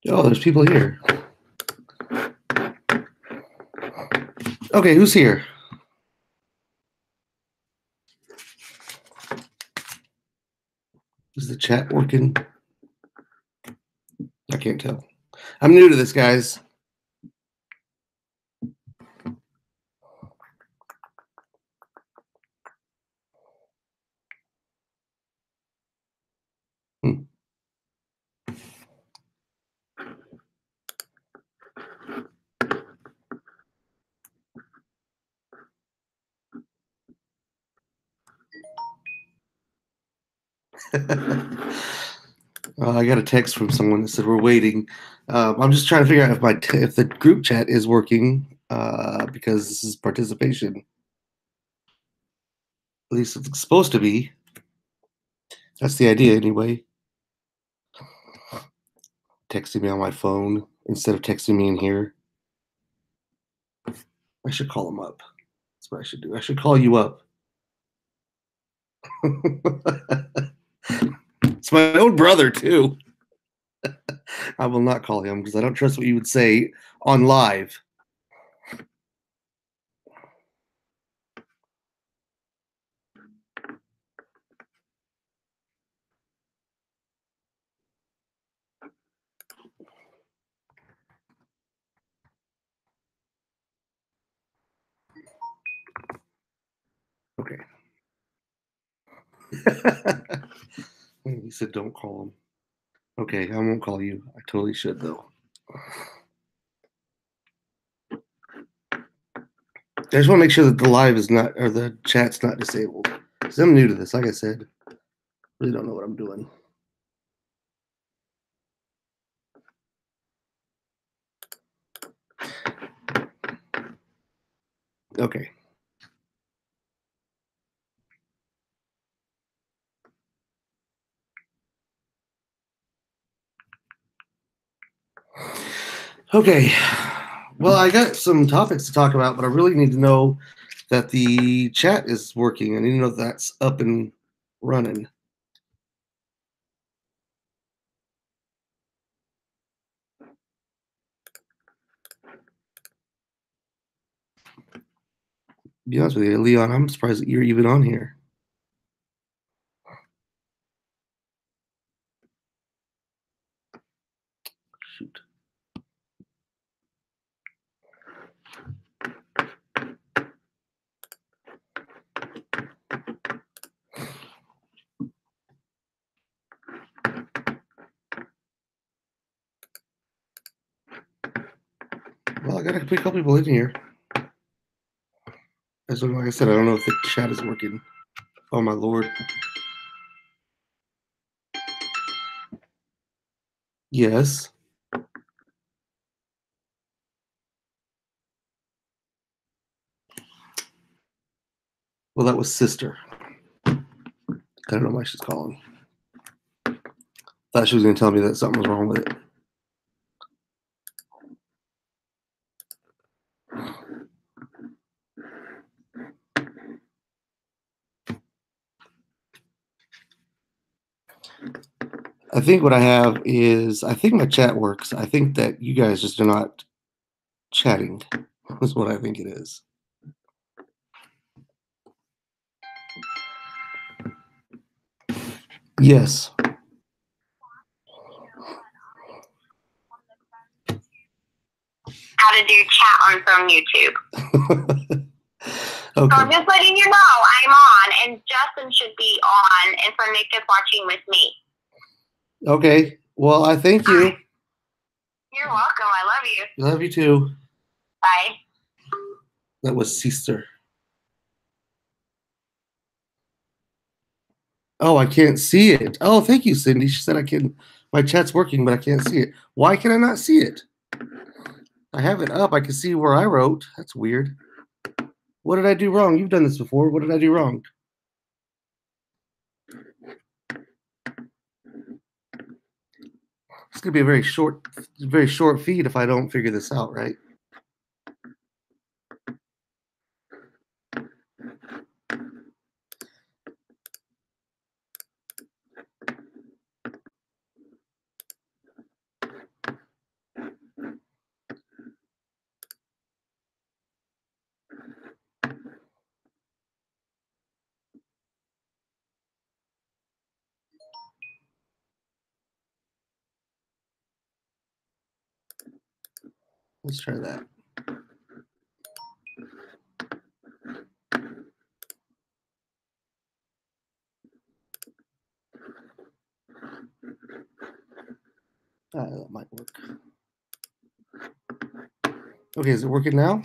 Oh, there's people here. Okay, who's here? Is the chat working? I can't tell. I'm new to this, guys. Hmm. I got a text from someone that said we're waiting. I'm just trying to figure out if the group chat is working because this is participation. At least it's supposed to be. That's the idea, anyway. Texting me on my phone instead of texting me in here. I should call him up. That's what I should do. I should call you up. It's my own brother, too. I will not call him because I don't trust what you would say on live. Okay. He said don't call him. Okay, I won't call you. I totally should, though. I just want to make sure that the live is not, or the chat's not disabled. Because I'm new to this, like I said. Really don't know what I'm doing. Okay. Okay. Well, I got some topics to talk about, but I really need to know that the chat is working. I need to know that that's up and running. To be honest with you, Leon, I'm surprised that you're even on here. Shoot. Well, I got a couple people in here. Like I said, I don't know if the chat is working. Oh, my Lord. Yes. Well, that was sister. I don't know why she's calling. Thought she was going to tell me that something was wrong with it. I think what I have is, I think my chat works. I think that you guys just are not chatting. That's what I think it is. Yes. How to do chat on from YouTube. Okay. So I'm just letting you know I'm on, and Justin should be on, and so Nick is watching with me. Okay. Well, I thank you. You're welcome. I love you. Love you too. Bye. That was sister. Oh, I can't see it. Oh, thank you, Cindy. She said I can. My chat's working, but I can't see it. Why can I not see it? I have it up. I can see where I wrote. That's weird. What did I do wrong? You've done this before. What did I do wrong? It's gonna be a very short feed if I don't figure this out, right? Let's try that. That might work. Okay, is it working now?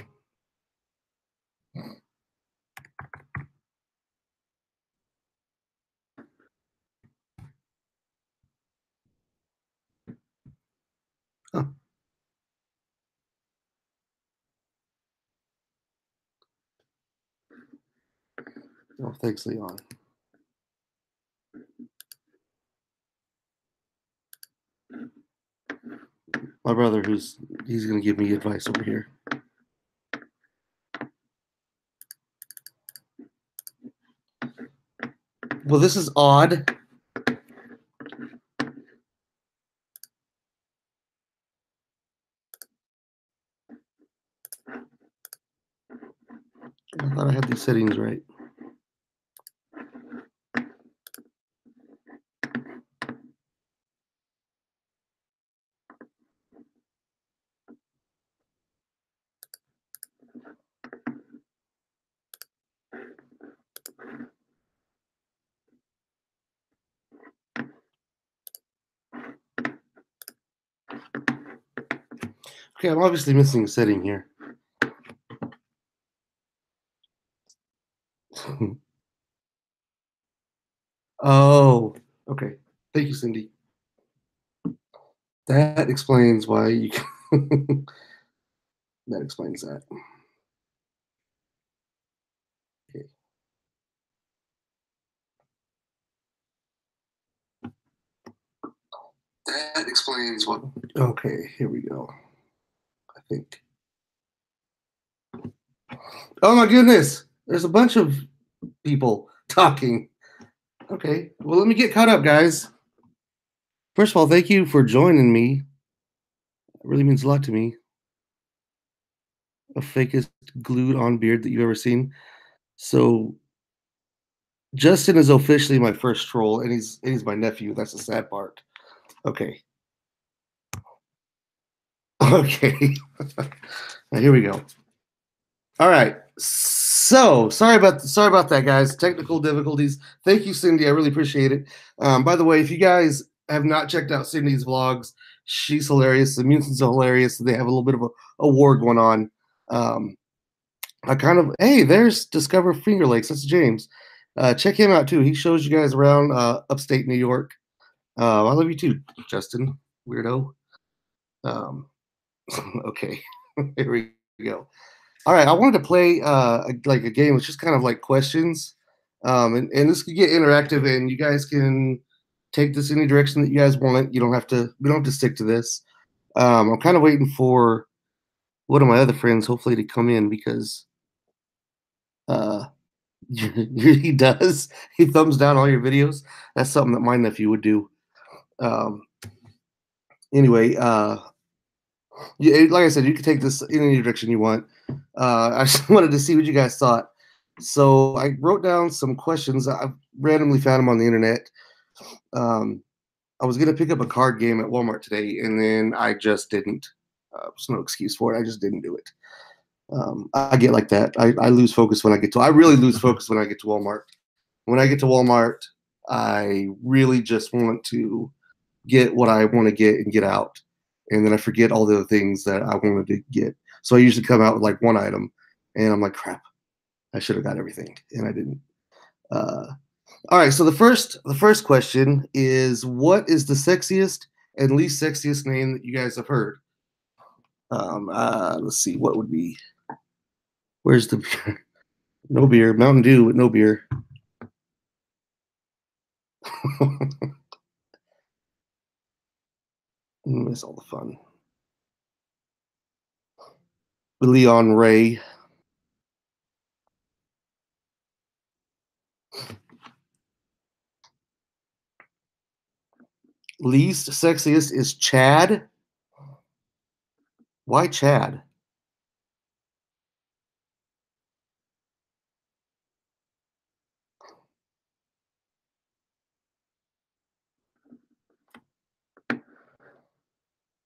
Huh. Oh, thanks, Leon. My brother, he's gonna give me advice over here. Well, this is odd. I thought I had these settings right. Okay, I'm obviously missing a setting here. Oh, okay. Thank you, Cindy. That explains why you. That explains that. Okay. That explains what. Okay, here we go. I think. Oh my goodness! There's a bunch of people talking. Okay, well, let me get caught up, guys. First of all, thank you for joining me. It really means a lot to me. A fakest glued on beard that you've ever seen. So Justin is officially my first troll, and he's my nephew. That's the sad part. Okay. Okay. Now here we go. All right. So sorry about that, guys. Technical difficulties. Thank you, Cindy. I really appreciate it. By the way, if you guys have not checked out Cindy's vlogs, she's hilarious. The Munsons are hilarious. They have a little bit of a war going on. I kind of hey, there's Discover Finger Lakes. That's James. Check him out too. He shows you guys around upstate New York. I love you too, Justin. Weirdo. Um, okay, here we go. All right, I wanted to play like a game. It's just kind of like questions, and this could get interactive, and you guys can take this any direction that you guys want it. You don't have to. We don't have to stick to this. I'm kind of waiting for one of my other friends, hopefully, to come in because uh, he does. He thumbs down all your videos. That's something that my nephew would do. Um, anyway, yeah, like I said, you can take this in any direction you want. I just wanted to see what you guys thought. So I wrote down some questions. I randomly found them on the internet. Um, I was gonna pick up a card game at Walmart today, and then I just didn't. There's no excuse for it. I just didn't do it. I get like that. I lose focus when I get to. I really lose focus when I get to Walmart. When I get to Walmart, I really just want to get what I want to get and get out. And then I forget all the other things that I wanted to get. So I usually come out with like one item and I'm like, crap, I should have got everything. And I didn't. Uh, all right. So the first question is what is the sexiest and least sexiest name that you guys have heard? Let's see, what would be where's the beer? No beer, Mountain Dew with no beer. Miss all the fun. Leon Ray. Least sexiest is Chad. Why Chad?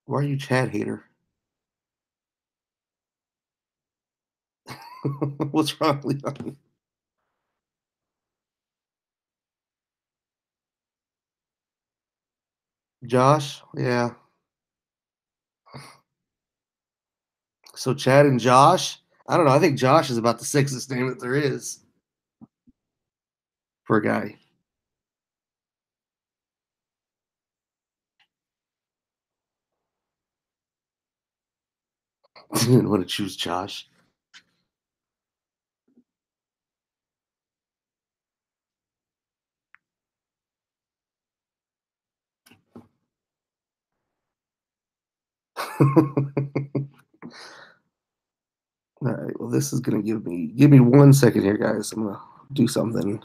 Why are you Chad hater? What's wrong, Leon? Josh? Yeah. So Chad and Josh? I don't know. I think Josh is about the sexiest name that there is for a guy. Didn't want to choose Josh. All right. Well, this is gonna give me 1 second here, guys. I'm gonna do something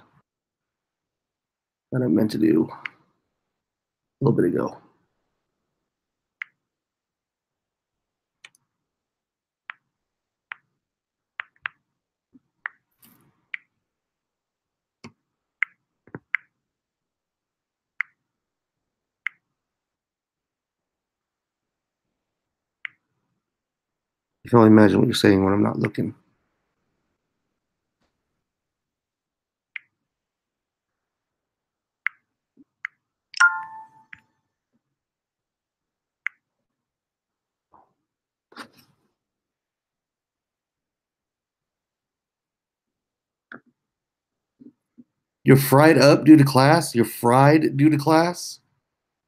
that I meant to do a little bit ago. You can only imagine what you're saying when I'm not looking. You're fried up due to class? You're fried due to class?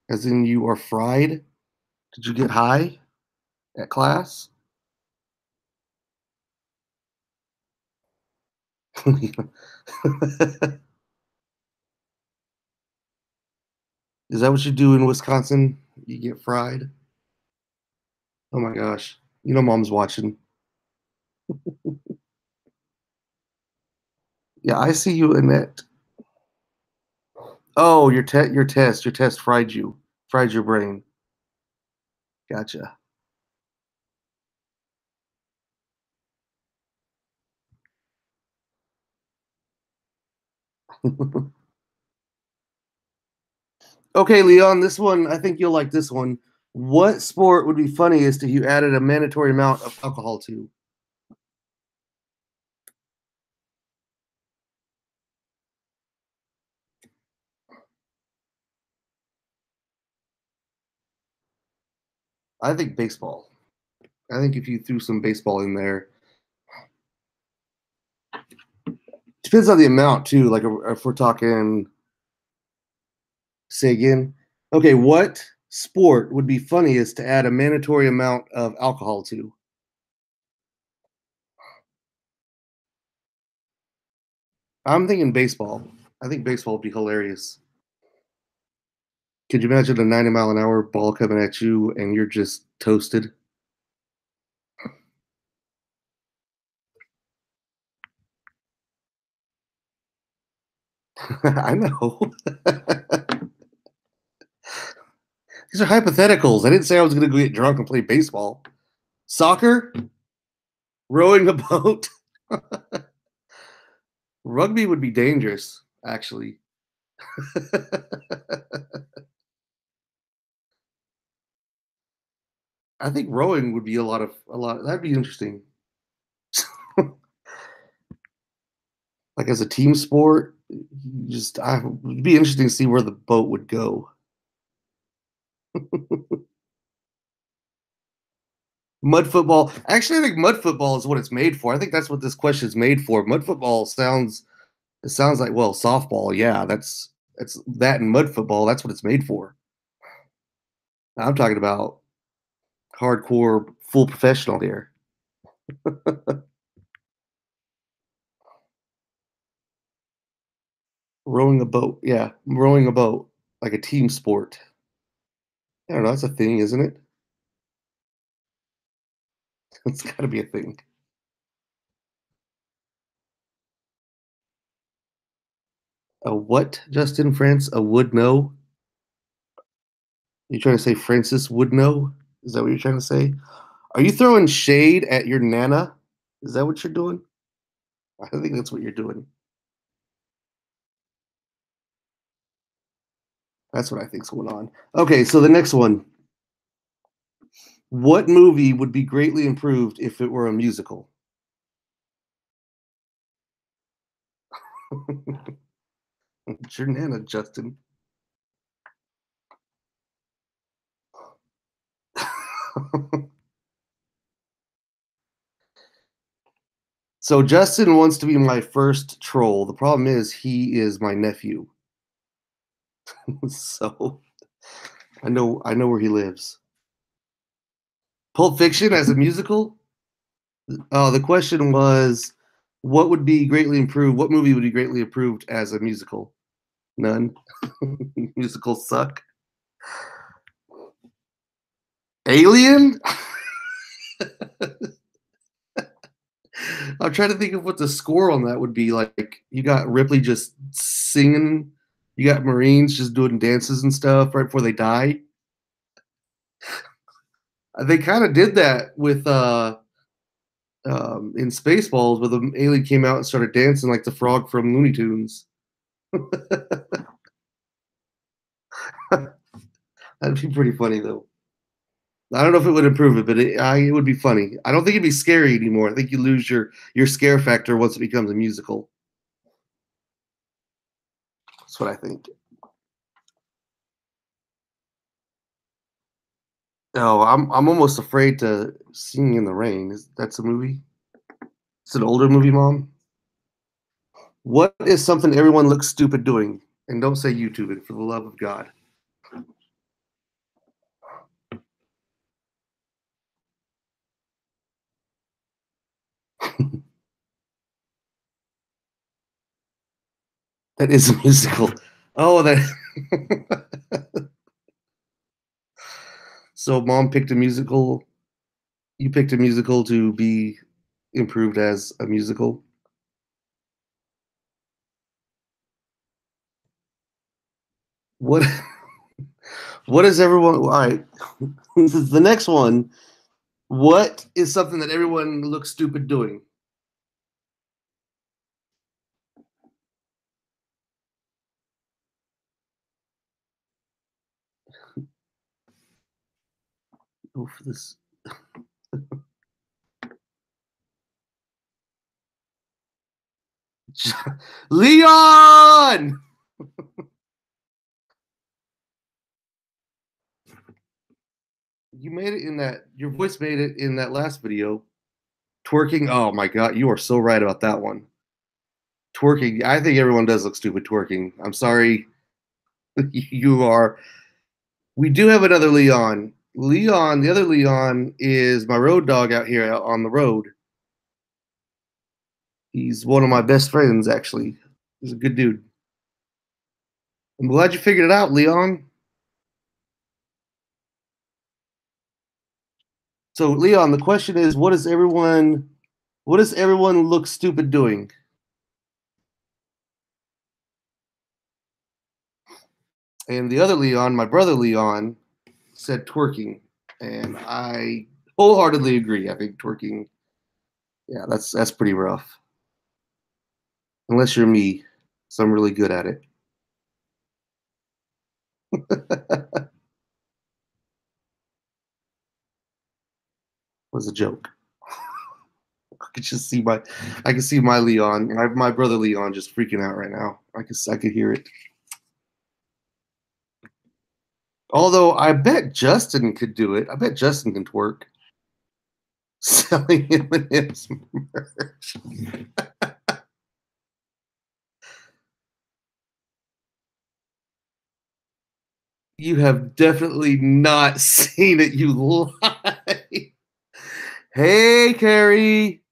As in you are fried? Did you get high at class? Is that what you do in Wisconsin? You get fried? Oh my gosh. You know mom's watching. Yeah, I see you, Annette. Oh, your test fried you. Fried your brain. Gotcha. Okay, Leon, this one, I think you'll like this one. What sport would be funniest if you added a mandatory amount of alcohol to? I think baseball. I think if you threw some baseball in there, depends on the amount too. Like if we're talking, say again, okay, what sport would be funniest to add a mandatory amount of alcohol to? I'm thinking baseball. I think baseball would be hilarious. Could you imagine a 90-mile-an-hour ball coming at you and you're just toasted? I know. These are hypotheticals. I didn't say I was going to go get drunk and play baseball. Soccer, rowing a boat, rugby would be dangerous, actually. I think rowing would be a lot. That'd be interesting. Like as a team sport, it'd be interesting to see where the boat would go. Mud football. Actually, I think mud football is what it's made for. I think that's what this question is made for. Mud football sounds It sounds like, well, softball. Yeah, that's that and mud football. That's what it's made for. I'm talking about hardcore, full professional here. Rowing a boat. Yeah, rowing a boat like a team sport. I don't know. That's a thing, isn't it? It's got to be a thing. A what, Justin France? A would know? You trying to say Francis would know? Is that what you're trying to say? Are you throwing shade at your nana? Is that what you're doing? I think that's what you're doing. That's what I think's going on. Okay, so the next one. What movie would be greatly improved if it were a musical? It's your nana, Justin. So Justin wants to be my first troll. The problem is he is my nephew. So I know where he lives. Pulp Fiction as a musical? Oh, the question was what would be greatly improved? What movie would be greatly improved as a musical? None. Musicals suck. Alien? I'm trying to think of what the score on that would be. Like you got Ripley just singing, you got Marines just doing dances and stuff right before they die. They kind of did that with in Spaceballs, where the alien came out and started dancing like the frog from Looney Tunes. That'd be pretty funny though. I don't know if it would improve it, but it would be funny. I don't think it'd be scary anymore. I think you lose your scare factor once it becomes a musical. That's what I think. Oh, I'm almost afraid to Singing in the Rain. That's a movie? It's an older movie, Mom. What is something everyone looks stupid doing? And don't say YouTube it for the love of God. That is a musical. Oh, that. So Mom picked a musical. You picked a musical to be improved as a musical. What? What is everyone? All right. This is the next one. What is something that everyone looks stupid doing? Go for this. Leon! You made it in that. Your voice made it in that last video. Twerking. Oh my god, you are so right about that one. Twerking. I think everyone does look stupid twerking. I'm sorry. You are. We do have another Leon. Leon, the other Leon is my road dog out here out on the road. He's one of my best friends, actually. He's a good dude. I'm glad you figured it out, Leon. So, Leon, the question is, what does everyone look stupid doing? And the other Leon, my brother Leon, said twerking, and I wholeheartedly agree. I think twerking, yeah, that's pretty rough. Unless you're me, so I'm really good at it. Was a joke. I can see my Leon, my brother Leon, just freaking out right now. I could hear it. Although I bet Justin could do it. I bet Justin can twerk. Selling M&M's merch. You have definitely not seen it. You lie. Hey, Carrie.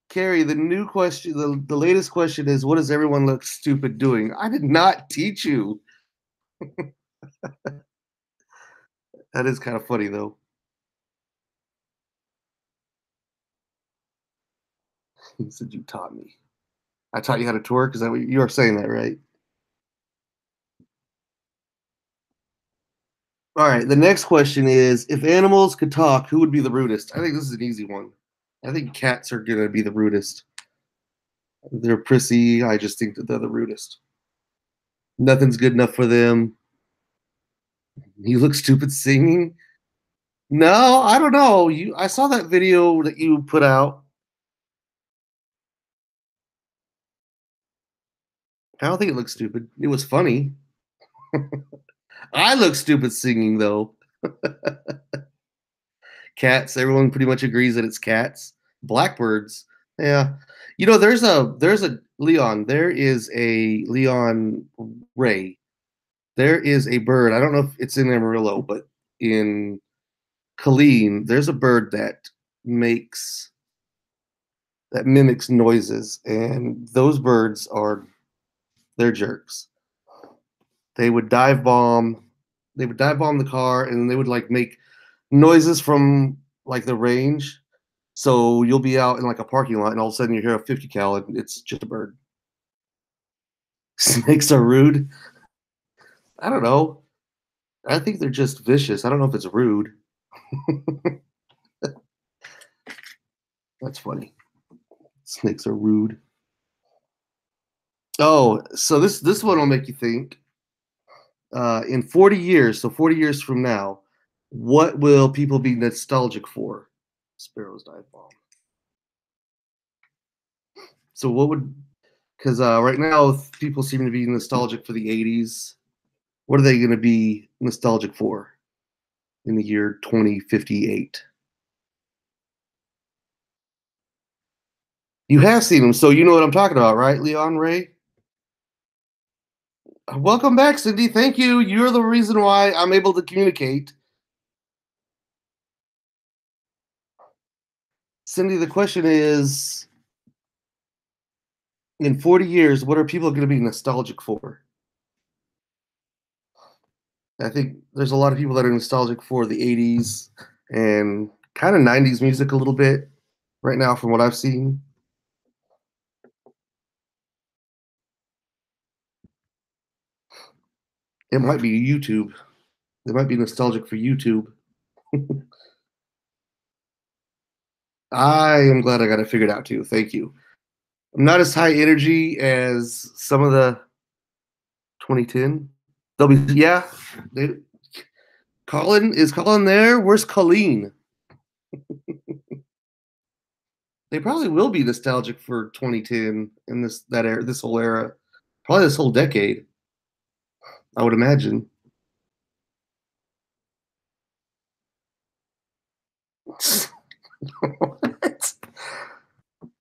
Carrie, the new question, the latest question is, what does everyone look stupid doing? I did not teach you. That is kind of funny, though. He said you taught me. I taught you how to twerk. Is that what you are saying? That right? All right. The next question is: if animals could talk, who would be the rudest? I think this is an easy one. I think cats are gonna be the rudest. They're prissy. I just think that they're the rudest. Nothing's good enough for them. You look stupid singing. No, I don't know. I saw that video that you put out. I don't think it looked stupid. It was funny. I look stupid singing though. Cats. Everyone pretty much agrees that it's cats. Blackbirds. Yeah. There's a Leon. There is a Leon Ray. There is a bird. I don't know if it's in Amarillo, but in Colleen, there's a bird makes that mimics noises, and those birds are they're jerks. They would dive bomb. They would dive bomb the car, and they would like make noises from like the range. So you'll be out in like a parking lot, and all of a sudden you hear a 50 cal, and it's just a bird. Snakes are rude. I don't know. I think they're just vicious. I don't know if it's rude. That's funny. Snakes are rude. Oh, so this one will make you think. In 40 years, so 40 years from now, what will people be nostalgic for? Sparrow's dive bomb. So what would because right now people seem to be nostalgic for the 80s. What are they going to be nostalgic for in the year 2058? You have seen them, so you know what I'm talking about, right, Leon Ray? Welcome back, Cindy. Thank you. You're the reason why I'm able to communicate. Cindy, the question is in 40 years, what are people going to be nostalgic for? I think there's a lot of people that are nostalgic for the 80s and kind of 90s music a little bit right now, from what I've seen. It might be YouTube. They might be nostalgic for YouTube. I am glad I got it figured out too. Thank you. I'm not as high energy as some of the 2010. They'll be yeah. They, Colin there? Where's Colleen? They probably will be nostalgic for 2010 in this whole era, probably this whole decade. I would imagine.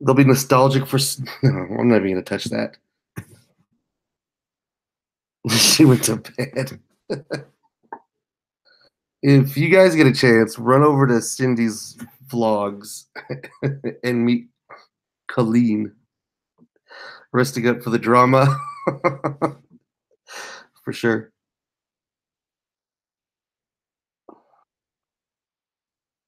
They'll be nostalgic for. No, I'm not even gonna touch that. She went to bed. If you guys get a chance, run over to Cindy's vlogs and meet Colleen, resting up for the drama. For sure.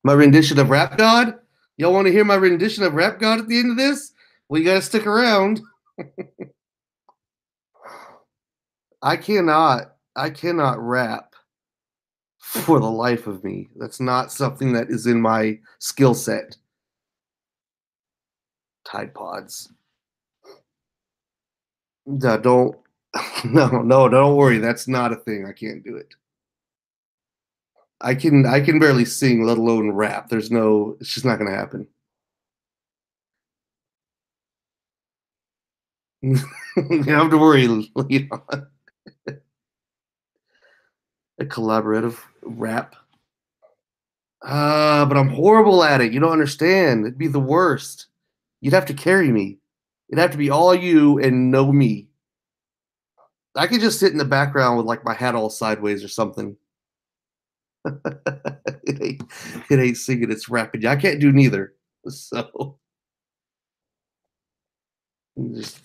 My rendition of Rap God? Y'all want to hear my rendition of Rap God at the end of this? Well, you got to stick around. I cannot rap for the life of me. That's not something that is in my skill set. Tide Pods. No, don't. No, don't worry. That's not a thing. I can't do it. I can barely sing, let alone rap. It's just not gonna happen. You don't have to worry, Leon. A collaborative rap. But I'm horrible at it. You don't understand. It'd be the worst. You'd have to carry me. It'd have to be all you and no me. I could just sit in the background with like my hat all sideways or something. it ain't singing, it's rapping. I can't do neither. So just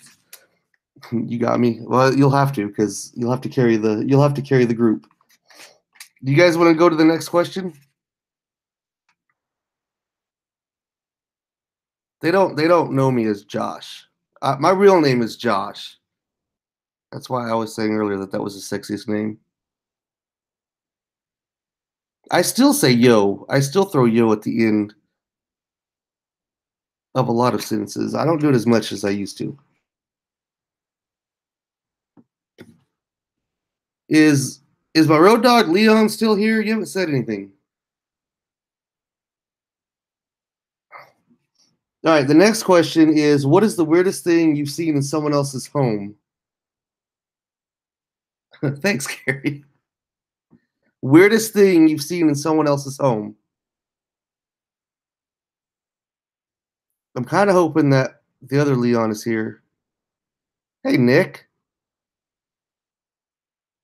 you got me. Well, you'll have to because you'll have to carry the group. Do you guys want to go to the next question? They don't know me as Josh. My real name is Josh. That's why I was saying earlier that was the sexiest name. I still say yo. I still throw yo at the end of a lot of sentences. I don't do it as much as I used to. Is is my road dog Leon still here? You haven't said anything. All right, the next question is what is the weirdest thing you've seen in someone else's home? Thanks, Gary. Weirdest thing you've seen in someone else's home? I'm kind of hoping that the other Leon is here. Hey, Nick.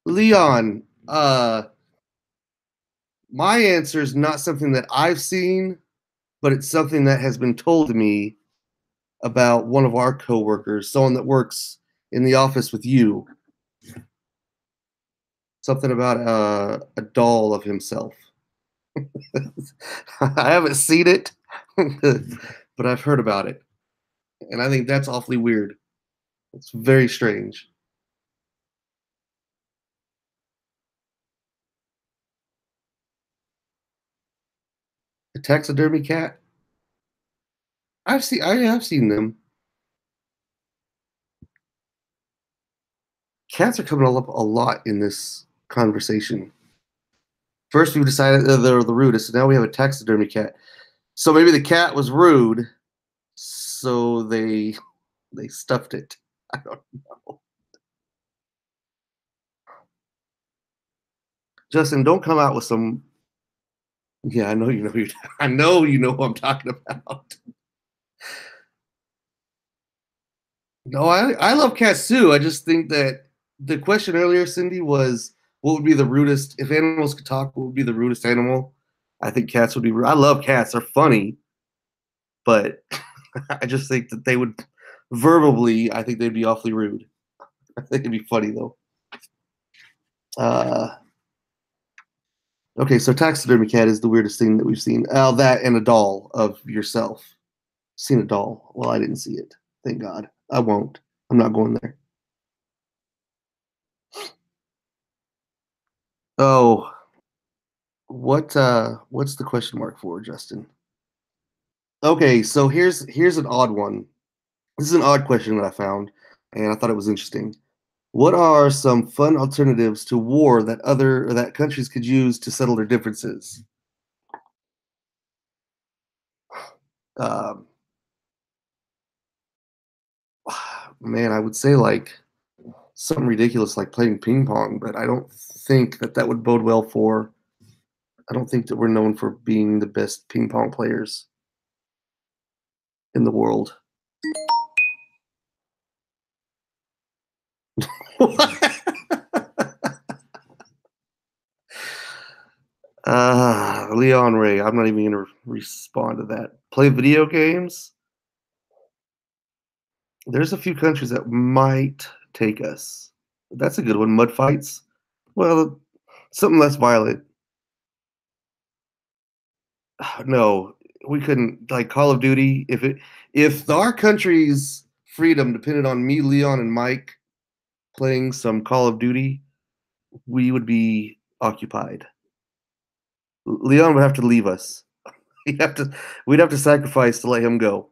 Leon, my answer is not something that I've seen, but it's something that has been told to me about one of our coworkers, someone that works in the office with you. Something about a doll of himself. I haven't seen it, but I've heard about it. And I think that's awfully weird. It's very strange. A taxidermy cat? I have seen them. Cats are coming up a lot in this conversation. First, we decided they're the rudest, and now we have a taxidermy cat. So maybe the cat was rude, so they stuffed it. I don't know. Justin, don't come out with some. Yeah, I know you know. I know you know who I'm talking about. No, I love cats too. I just think that the question earlier, Cindy, was what would be the rudest if animals could talk? What would be the rudest animal? I think cats would be. I love cats. They're funny, but I just think that they would verbally. I think they'd be awfully rude. I think it'd be funny though. Uh, okay, so taxidermy cat is the weirdest thing that we've seen. Oh, that and a doll of yourself. Seen a doll. Well, I didn't see it. Thank God. I won't. I'm not going there. Oh, what's the question mark for, Justin? Okay, so here's an odd one. This is an odd question that I found, and I thought it was interesting. What are some fun alternatives to war that other or that countries could use to settle their differences? Um, man, I would say like something ridiculous like playing ping pong, but I don't think that that would bode well for. I don't think that we're known for being the best ping pong players in the world. Leon Ray, I'm not even going to respond to that. Play video games? There's a few countries that might take us. That's a good one. Mud fights? Well, something less violent. No, we couldn't. Like Call of Duty, if our country's freedom depended on me, Leon, and Mike playing some Call of Duty, we would be occupied. Leon would have to leave us. He'd have to, we'd have to sacrifice to let him go.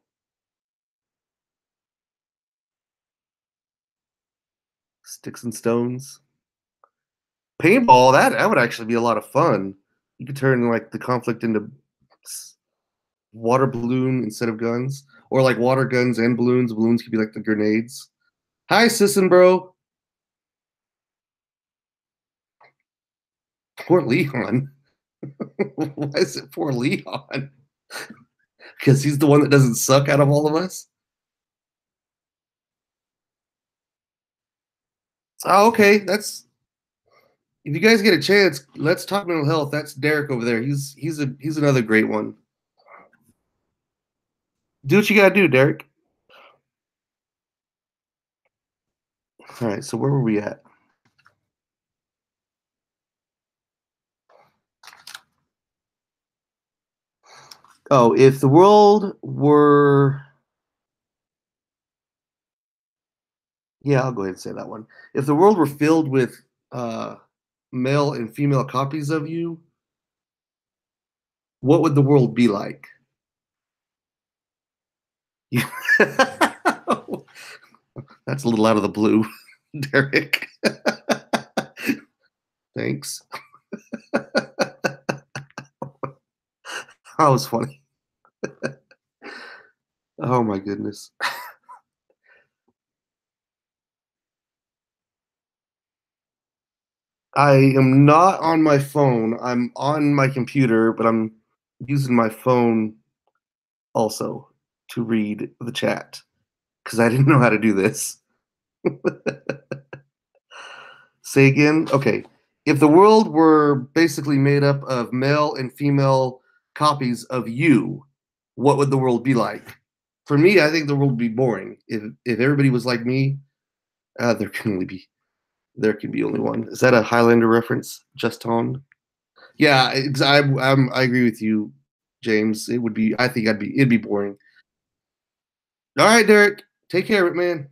Sticks and stones. Paintball, that would actually be a lot of fun. You could turn like the conflict into water balloon instead of guns, or like water guns and balloons. Balloons could be like the grenades. Hi, Sisson, bro. Poor Leon. Why is it poor Leon? Because he's the one that doesn't suck out of all of us. Oh, okay. That's if you guys get a chance, let's talk mental health. That's Derek over there. He's another great one. Do what you gotta do, Derek. All right. So where were we at? Oh, if the world were, yeah, I'll go ahead and say that one. If the world were filled with male and female copies of you, What would the world be like? That's a little out of the blue, Derek. Thanks. That was funny. Oh my goodness. I am not on my phone. I'm on my computer, but I'm using my phone also to read the chat because I didn't know how to do this. Say again? Okay. If the world were basically made up of male and female copies of you, what would the world be like? For me, I think the world would be boring. If everybody was like me, there can be only one. Is that a Highlander reference? Just on? Yeah, I agree with you, James. It would be. I think it'd be boring. All right, Derek, take care of it, man.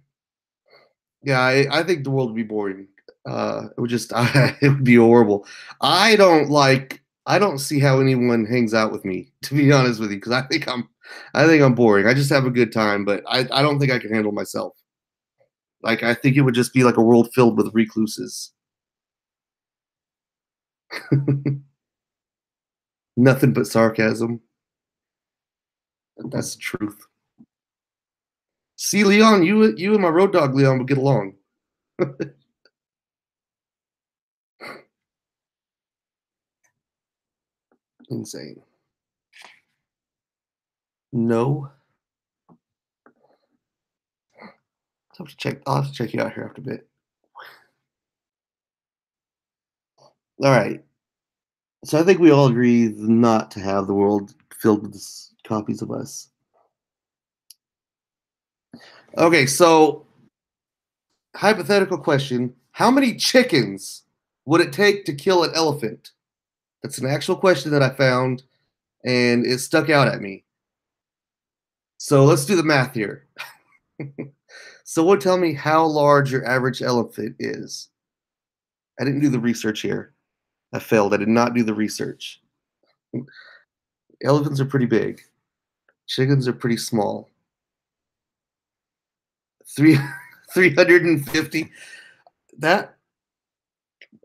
Yeah, I think the world would be boring. It would just it would be horrible. I don't see how anyone hangs out with me, to be honest with you, because I think I'm boring. I just have a good time, but I don't think I can handle myself. Like I think it would just be like a world filled with recluses. Nothing but sarcasm. That's the truth. See, Leon, you and my road dog Leon would get along. Insane. No. I'll have to check you out here after a bit. All right. So I think we all agree not to have the world filled with copies of us. Okay, so hypothetical question. How many chickens would it take to kill an elephant? That's an actual question that I found, and it stuck out at me. So let's do the math here. Someone tell me how large your average elephant is. I didn't do the research here. I failed. I did not do the research. Elephants are pretty big. Chickens are pretty small. Three, 350. That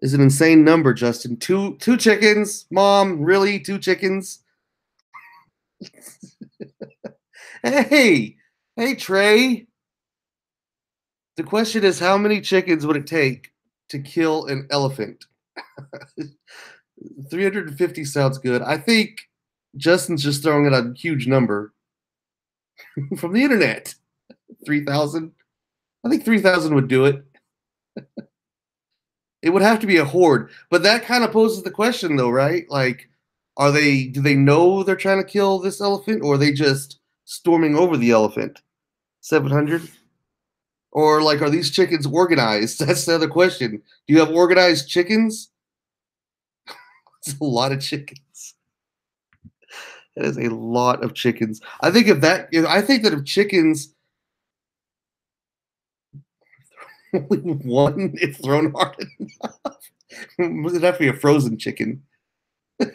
is an insane number, Justin. Two chickens, Mom. Really? Two chickens? Hey, hey, Trey. The question is, how many chickens would it take to kill an elephant? 350 sounds good. I think Justin's just throwing out a huge number from the internet. 3,000. I think 3,000 would do it. It would have to be a horde, but that kind of poses the question, though, right? Like, do they know they're trying to kill this elephant, or are they just storming over the elephant? 700? Or like, are these chickens organized? That's the other question. Do you have organized chickens? It's a lot of chickens. That is a lot of chickens. I think if chickens only one if thrown hard enough, it'd have to be a frozen chicken. It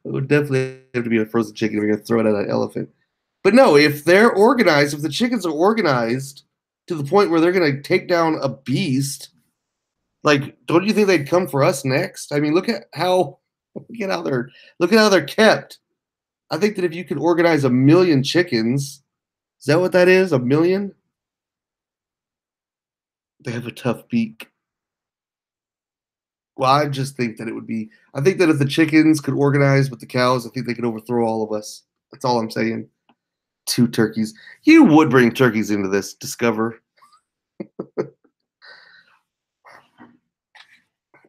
would definitely have to be a frozen chicken if you're gonna throw it at an elephant. But no, if they're organized, if the chickens are organized to the point where they're gonna take down a beast, like, don't you think they'd come for us next? I mean, look at how they're kept. I think that if you could organize 1,000,000 chickens, is that what that is? 1,000,000? They have a tough beak. Well, I just think that it would be. I think that if the chickens could organize with the cows, I think they could overthrow all of us. That's all I'm saying. 2 turkeys. You would bring turkeys into this, Discover.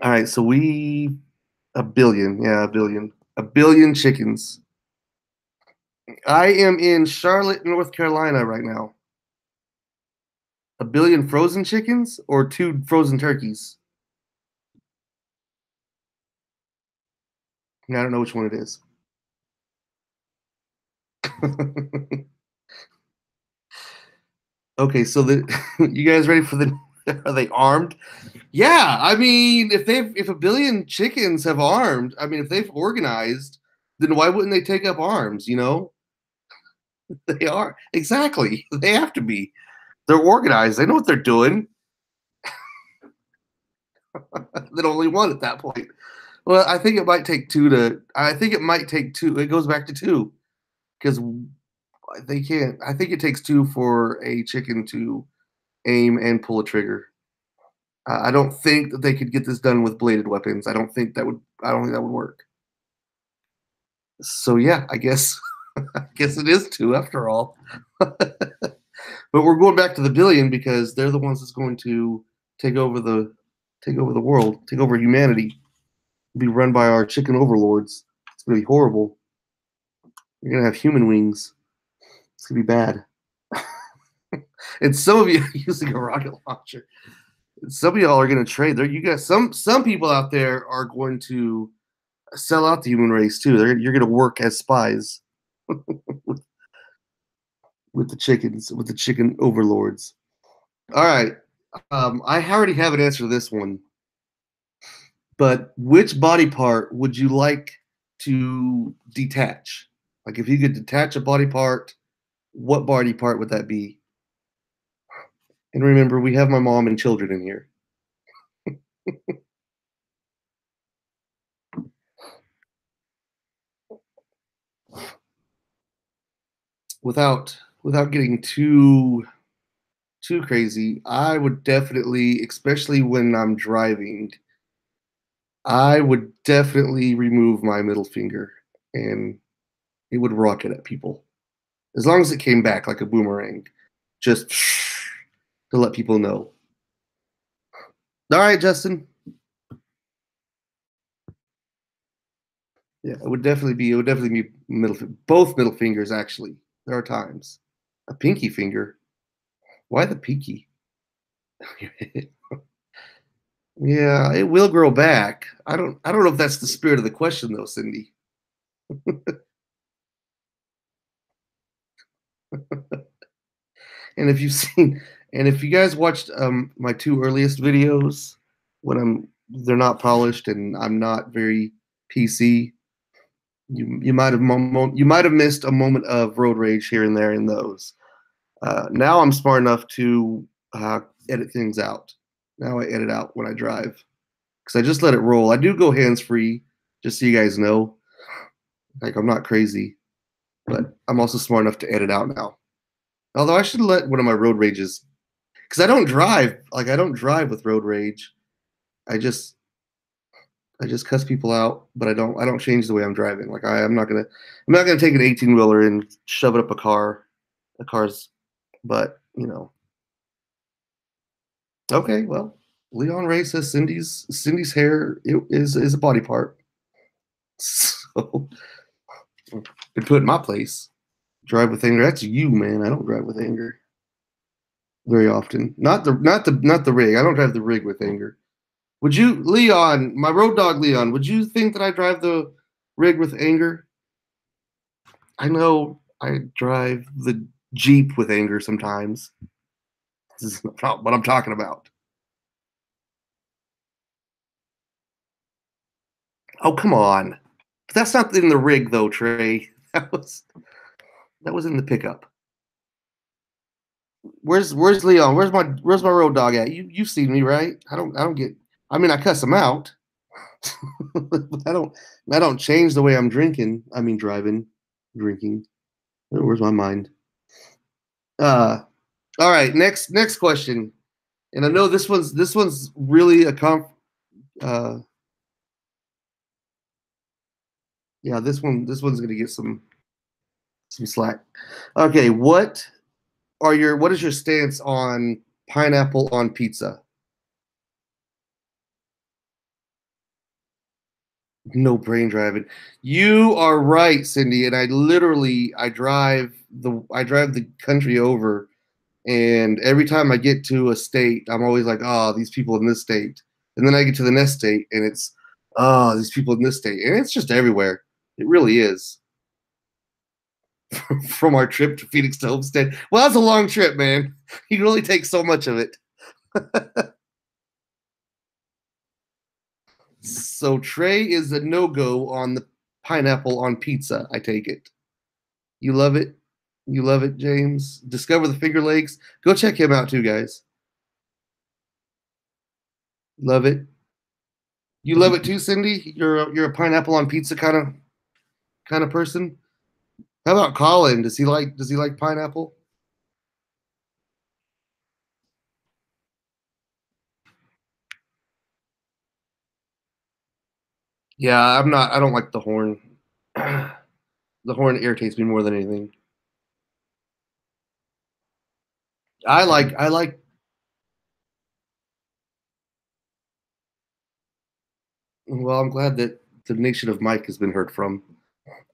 All right, so a billion. Yeah, a billion. A billion chickens. I am in Charlotte, North Carolina right now. A billion frozen chickens or 2 frozen turkeys? I don't know which one it is. Okay, so you guys ready for the Are they armed? Yeah, I mean, if a billion chickens have armed, I mean, if they've organized, then why wouldn't they take up arms? You know, they are exactly. They have to be. They're organized. They know what they're doing. They're only one at that point. Well, I think it might take two to. I think it might take two. It goes back to two because they can't. I think it takes two for a chicken to aim and pull a trigger. I don't think that they could get this done with bladed weapons. I don't think that would. I don't think that would work. So yeah, I guess. I guess it is two after all. But we're going back to the billion because they're the ones that's going to take over the world, take over humanity, be run by our chicken overlords. It's gonna be horrible. You're gonna have human wings. It's gonna be bad. And some of you are using a rocket launcher. Some of y'all are gonna trade. There, you guys. Some people out there are going to sell out the human race too. You're gonna work as spies with the chickens, with the chicken overlords. All right. I already have an answer to this one. But which body part would you like to detach? Like if you could detach a body part, what body part would that be? And remember, we have my mom and children in here. Without getting too crazy, I would definitely, especially when I'm driving, I would definitely remove my middle finger and it would rocket at people. As long as it came back like a boomerang, just to let people know. All right, Justin. Yeah, it would definitely be both middle fingers actually. There are times. A pinky finger. Why the pinky? Yeah, it will grow back. I don't know if that's the spirit of the question though, Cindy. And if you've seen and if you guys watched my two earliest videos when they're not polished and I'm not very PC, you might have missed a moment of road rage here and there in those. Now I'm smart enough to edit things out. Now I edit out when I drive because I just let it roll. I do go hands free, just so you guys know. Like I'm not crazy, but I'm also smart enough to edit out now. Although I should let one of my road rages, because I don't drive. Like I don't drive with road rage. I just I just cuss people out, but I don't change the way I'm driving. Like I'm not gonna take an 18 wheeler and shove it up a car's butt. You know. Okay, well, Leon Ray says Cindy's hair is a body part. So been put in my place. Drive with anger. That's you, man. I don't drive with anger very often. Not the rig. I don't drive the rig with anger. Would you, Leon, my road dog Leon, would you think that I drive the rig with anger? I know I drive the Jeep with anger sometimes. This is not what I'm talking about. Oh, come on. That's not in the rig though, Trey. That was in the pickup. Where's Leon? Where's my road dog at? You've seen me, right? I don't get. I mean, I cuss him out. I don't change the way I'm drinking. I mean, driving, drinking. Where's my mind? All right. Next question. And I know this one's really a uh, yeah, this one's gonna get some slack. Okay, what is your stance on pineapple on pizza? No brain driving. You are right, Cindy. And I drive the country over, and every time I get to a state, I'm always like, oh, these people in this state. And then I get to the next state, and it's, oh, these people in this state, and it's just everywhere. It really is. From our trip to Phoenix to Homestead. Well, that's a long trip, man. You can only take so much of it. So Trey is a no-go on the pineapple on pizza, I take it. You love it? You love it, James? Discover the Finger Lakes. Go check him out too, guys. Love it. You love it too, Cindy? You're a pineapple on pizza kind of person? How about Colin? Does he like pineapple? Yeah, I don't like the horn. The horn irritates me more than anything. I like well, I'm glad that the nation of Mike has been heard from.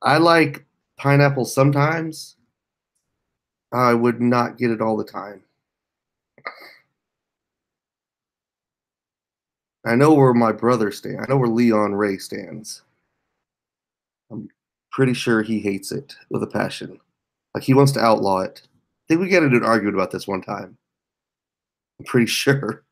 I like pineapple sometimes. I would not get it all the time. I know where my brother stands. I know where Leon Ray stands. I'm pretty sure he hates it with a passion. Like he wants to outlaw it. I think we got into an argument about this one time. I'm pretty sure.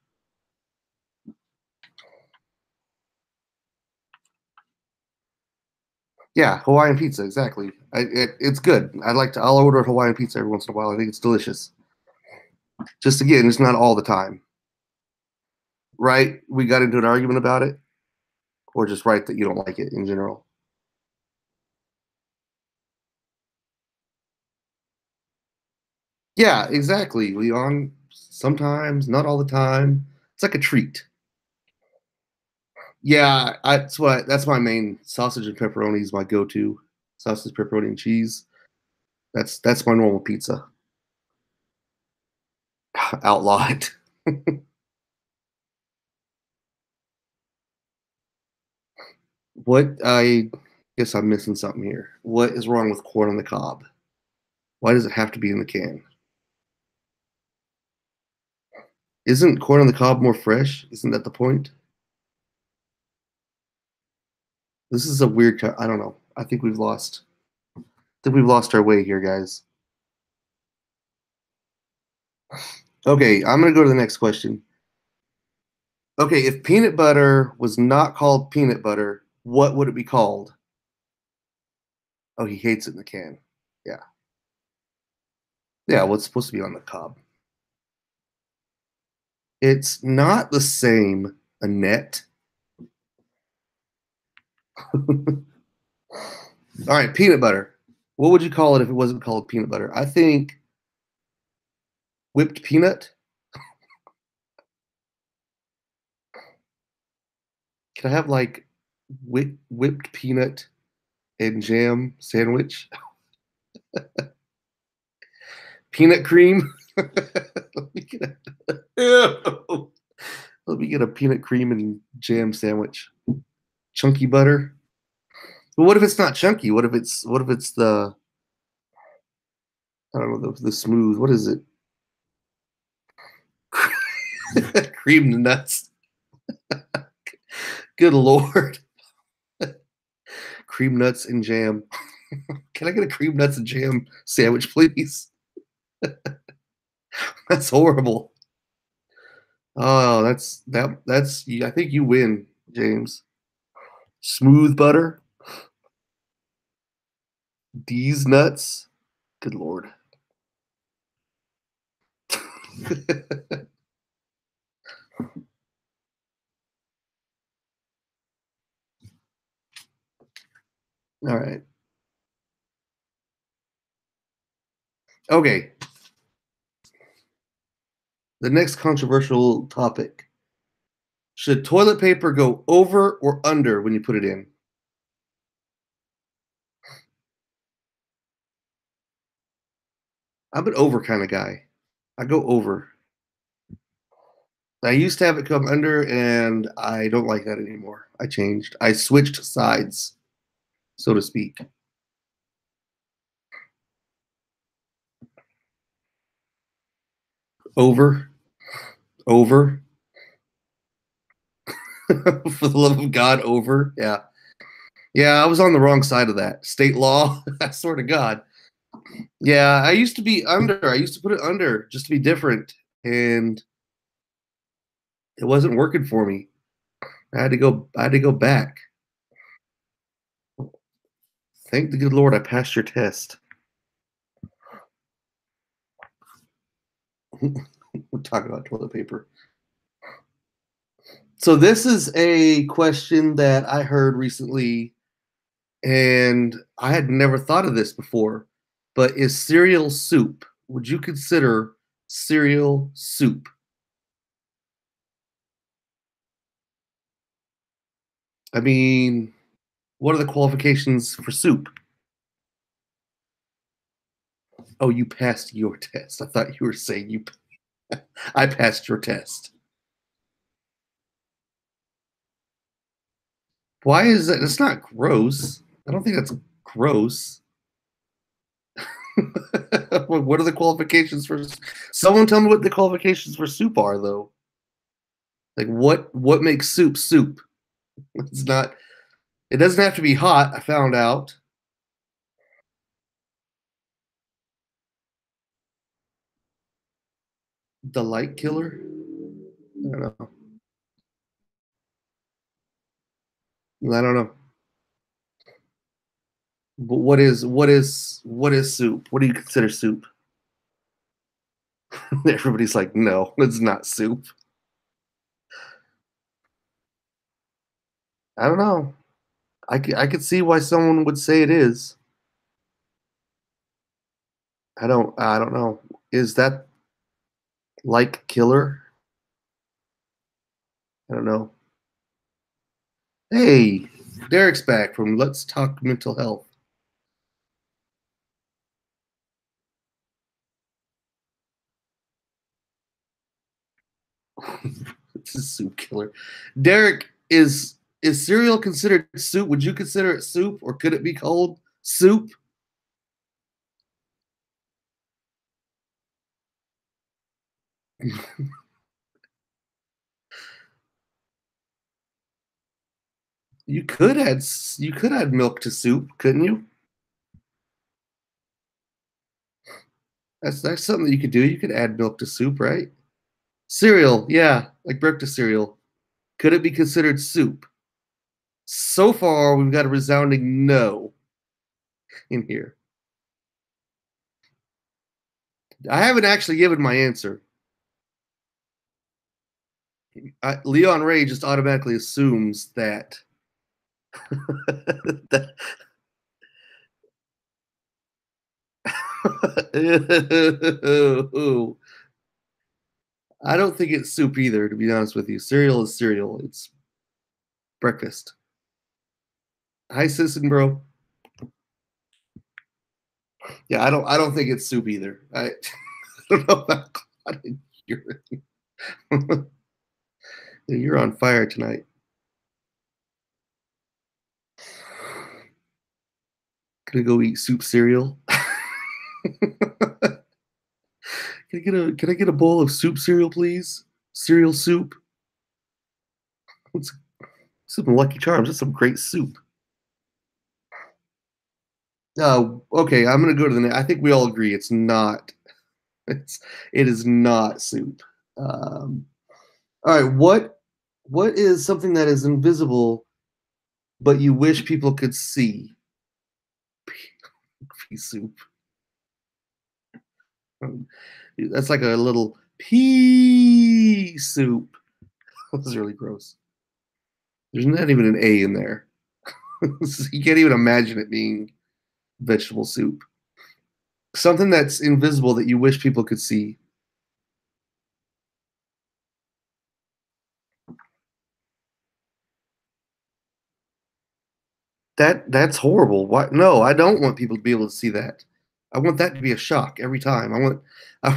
Yeah, Hawaiian pizza, exactly. It's good. I'll order Hawaiian pizza every once in a while. I think it's delicious. Just again, it's not all the time. Right? We got into an argument about it, or just right that you don't like it in general. Yeah, exactly, Leon. Sometimes, not all the time. It's like a treat. Yeah, that's my main sausage and pepperoni is my go-to. Sausage, pepperoni, and cheese. That's my normal pizza. Outlaw it. What I guess I'm missing something here. What is wrong with corn on the cob? Why does it have to be in the can? Isn't corn on the cob more fresh? Isn't that the point? This is a weird. I don't know. I think we've lost. I think we've lost our way here, guys. Okay, I'm gonna go to the next question. Okay, if peanut butter was not called peanut butter, what would it be called? Oh, he hates it in the can. Yeah. Yeah, what's supposed to be on the cob? It's not the same, Annette. All right, peanut butter. What would you call it if it wasn't called peanut butter? I think whipped peanut. Can I have like whipped peanut and jam sandwich? Peanut cream. Let me get a, let me get a peanut cream and jam sandwich. Chunky butter. But what if it's not chunky? What if it's the I don't know the smooth. What is it? Cream nuts. Good lord. Cream nuts and jam. Can I get a cream nuts and jam sandwich, please? That's horrible. Oh, that's I think you win, James. Smooth butter. These nuts. Good lord. All right. Okay. The next controversial topic. Should toilet paper go over or under when you put it in? I'm an over kind of guy. I go over. I used to have it come under, and I don't like that anymore. I changed. I switched sides, so to speak. Over, over. For the love of God, over. Yeah. Yeah, I was on the wrong side of that. State law, I swear to God. Yeah, I used to be under. I used to put it under just to be different. And It wasn't working for me. I had to go back. Thank the good Lord I passed your test. We're talking about toilet paper. So this is a question that I heard recently, and I had never thought of this before. But is cereal soup? Would you consider cereal soup? I mean, what are the qualifications for soup? Oh, you passed your test. I thought you were saying you. I passed your test. Why is that? It's not gross. I don't think that's gross. What are the qualifications for? Someone tell me what the qualifications for soup are, though. Like what makes soup soup? It's not. It doesn't have to be hot. I found out. The light killer. I don't know. I don't know. But what is soup? What do you consider soup? Everybody's like, no, it's not soup. I don't know. I could see why someone would say it is. I don't know. Is that like killer? I don't know. Hey, Derek's back from Let's Talk Mental Health. It's a soup killer. Derek, is cereal considered soup? Would you consider it soup, or could it be called soup? You could add milk to soup, couldn't you? That's something that you could do. You could add milk to soup, right? Cereal, yeah, like breakfast cereal. Could it be considered soup? So far, we've got a resounding no in here. I haven't actually given my answer. Leon Ray just automatically assumes that, that I don't think it's soup either, to be honest with you. Cereal is cereal. It's breakfast. Hi, Sisson, bro. Yeah, I don't think it's soup either. I don't know about clotted urine. You're on fire tonight. Gonna go eat soup cereal. Can I get a bowl of soup cereal, please? Cereal soup. It's some Lucky Charms. That's some great soup. Okay, I'm gonna go to the next. I think we all agree it's not. It is not soup. Um, all right, what is something that is invisible but you wish people could see? Pea soup. That's like a little pea soup. That's really gross. There's not even an A in there. You can't even imagine it being vegetable soup. Something that's invisible that you wish people could see. That's horrible. Why? No, I don't want people to be able to see that. I want that to be a shock every time. I,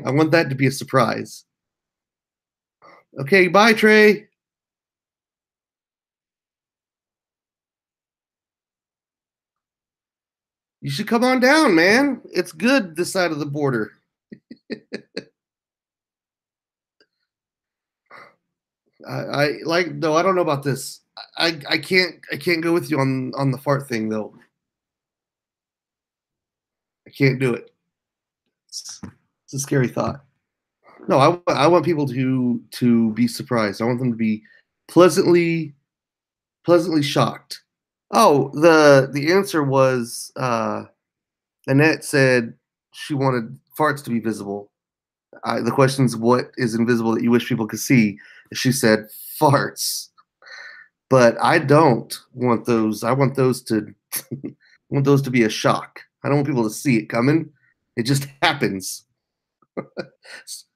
I want that to be a surprise. Okay, bye, Trey. You should come on down, man. It's good this side of the border. I like though. I don't know about this. I can't go with you on the fart thing though. I can't do it. It's a scary thought. No, I want people to be surprised. I want them to be pleasantly shocked. Oh, the answer was Annette said she wanted farts to be visible. The question is, what is invisible that you wish people could see? She said farts, but I don't want those. I want those to want those to be a shock. I don't want people to see it coming. It just happens.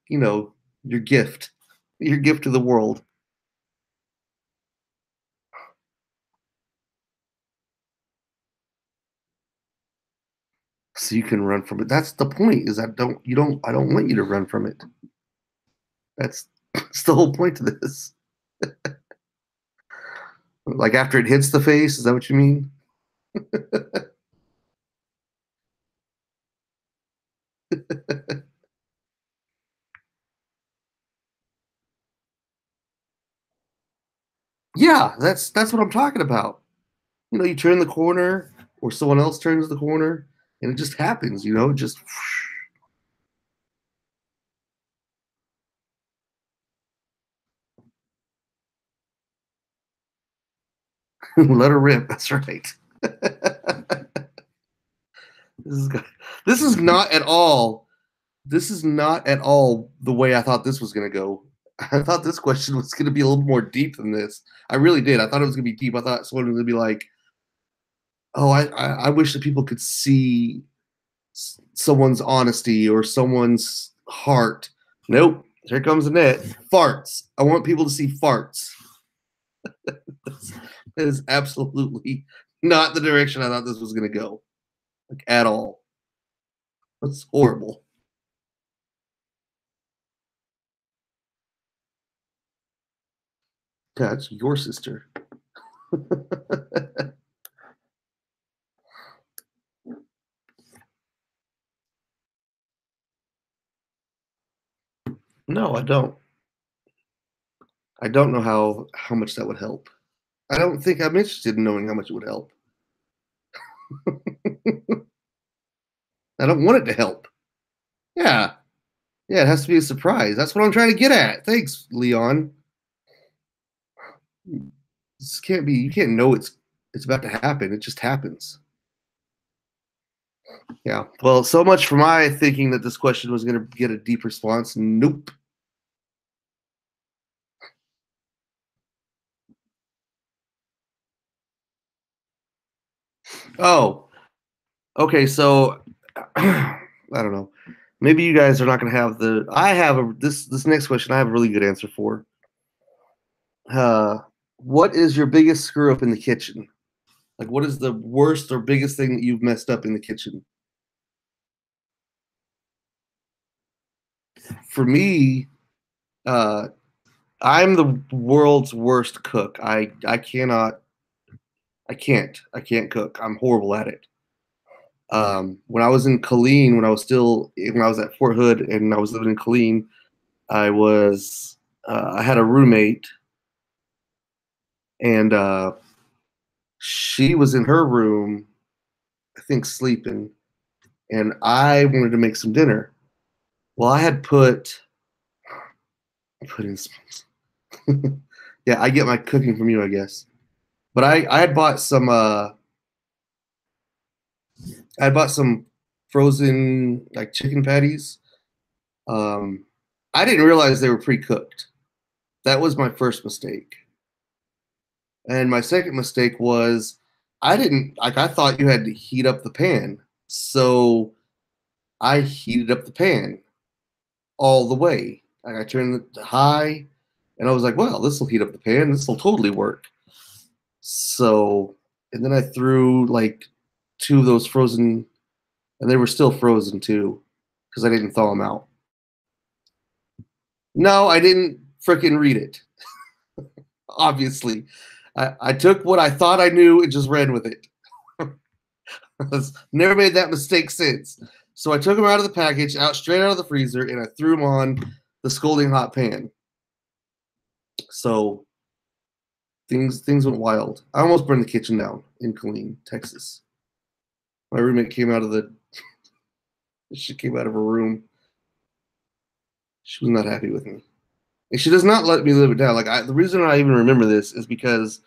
You know, your gift to the world. So you can run from it. That's the point. Is I don't want you to run from it. That's that's the whole point of this. Like after it hits the face, is that what you mean? Yeah, that's what I'm talking about. You know, you turn the corner or someone else turns the corner and it just happens, you know, just let her rip. That's right. This is this is not at all this is not at all the way I thought this was going to go. I thought this question was going to be a little more deep than this. I really did. I thought it was going to be deep. I thought someone was going to be like, "Oh, I wish that people could see someone's honesty or someone's heart." Nope. Here comes Annette. Farts. I want people to see farts. That is absolutely not the direction I thought this was going to go, like at all. That's horrible. That's your sister. No, I don't. I don't know how much that would help. I don't think I'm interested in knowing how much it would help. I don't want it to help. Yeah. Yeah, it has to be a surprise. That's what I'm trying to get at. Thanks, Leon. This can't be you can't know it's about to happen. It just happens. Yeah. Well, so much for my thinking that this question was going to get a deep response. Nope. Oh, okay. So I don't know. Maybe you guys are not going to have the. I have a this next question. I have a really good answer for. Uh, what is your biggest screw up in the kitchen? Like, what is the worst or biggest thing that you've messed up in the kitchen? For me, uh, I'm the world's worst cook. I can't cook. I'm horrible at it. When I was in Killeen, when I was at Fort Hood and I was living in Killeen, I had a roommate and she was in her room, I think sleeping, and I wanted to make some dinner. Well, put in some, yeah, I get my cooking from you, I guess. But I had bought some I bought some frozen like chicken patties. Um, I didn't realize they were pre-cooked. That was my first mistake. And my second mistake was I didn't like I thought you had to heat up the pan. So I heated up the pan all the way. Like I turned it to high and I was like, well, this will heat up the pan. This will totally work. So and then I threw like two of those frozen and they were still frozen too because I didn't thaw them out. No, I didn't fricking read it. Obviously, I took what I thought I knew and just ran with it. Never made that mistake since. So I took them out of the package, straight out of the freezer, and I threw them on the scalding hot pan. So things went wild. I almost burned the kitchen down in Killeen, Texas. My roommate came out of the she came out of her room. She was not happy with me. And she does not let me live it down. Like the reason I even remember this is because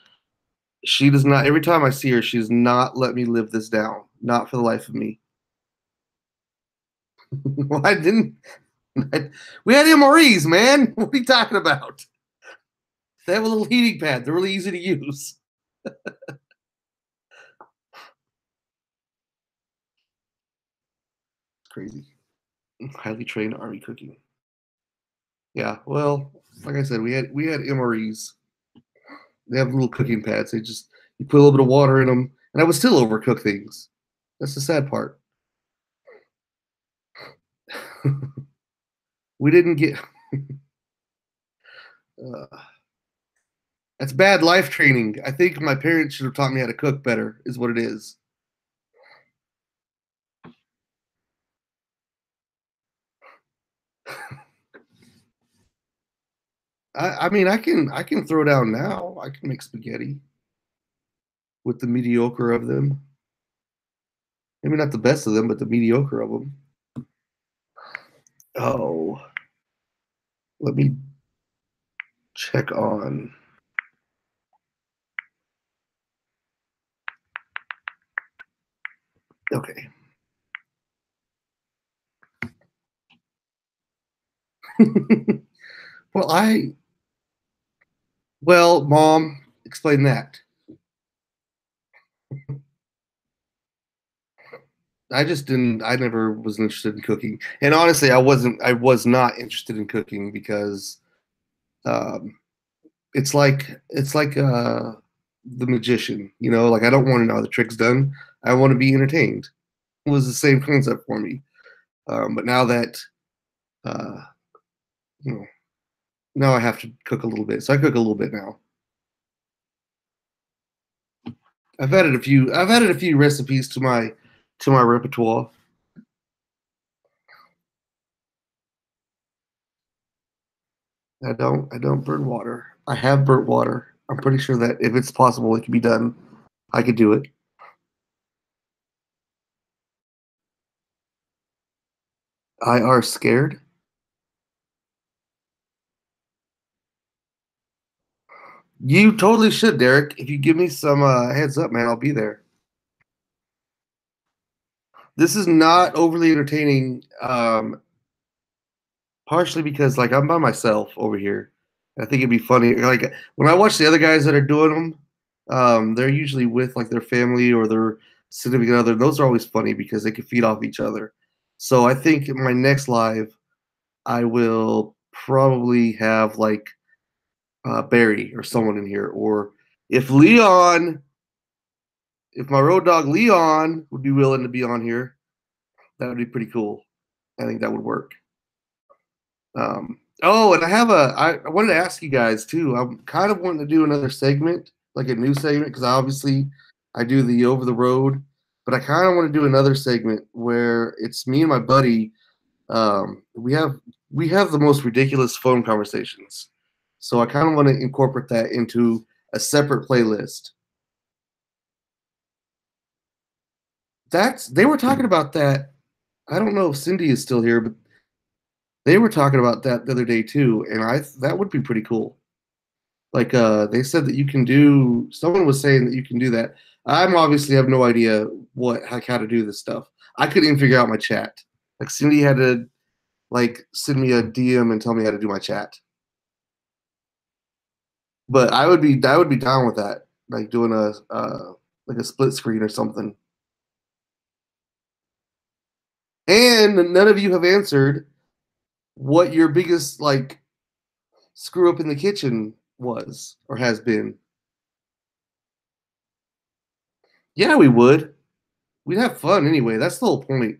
she does not. Every time I see her, she does not let me live this down. Not for the life of me. Well, I didn't. We had MREs, man. What are you talking about? They have a little heating pad. They're really easy to use. Crazy. Highly trained army cooking. Yeah, well, like I said, we had MREs. They have little cooking pads. You put a little bit of water in them, and I would still overcook things. That's the sad part. We didn't get. That's bad life training. I think my parents should have taught me how to cook better. Is what it is. I mean, I can throw down now. I can make spaghetti with the mediocre of them. Maybe not the best of them, but the mediocre of them. Oh, let me check on. Okay. well, Mom, explain that. I just didn't. I never was interested in cooking, and honestly, I wasn't. I was not interested in cooking because um, it's like the magician. Like I don't want to know how the trick's done. I want to be entertained. It was the same concept for me. But now that uh, you know, now I have to cook a little bit, so I cook a little bit now. I've added a few. I've added a few recipes to my repertoire. I don't burn water. I have burnt water. I'm pretty sure that if it's possible, it can be done. I could do it. I are scared. You totally should, Derek. If you give me some heads up, man, I'll be there. This is not overly entertaining, partially because like I'm by myself over here. I think it'd be funny. Like when I watch the other guys that are doing them, they're usually with like their family or their significant other. Those are always funny because they can feed off each other. So I think in my next live, I will probably have like Barry or someone in here, or if Leon, if my road dog Leon would be willing to be on here, that would be pretty cool. I think that would work. Oh, and I wanted to ask you guys too. I'm kind of wanting to do another segment, like a new segment, because obviously I do the over the road, but I kind of want to do another segment where it's me and my buddy. We have the most ridiculous phone conversations, so I kind of want to incorporate that into a separate playlist. They were talking about that. I don't know if Cindy is still here, but they were talking about that the other day too, and that would be pretty cool. Like they said that you can do. Someone was saying that you can do that. I'm obviously have no idea how to do this stuff. I couldn't even figure out my chat. Like Cindy had to like send me a DM and tell me how to do my chat. But I would be down with that, like doing a like a split screen or something. And none of you have answered what your biggest like screw up in the kitchen was or has been. Yeah, we would. We'd have fun anyway. That's the whole point.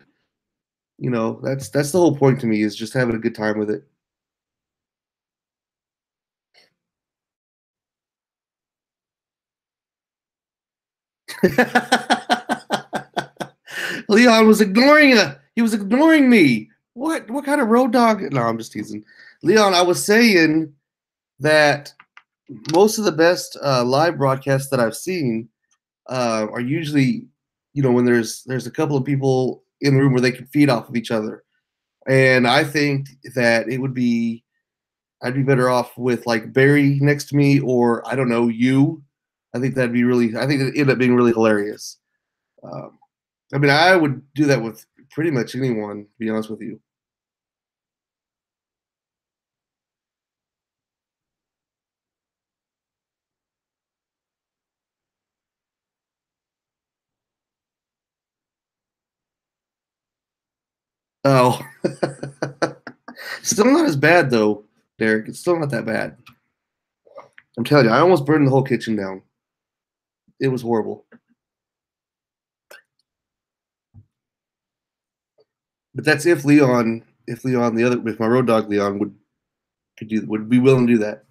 That's the whole point to me is just having a good time with it. Leon was ignoring he was ignoring me. What kind of road dog? No, I'm just teasing. Leon, I was saying that most of the best live broadcasts that I've seen are usually, when there's a couple of people in the room where they can feed off of each other. And I think that it would be I'd be better off with like Barry next to me, or I don't know, you. I think that'd be really. I think it'd end up being really hilarious. Um, I mean, I would do that with pretty much anyone. To be honest with you. Oh, still not as bad though, Derek. It's still not that bad. I'm telling you, I almost burned the whole kitchen down. It was horrible. But that's if Leon, if my road dog Leon would be willing to do that.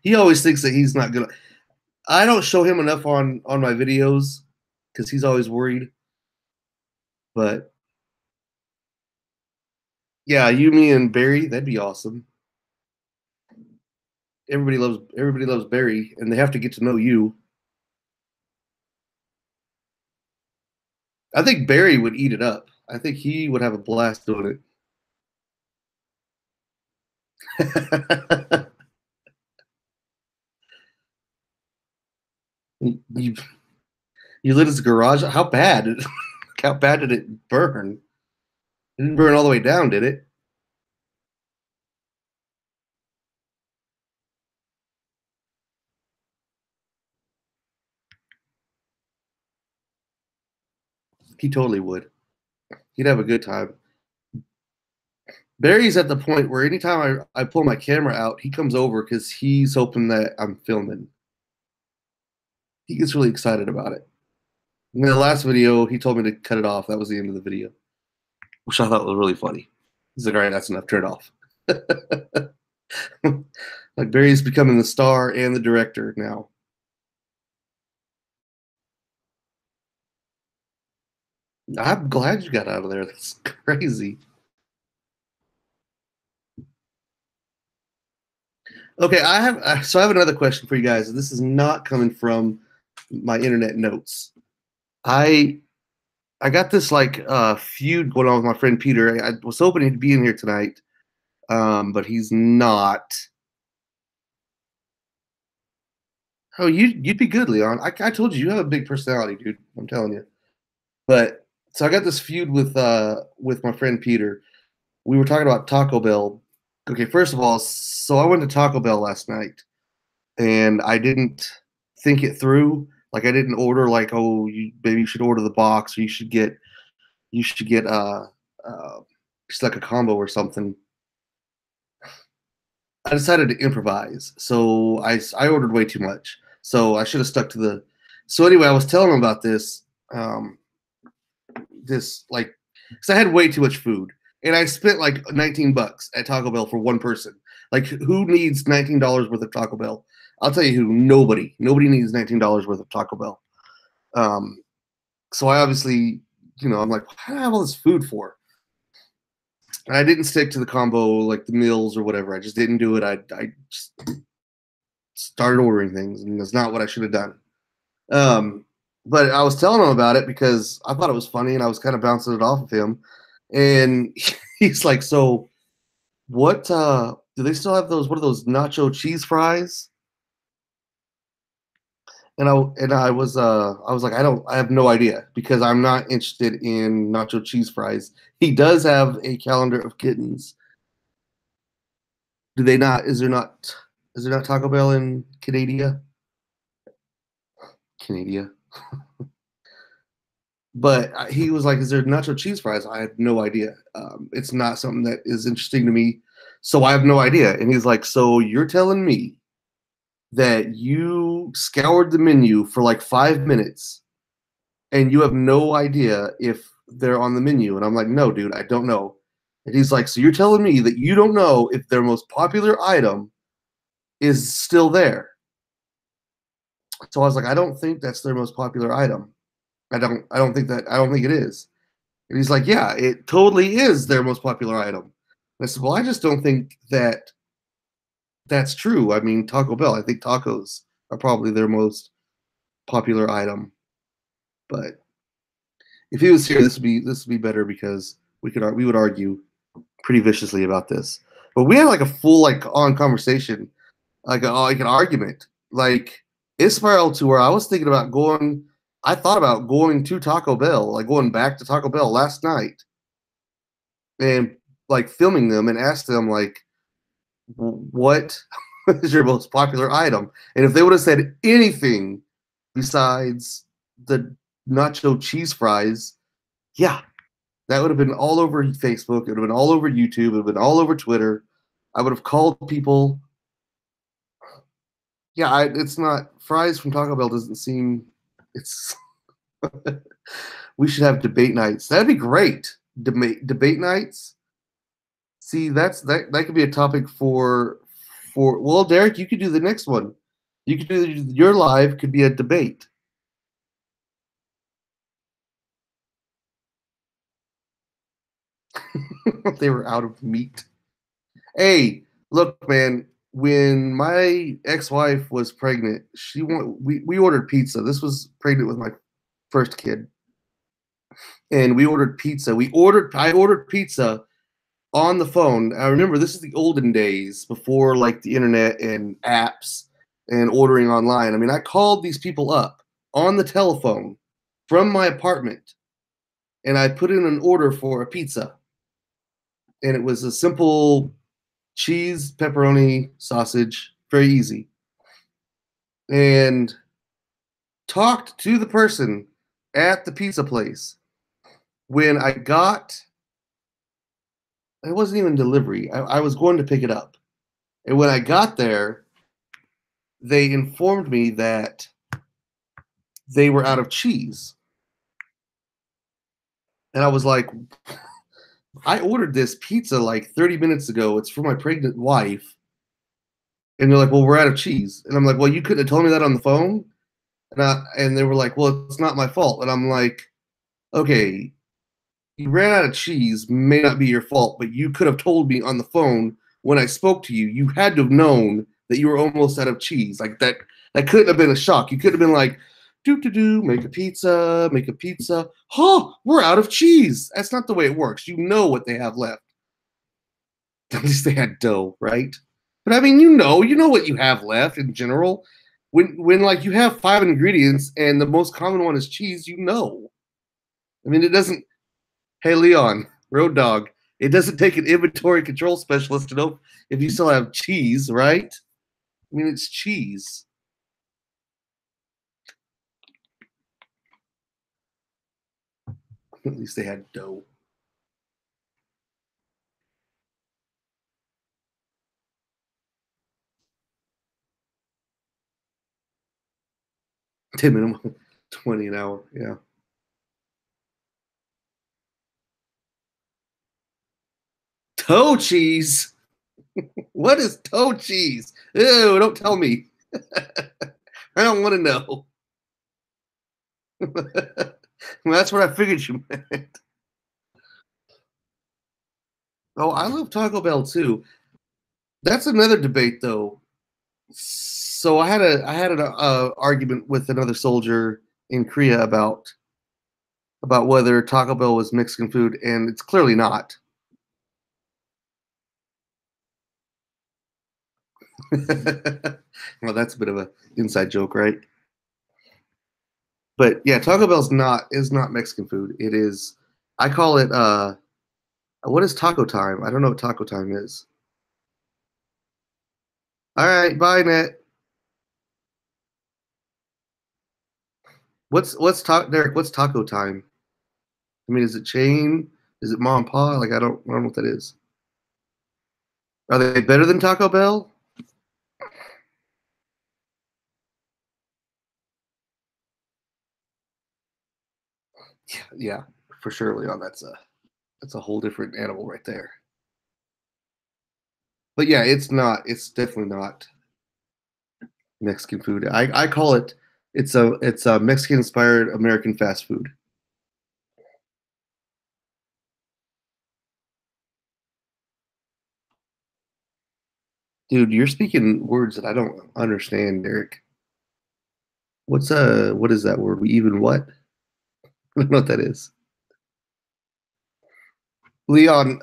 He always thinks that he's not gonna. I don't show him enough on my videos because he's always worried. But yeah, you, me, and Barry, that'd be awesome. Everybody loves Barry, and they have to get to know you. I think Barry would eat it up. I think he would have a blast doing it. you you lit his garage. How bad? How bad did it burn? It didn't burn all the way down, did it? He totally would. He'd have a good time. Barry's at the point where anytime I pull my camera out, he comes over because he's hoping that I'm filming. He gets really excited about it. In the last video, he told me to cut it off. That was the end of the video, which I thought was really funny. He's like, all right, that's enough. Turn it off. Like Barry's becoming the star and the director now. I'm glad you got out of there. That's crazy. Okay, I have another question for you guys. This is not coming from my internet notes. I I got this like feud going on with my friend Peter. I was hoping he'd be in here tonight, but he's not. Oh, you'd be good, Leon. I told you you have a big personality, dude. I'm telling you. But so I got this feud with my friend Peter. We were talking about Taco Bell. Okay, first of all, so I went to Taco Bell last night, and I didn't think it through. Like I didn't order like, oh, maybe you should order the box, or you should get uh just like a combo or something. I decided to improvise, so I ordered way too much. So I should have stuck to the. So anyway, I was telling him about um, this like, because I had way too much food, and I spent like $19 at Taco Bell for one person. Like, who needs $19 worth of Taco Bell? I'll tell you who. Nobody needs $19 worth of Taco Bell. Um, so I obviously, I'm like, what do I have all this food for? And I didn't stick to the combo, like the meals or whatever. I just didn't do it. I just started ordering things, and that's not what I should have done. Um, but I was telling him about it because I thought it was funny, and I was kind of bouncing it off of him. And he's like, "So, what? Do they still have those? What are those nacho cheese fries?" I was like, I have no idea because I'm not interested in nacho cheese fries. He does have a calendar of kittens. Do they not? Is there not Taco Bell in Canada? Canada. But he was like, "Is there nacho cheese fries?" I had no idea. It's not something that is interesting to me, so I have no idea. And he's like, "So you're telling me that you scoured the menu for like 5 minutes and you have no idea if they're on the menu?" And I'm like, "No, dude, I don't know." And he's like, "So you're telling me that you don't know if their most popular item is still there?" So I was like, "I don't think that's their most popular item. I don't think it is." And he's like, "Yeah, it totally is their most popular item." And I said, "Well, I just don't think that that's true. I mean, Taco Bell, I think tacos are probably their most popular item. But if he was here, this would be better because we would argue." pretty viciously about this. But we had like a full like on conversation, like an argument. Like it spiraled to where I was thinking about going. I thought about going to Taco Bell, like going back to Taco Bell last night, and like filming them and asked them like, what is your most popular item? And if they would have said anything besides the nacho cheese fries, yeah, that would have been all over Facebook. It would have been all over YouTube. It would have been all over Twitter. I would have called people. Yeah, it's not fries from Taco Bell. Doesn't seem. It's. We should have debate nights. That'd be great. Debate nights. See, that could be a topic for. Well, Derek, you could do the next one. You could do your live. Could be a debate. They were out of meat. Hey, look, man. When my ex-wife was pregnant, we ordered pizza. This was pregnant with my first kid, and we ordered pizza. I ordered pizza on the phone. I remember this is the olden days before like the internet and apps and ordering online. I mean, I called these people up on the telephone from my apartment, and I put in an order for a pizza, and it was a simple cheese, pepperoni, sausage, very easy. And talked to the person at the pizza place. When I got, it wasn't even delivery. I was going to pick it up. And when I got there, they informed me that they were out of cheese. And I was like, I ordered this pizza like 30 minutes ago. It's for my pregnant wife. And they're like, well, we're out of cheese. And I'm like, well, you couldn't have told me that on the phone. And they were like, well, it's not my fault. And I'm like, okay, you ran out of cheese, may not be your fault, but you could have told me on the phone when I spoke to you. You had to have known that you were almost out of cheese. Like that couldn't have been a shock. You could have been like, make a pizza, make a pizza. Huh, we're out of cheese. That's not the way it works. You know what they have left. At least they had dough, right? But I mean, you know what you have left in general. When like you have 5 ingredients and the most common one is cheese, you know. I mean, it doesn't. Hey, Leon, Road Dog. It doesn't take an inventory control specialist to know if you still have cheese, right? I mean, it's cheese. At least they had dough. Minimum 20 an hour. Yeah. Toe cheese. What is toe cheese? Ew, don't tell me. I don't want to know. Well, that's what I figured you meant. Oh, I love Taco Bell too. That's another debate, though. So I had an argument with another soldier in Korea about whether Taco Bell was Mexican food, and it's clearly not. Well, that's a bit of an inside joke, right? But yeah, Taco Bell's not is not Mexican food. It is. I call it. What is taco time? I don't know what taco time is. All right, bye, Net. Derek? What's taco time? I mean, is it chain? Is it mom and pa? Like I don't know what that is. Are they better than Taco Bell? Yeah, for sure, Leon. That's a whole different animal right there. But yeah, it's not. It's definitely not Mexican food. I call it. It's a Mexican inspired American fast food. Dude, you're speaking words that I don't understand, Derek. What is that word? We even what? I don't know what that is. Leon,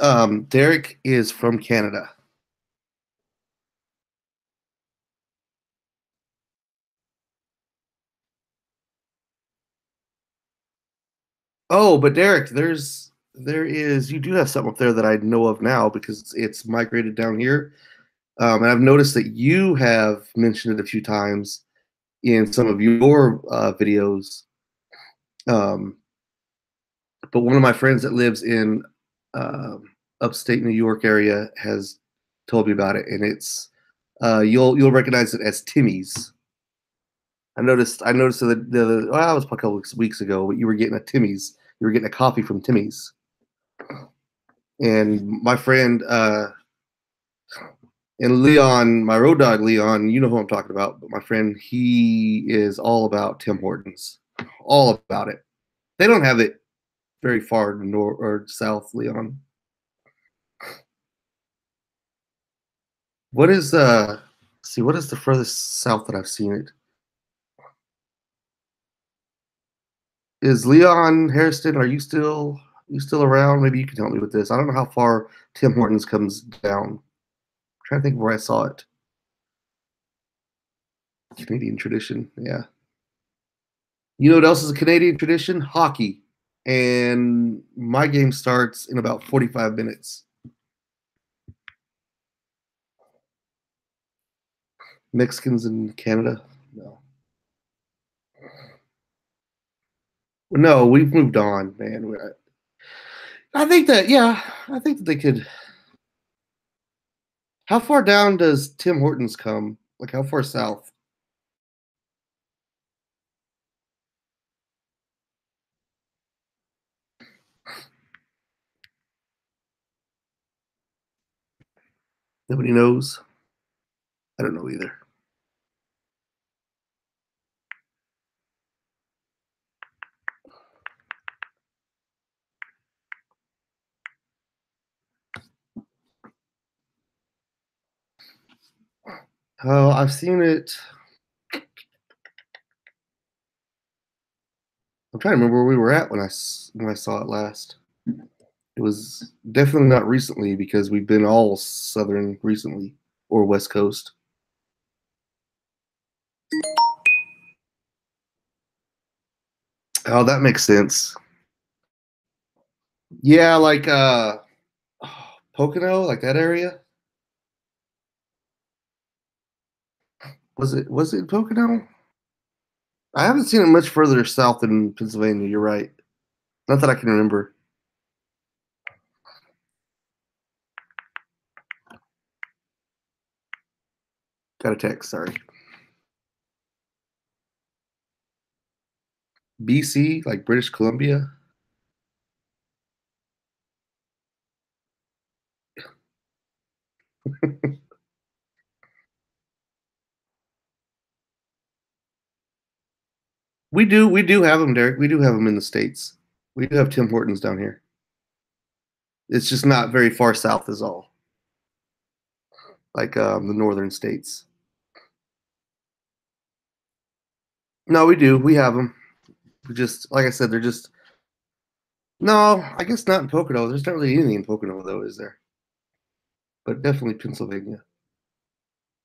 Derek is from Canada. Oh, but Derek, you do have something up there that I know of now because it's migrated down here. And I've noticed that you have mentioned it a few times in some of your videos. Um, but one of my friends that lives in upstate New York area has told me about it, and it's you'll recognize it as Timmy's. I noticed well, it was a couple of weeks ago, but you were getting a Timmy's. You were getting a coffee from Timmy's, and my friend and Leon, my road dog Leon, you know who I'm talking about. But my friend, he is all about Tim Hortons, all about it. They don't have it very far north or south, Leon. What is see what is the furthest south that I've seen it? Is Leon Harrison, are you still around? Maybe you can help me with this. I don't know how far Tim Hortons comes down. I'm trying to think where I saw it. Canadian tradition, yeah. You know what else is a Canadian tradition? Hockey. And my game starts in about 45 minutes. Mexicans in Canada? No. No, we've moved on, man. I think that, yeah, I think that they could. How far down does Tim Hortons come? Like, how far south? Nobody knows. I don't know either. Oh, I've seen it. I'm trying to remember where we were at when I saw it last. It was definitely not recently because we've been all southern recently or West Coast. Oh, that makes sense. Yeah, like Pocono, like that area. Was it Pocono? I haven't seen it much further south than Pennsylvania. You're right. Not that I can remember. Got a text. Sorry. BC, like British Columbia. We do have them, Derek. We do have them in the states. We do have Tim Hortons down here. It's just not very far south, is all. Like the northern states. No, we do. We have them. We just, like I said, they're just. No, I guess not in Pocono. There's not really anything in Pocono, though, is there? But definitely Pennsylvania.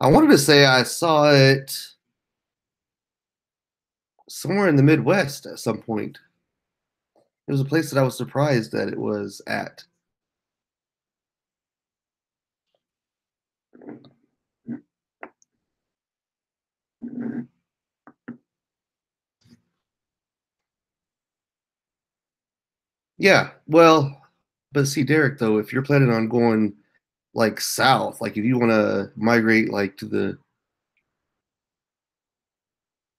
I wanted to say I saw it somewhere in the Midwest at some point. It was a place that I was surprised that it was at. Yeah, well, but see, Derek, though, if you're planning on going like south, like if you want to migrate like to the,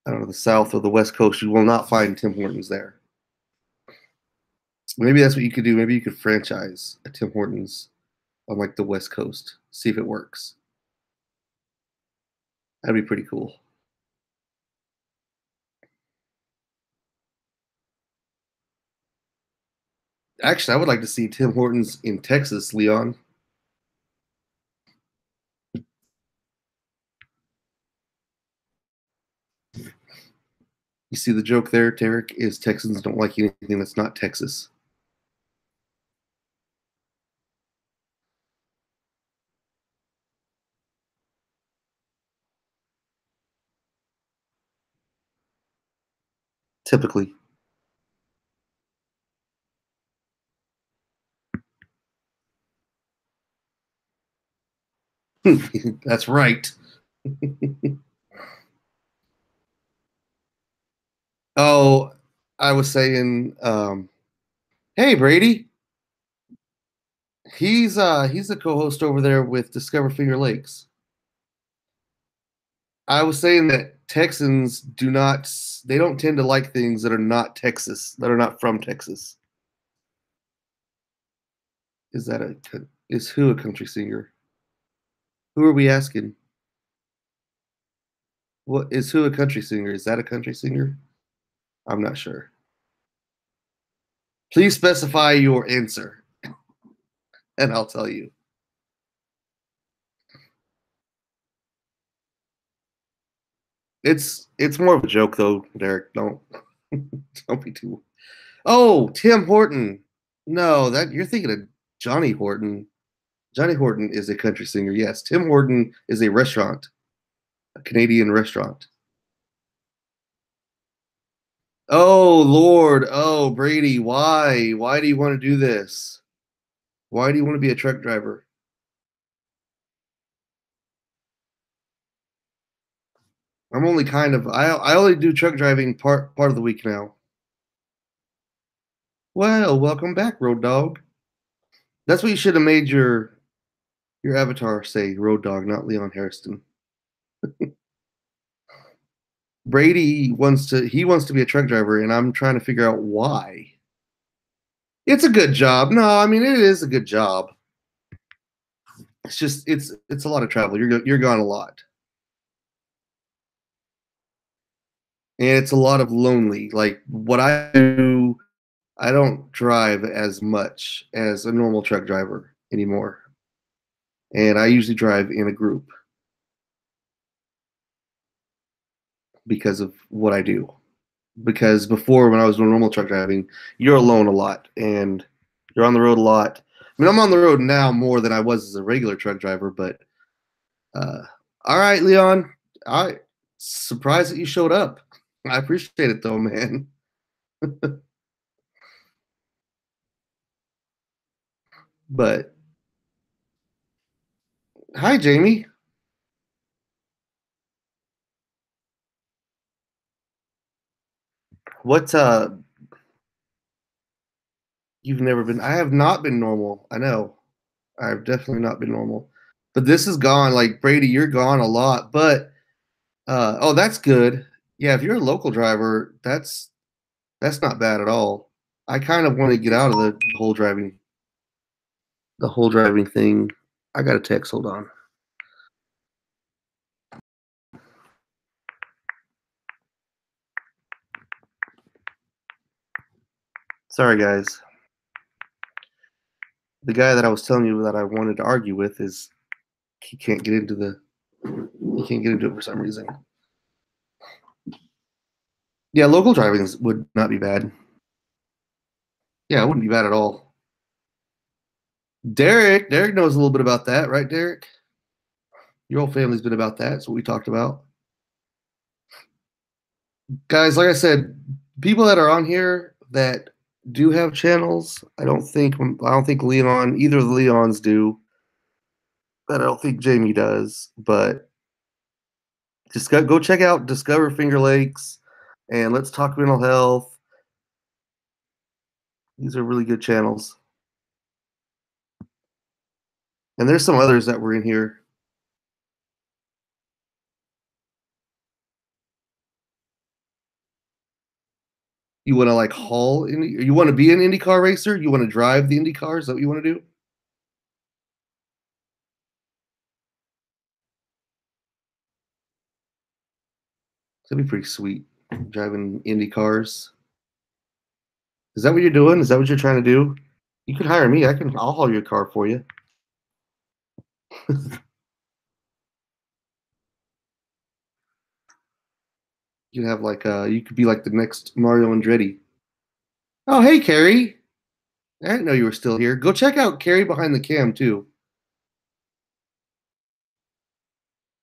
I don't know, the south or the west coast, you will not find Tim Hortons there. Maybe that's what you could do. Maybe you could franchise a Tim Hortons on like the west coast, see if it works. That'd be pretty cool. Actually, I would like to see Tim Hortons in Texas, Leon. You see the joke there, Derek, is Texans don't like anything that's not Texas. typically. That's right. Oh, I was saying, hey Brady, he's a co-host over there with Discover Finger Lakes. I was saying that Texans they don't tend to like things that are not Texas, that are not from Texas. Is that is who a country singer? Who are we asking? What is who a country singer? Is that a country singer? I'm not sure. Please specify your answer, and I'll tell you. It's more of a joke though, Derek. Don't be too. Oh, Tim Horton. No, that you're thinking of Johnny Horton. Johnny Horton is a country singer. Yes, Tim Horton is a restaurant, a Canadian restaurant. Oh Lord, oh Brady, why? Why do you want to do this? Why do you want to be a truck driver? I'm only kind of I only do truck driving part of the week now. Well, welcome back, Road Dog. That's what you should have made your avatar say, Road Dog, not Leon Harrison. Brady wants to be a truck driver, and I'm trying to figure out why. It's a good job. No, I mean it is a good job. It's just it's a lot of travel. You're gone a lot, and it's a lot of lonely. Like what I do, I don't drive as much as a normal truck driver anymore, and I usually drive in a group because of what I do. Because before, when I was doing normal truck driving, you're alone a lot and you're on the road a lot. I mean, I'm on the road now more than I was as a regular truck driver, but uh, all right, Leon. I surprised that you showed up. I appreciate it though, man. But hi, Jamie. What's you've never been I have not been normal. I know. I've definitely not been normal. But this is gone. Like Brady, you're gone a lot. But oh, that's good. Yeah, if you're a local driver, that's not bad at all. I kind of want to get out of the whole driving thing. I got a text. Hold on. Sorry, guys. The guy that I was telling you that I wanted to argue with is he can't get into the he can't get into it for some reason. Yeah, local driving would not be bad. Yeah, it wouldn't be bad at all. Derek knows a little bit about that, right, Derek? Your whole family's been about that. That's what we talked about. Guys, like I said, people that are on here that do have channels, I don't think Leon either of the Leons do. But I don't think Jamie does. But just go check out Discover Finger Lakes and Let's Talk Mental Health. These are really good channels. And there's some others that were in here. You want to like you want to be an IndyCar racer? You want to drive the Indy cars? Is that what you want to do? That'd be pretty sweet. Driving Indy cars. Is that what you're doing? Is that what you're trying to do? You could hire me. I'll haul your car for you. You could have like you could be like the next Mario Andretti. Oh, hey Carrie. I didn't know you were still here. Go check out Carrie behind the cam too.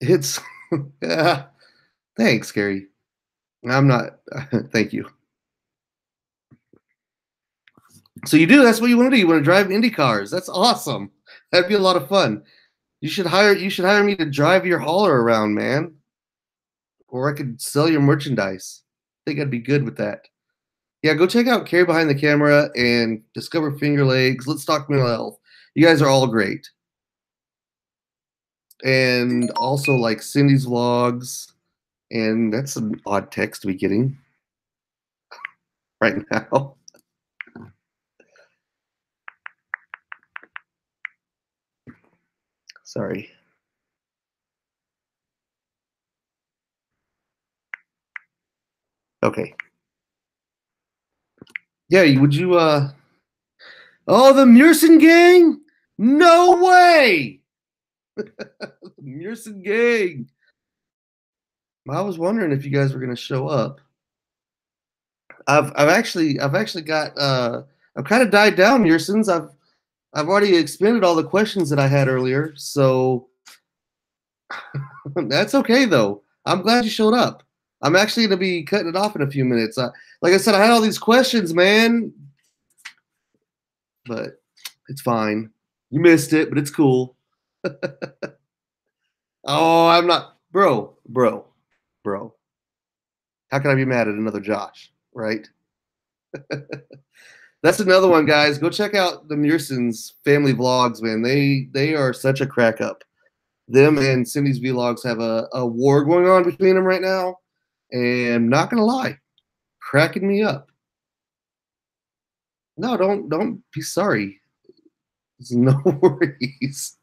It's yeah. Thanks, Carrie. I'm not thank you. So you do. That's what you want to do. You want to drive Indy cars. That's awesome. That'd be a lot of fun. You should hire me to drive your hauler around, man. Or I could sell your merchandise. I think I'd be good with that. Yeah, go check out Carrie Behind the Camera and Discover Finger Legs. Let's talk mental health. You guys are all great. And also like Cindy's vlogs. And that's an odd text to be getting right now. Sorry. Okay. Yeah, would you oh, the Mearson gang? No way! Mearson gang. I was wondering if you guys were gonna show up. I've actually got I've kind of died down, Mearsons. I've already expended all the questions that I had earlier, so that's okay though. I'm glad you showed up. I'm actually gonna be cutting it off in a few minutes. Like I said, I had all these questions, man, but it's fine. You missed it, but it's cool. Oh, I'm not, bro. How can I be mad at another Josh, right? That's another one, guys. Go check out the Mearsons family vlogs, man. They are such a crack up. Them and Cindy's vlogs have a war going on between them right now, and not gonna lie, cracking me up. No, don't be sorry. There's no worries.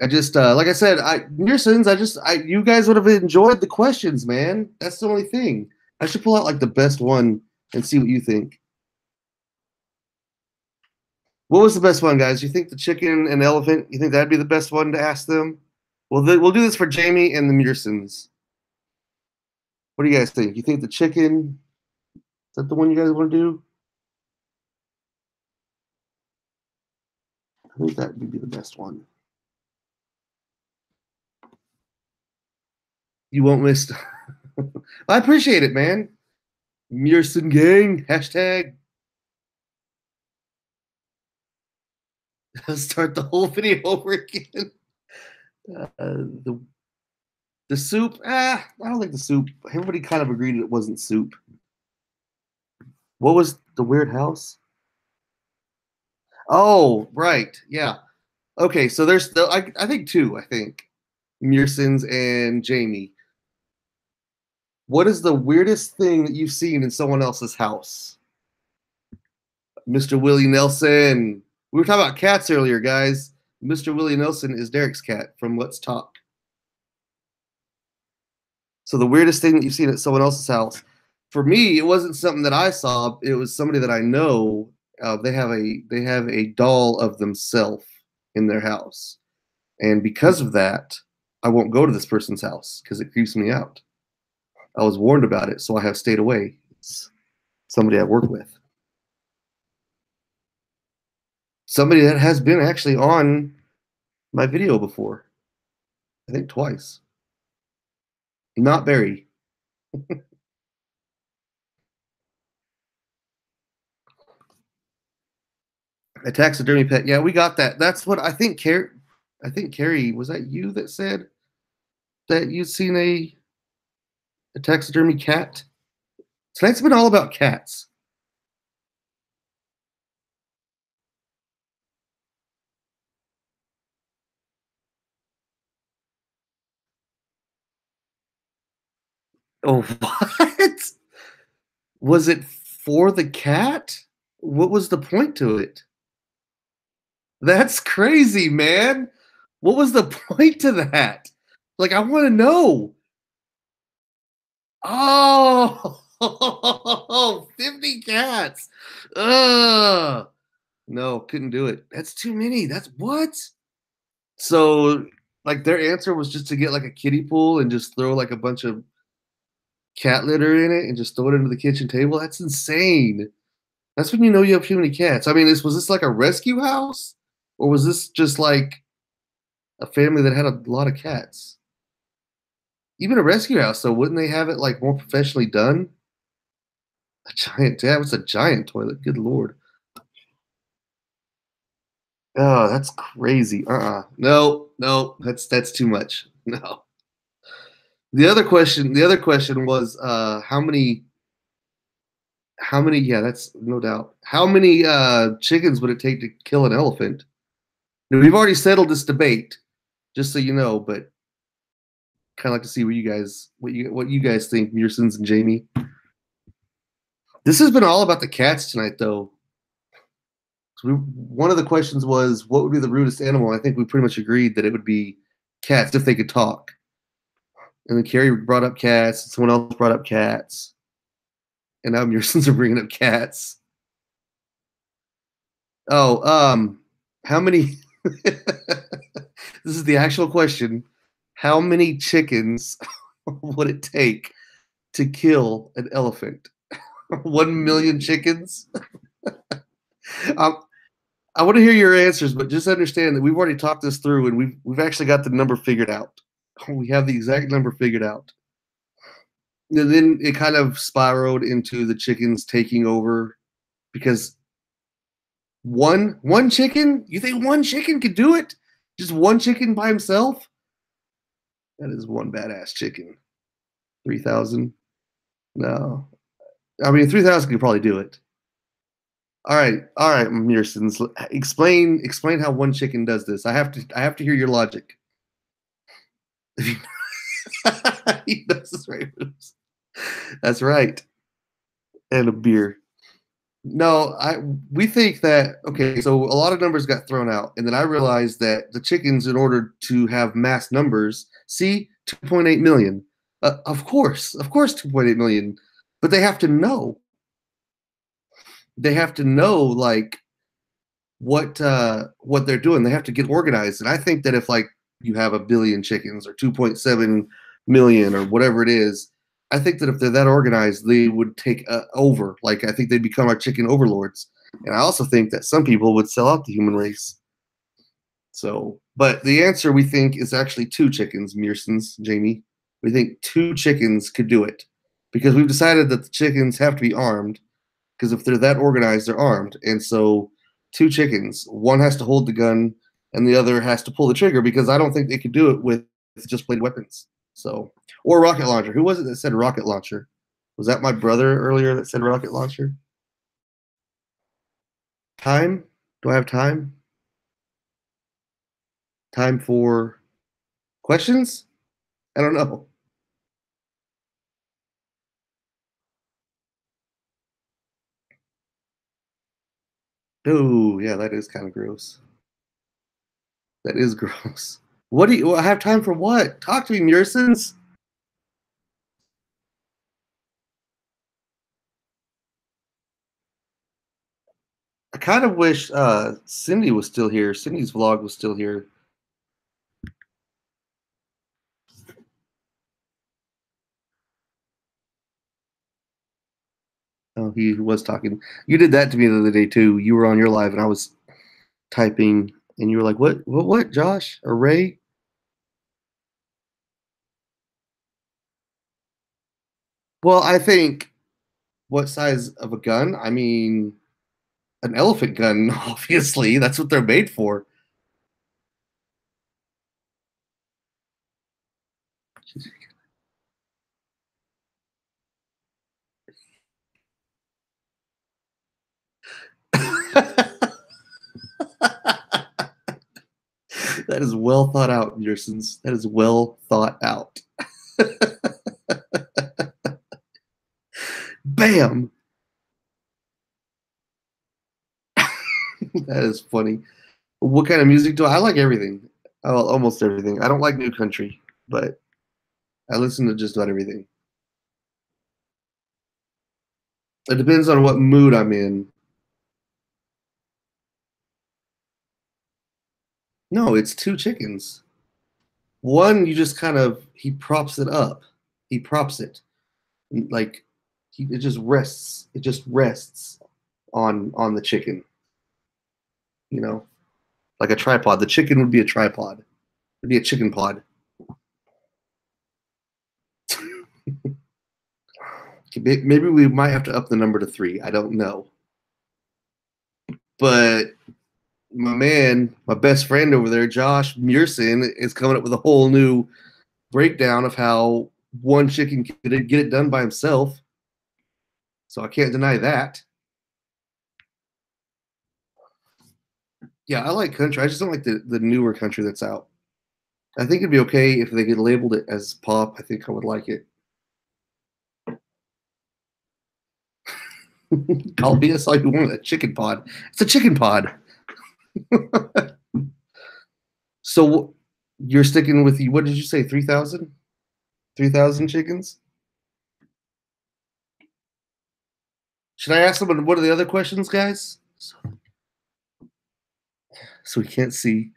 I just like I said, Mearsons, you guys would have enjoyed the questions, man. That's the only thing. I should pull out like the best one and see what you think. What was the best one, guys? You think the chicken and elephant? You think that'd be the best one to ask them? Well, we'll do this for Jamie and the Mearsons. What do you guys think? You think the chicken? Is that the one you guys want to do? I think that would be the best one. You won't miss. I appreciate it, man. Mearson gang hashtag. Start the whole video over again. The soup. I don't like the soup. Everybody kind of agreed it wasn't soup. What was the weird house? Oh, right. Yeah. Okay, so there's I think two. I think Mearsons and Jamie. What is the weirdest thing that you've seen in someone else's house? Mr. Willie Nelson. We were talking about cats earlier, guys. Mr. Willie Nelson is Derek's cat from Let's Talk. So the weirdest thing that you've seen at someone else's house. For me, it wasn't something that I saw. It was somebody that I know. They have a doll of themselves in their house, and because of that, I won't go to this person's house because it creeps me out. I was warned about it, so I have stayed away. It's somebody I work with. Somebody that has been actually on my video before. I think twice. Not Barry. A taxidermy pet. Yeah, we got that. That's what I think. Carrie, was that you that said that you'd seen a taxidermy cat? Tonight's been all about cats. Oh, what? Was it for the cat? What was the point to it? That's crazy, man. What was the point to that? Like, I want to know. Oh, 50 cats. Ugh. No, couldn't do it. That's too many. That's what? So, like, their answer was just to get like a kiddie pool and just throw like a bunch of cat litter in it and just throw it into the kitchen table. That's insane. That's when you know you have too many cats. I mean, was this like a rescue house? Or was this just like a family that had a lot of cats? Even a rescue house, so wouldn't they have it like more professionally done? A giant. That was a giant toilet. Good lord. Oh, that's crazy. No, no, that's too much. No. The other question was how many, yeah, that's no doubt. How many chickens would it take to kill an elephant? Now, we've already settled this debate, just so you know, but kind of like to see what you guys think, Mearsons and Jamie. This has been all about the cats tonight, though. One of the questions was, what would be the rudest animal? I think we pretty much agreed that it would be cats if they could talk. And then Carrie brought up cats, and someone else brought up cats. And now Mearsons are bringing up cats. Oh, how many? This is the actual question. How many chickens would it take to kill an elephant? 1 million chickens? um, I want to hear your answers, but just understand that we've already talked this through, and we've actually got the number figured out. We have the exact number figured out. And then it kind of spiraled into the chickens taking over because one chicken? You think one chicken could do it? Just one chicken by himself? That is one badass chicken. 3,000? No. I mean, 3,000 could probably do it. All right, Mearsons. Explain how one chicken does this. I have to hear your logic. He does this right. That's right. And a beer. No, we think that okay, so a lot of numbers got thrown out, and then I realized that the chickens, in order to have mass numbers, see 2.8 million. Of course, 2.8 million, but they have to know. They have to know like what they're doing. They have to get organized, and I think that if like you have a billion chickens or 2.7 million or whatever it is, I think that if they're that organized, they would take over. Like I think they'd become our chicken overlords. And I also think that some people would sell out the human race. So, but the answer we think is actually 2 chickens, Mearsons, Jamie. We think 2 chickens could do it because we've decided that the chickens have to be armed because if they're that organized, they're armed. And so 2 chickens, one has to hold the gun and the other has to pull the trigger because I don't think they could do it with just plain weapons. So, or rocket launcher. Who was it that said rocket launcher? Was that my brother earlier that said rocket launcher? Time? Do I have time? Time for questions? I don't know. Oh, yeah, that is kind of gross. That is gross. What do you I have time for what? Talk to me, Mearsons. I kind of wish Cindy was still here. Cindy's vlog was still here. Oh, he was talking. You did that to me the other day too. You were on your live and I was typing and you were like, what, Josh or Ray? Well, I think what size of a gun? I mean, an elephant gun, obviously. That's what they're made for. That is well thought out, Mearsons. That is well thought out. Bam! That is funny. What kind of music do I like? Everything. Oh, almost everything. I don't like new country, but I listen to just about everything. It depends on what mood I'm in. No, it's 2 chickens. One, you just kind of he props it up. He props it like it just rests. It just rests on the chicken. You know, like a tripod. The chicken would be a tripod. It'd be a chicken pod. Maybe we might have to up the number to 3. I don't know. But my man, my best friend over there, Josh Mearson, is coming up with a whole new breakdown of how one chicken can get it done by himself. So I can't deny that. Yeah, I like country. I just don't like the newer country that's out. I think it'd be okay if they could labeled it as pop. I think I would like it. Call BS all you want. A chicken pod. It's a chicken pod. So you're sticking with what did you say? 3,000? 3,000 chickens? Should I ask them what are the other questions, guys? So we can't see.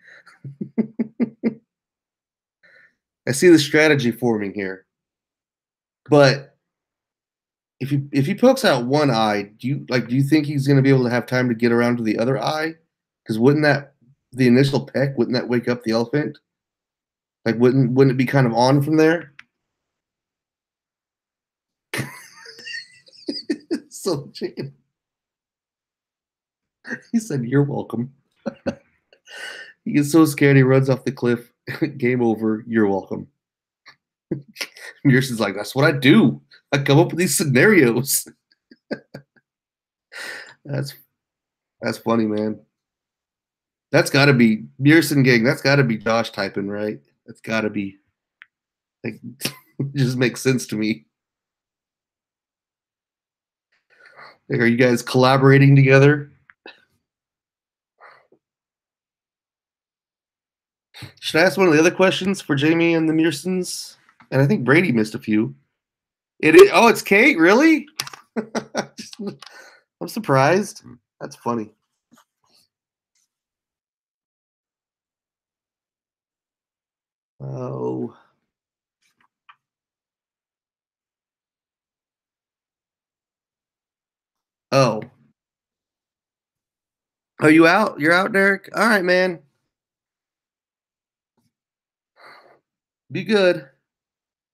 I see the strategy forming here. But if he pokes out one eye, do you think he's going to be able to have time to get around to the other eye? Because wouldn't that the initial peck wouldn't that wake up the elephant? Like wouldn't it be kind of on from there? So chicken. He said, "You're welcome." He gets so scared he runs off the cliff. Game over. You're welcome. Mearson's like, that's what I do. I come up with these scenarios. That's funny, man. That's got to be Mearson gang. That's got to be Josh typing, right? That's got to be. Like, it just makes sense to me. Like, are you guys collaborating together? Should I ask one of the other questions for Jamie and the Mearsons? And I think Brady missed a few. It is. Oh, it's Kate. Really? I'm surprised. That's funny. Oh. Oh. Are you out? You're out, Derek? All right, man. Be good.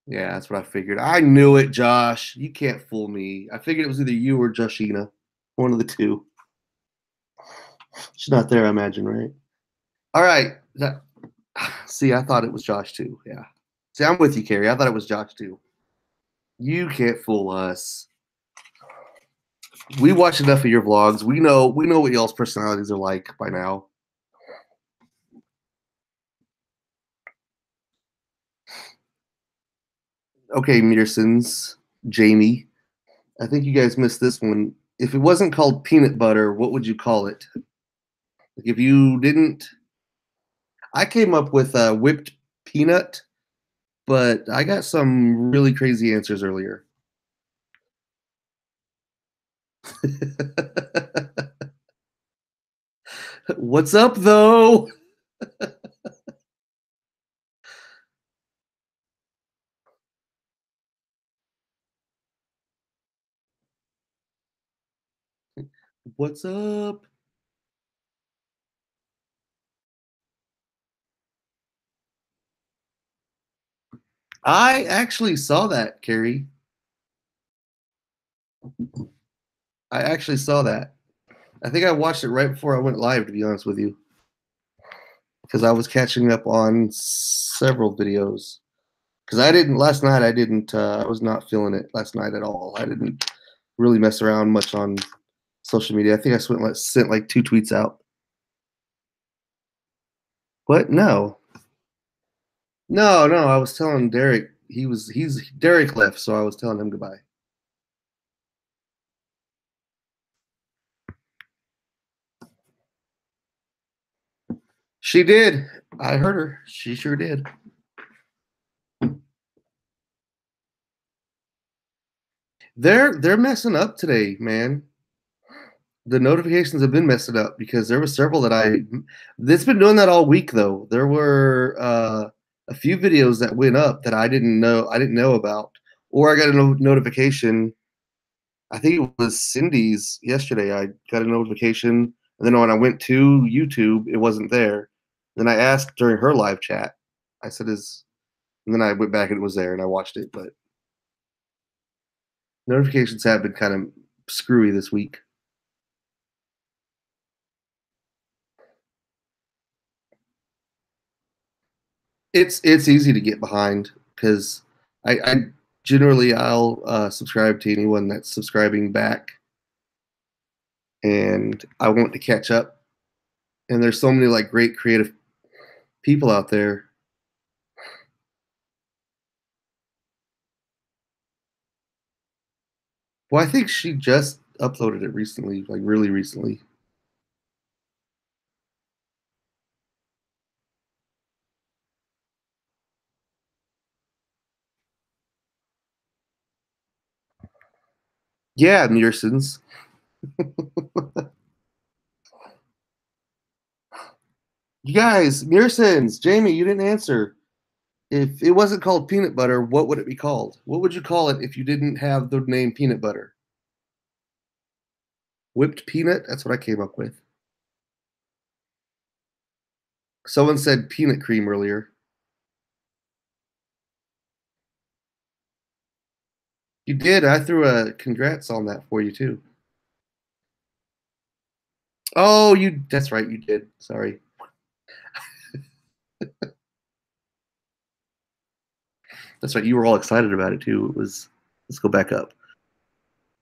Yeah, that's what I figured. I knew it, Josh. You can't fool me. I figured it was either you or Joshina. One of the two. She's not there, I imagine, right? All right. See, I thought it was Josh too. Yeah. See, I'm with you, Carrie. I thought it was Josh too. You can't fool us. We watch enough of your vlogs. We know what y'all's personalities are like by now. Okay, Mearsons, Jamie. I think you guys missed this one. If it wasn't called peanut butter, what would you call it? Like if you didn't, I came up with whipped peanut, but I got some really crazy answers earlier. What's up, though? What's up? I actually saw that, Carrie. I actually saw that. I think I watched it right before I went live, to be honest with you, because I was catching up on several videos. Because I didn't last night. I didn't. I was not feeling it last night at all. I didn't really mess around much on social media. I think I sent like 2 tweets out. What? No. No, no. I was telling Derek he's Derek left, so I was telling him goodbye. She did. I heard her. She sure did. They're messing up today, man. The notifications have been messing up because there were several that it's been doing that all week though. There were a few videos that went up that I didn't know about, or I got a notification. I think it was Cindy's yesterday. I got a notification, and then when I went to YouTube, it wasn't there. Then I asked during her live chat. I said, and then I went back and it was there, and I watched it. But Notifications have been kind of screwy this week. It's easy to get behind because I generally I'll subscribe to anyone that's subscribing back, and I want to catch up. And there's so many like great creative people out there. Well, I think she just uploaded it recently, like really recently. Yeah, Mearsons. You guys, Mearsons, Jamie, you didn't answer. If it wasn't called peanut butter, what would it be called? What would you call it if you didn't have the name peanut butter? Whipped peanut? That's what I came up with. Someone said peanut cream earlier. You did. I threw a congrats on that for you too. Oh, that's right, you did. Sorry. That's right. You were all excited about it too. It was let's go back up.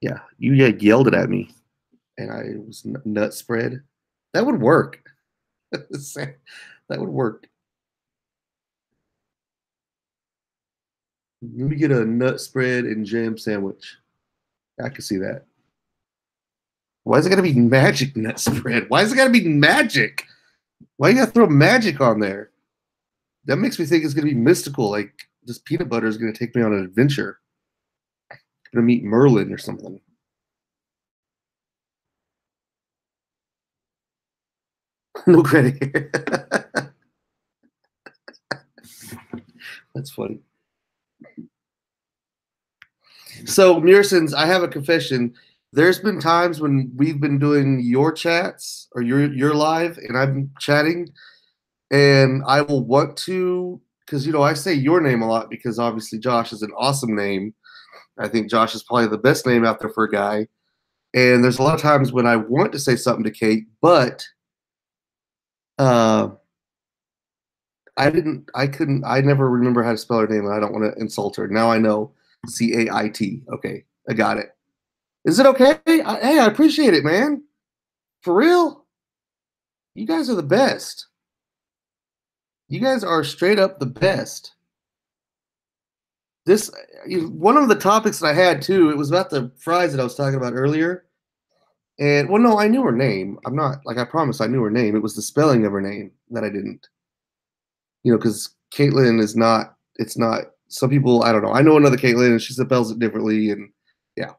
Yeah, you yelled it at me, and I was nut spread. That would work. That would work. Let me get a nut spread and jam sandwich. I can see that. Why is it gotta be magic nut spread? Why is it gotta be magic? Why you gotta throw magic on there? That makes me think it's gonna be mystical. Like this peanut butter is gonna take me on an adventure. I'm gonna meet Merlin or something. No credit here. That's funny. So, Mearsons, I have a confession. There's been times when we've been doing your chats or your live, and I'm chatting, and I will want to because I say your name a lot because obviously Josh is an awesome name. I think Josh is probably the best name out there for a guy. And there's a lot of times when I want to say something to Kate, but uh, I never remember how to spell her name, and I don't want to insult her. Now I know Cait. Okay, I got it. Is it okay? Hey, I appreciate it, man. For real, you guys are the best. You guys are straight up the best. This one of the topics that I had too. It was about the fries that I was talking about earlier. And well, no, I knew her name. I'm not like I promised I knew her name. It was the spelling of her name that I didn't. Because Caitlin is not. It's not. Some people I don't know. I know another Caitlin, and she spells it differently, and yeah.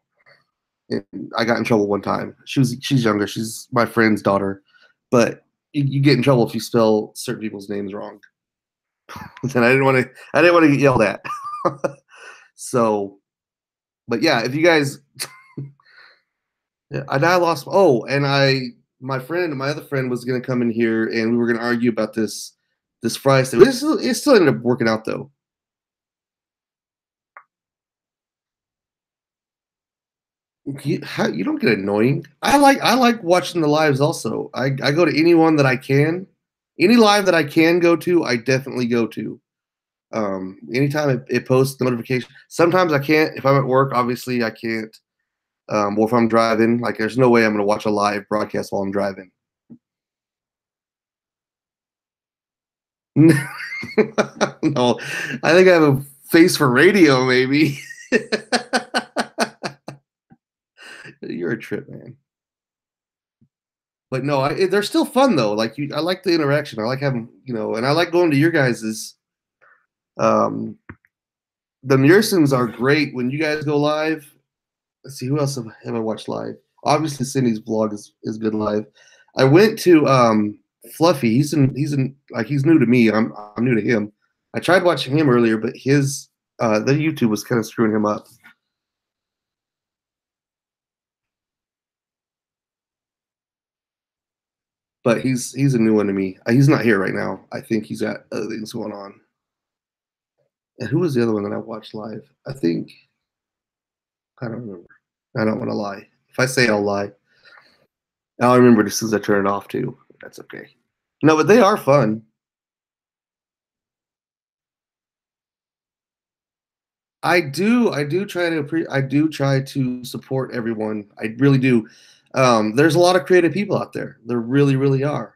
And I got in trouble one time. She's younger. She's my friend's daughter, but you get in trouble if you spell certain people's names wrong. And I didn't want to get yelled at. So, but yeah, if you guys, yeah, and I lost. Oh, and my other friend was gonna come in here, and we were gonna argue about this fry thing. It still ended up working out though. You don't get annoying. I like watching the lives also. I go to anyone that I can, any live that I can go to. I definitely go to. Anytime it posts the notification. Sometimes I can't. If I'm at work, obviously I can't. Or if I'm driving, like there's no way I'm gonna watch a live broadcast while I'm driving. No, I think I have a face for radio, maybe. You're a trip, man. But no, they're still fun though. Like I like the interaction. I like having, and I like going to your guys's. Um, the Mearsons are great when you guys go live. Let's see, who else have I watched live? Obviously, Cindy's vlog is good live. I went to Fluffy. He's new to me. I'm new to him. I tried watching him earlier, but his the YouTube was kind of screwing him up. But he's a new one to me. He's not here right now. I think he's got other things going on. And who was the other one that I watched live? I think I don't remember. I don't want to lie. If I say I'll lie, I'll remember it as soon as I turn it off too. That's okay. No, but they are fun. I do try to support everyone. I really do. There's a lot of creative people out there. There really, really are.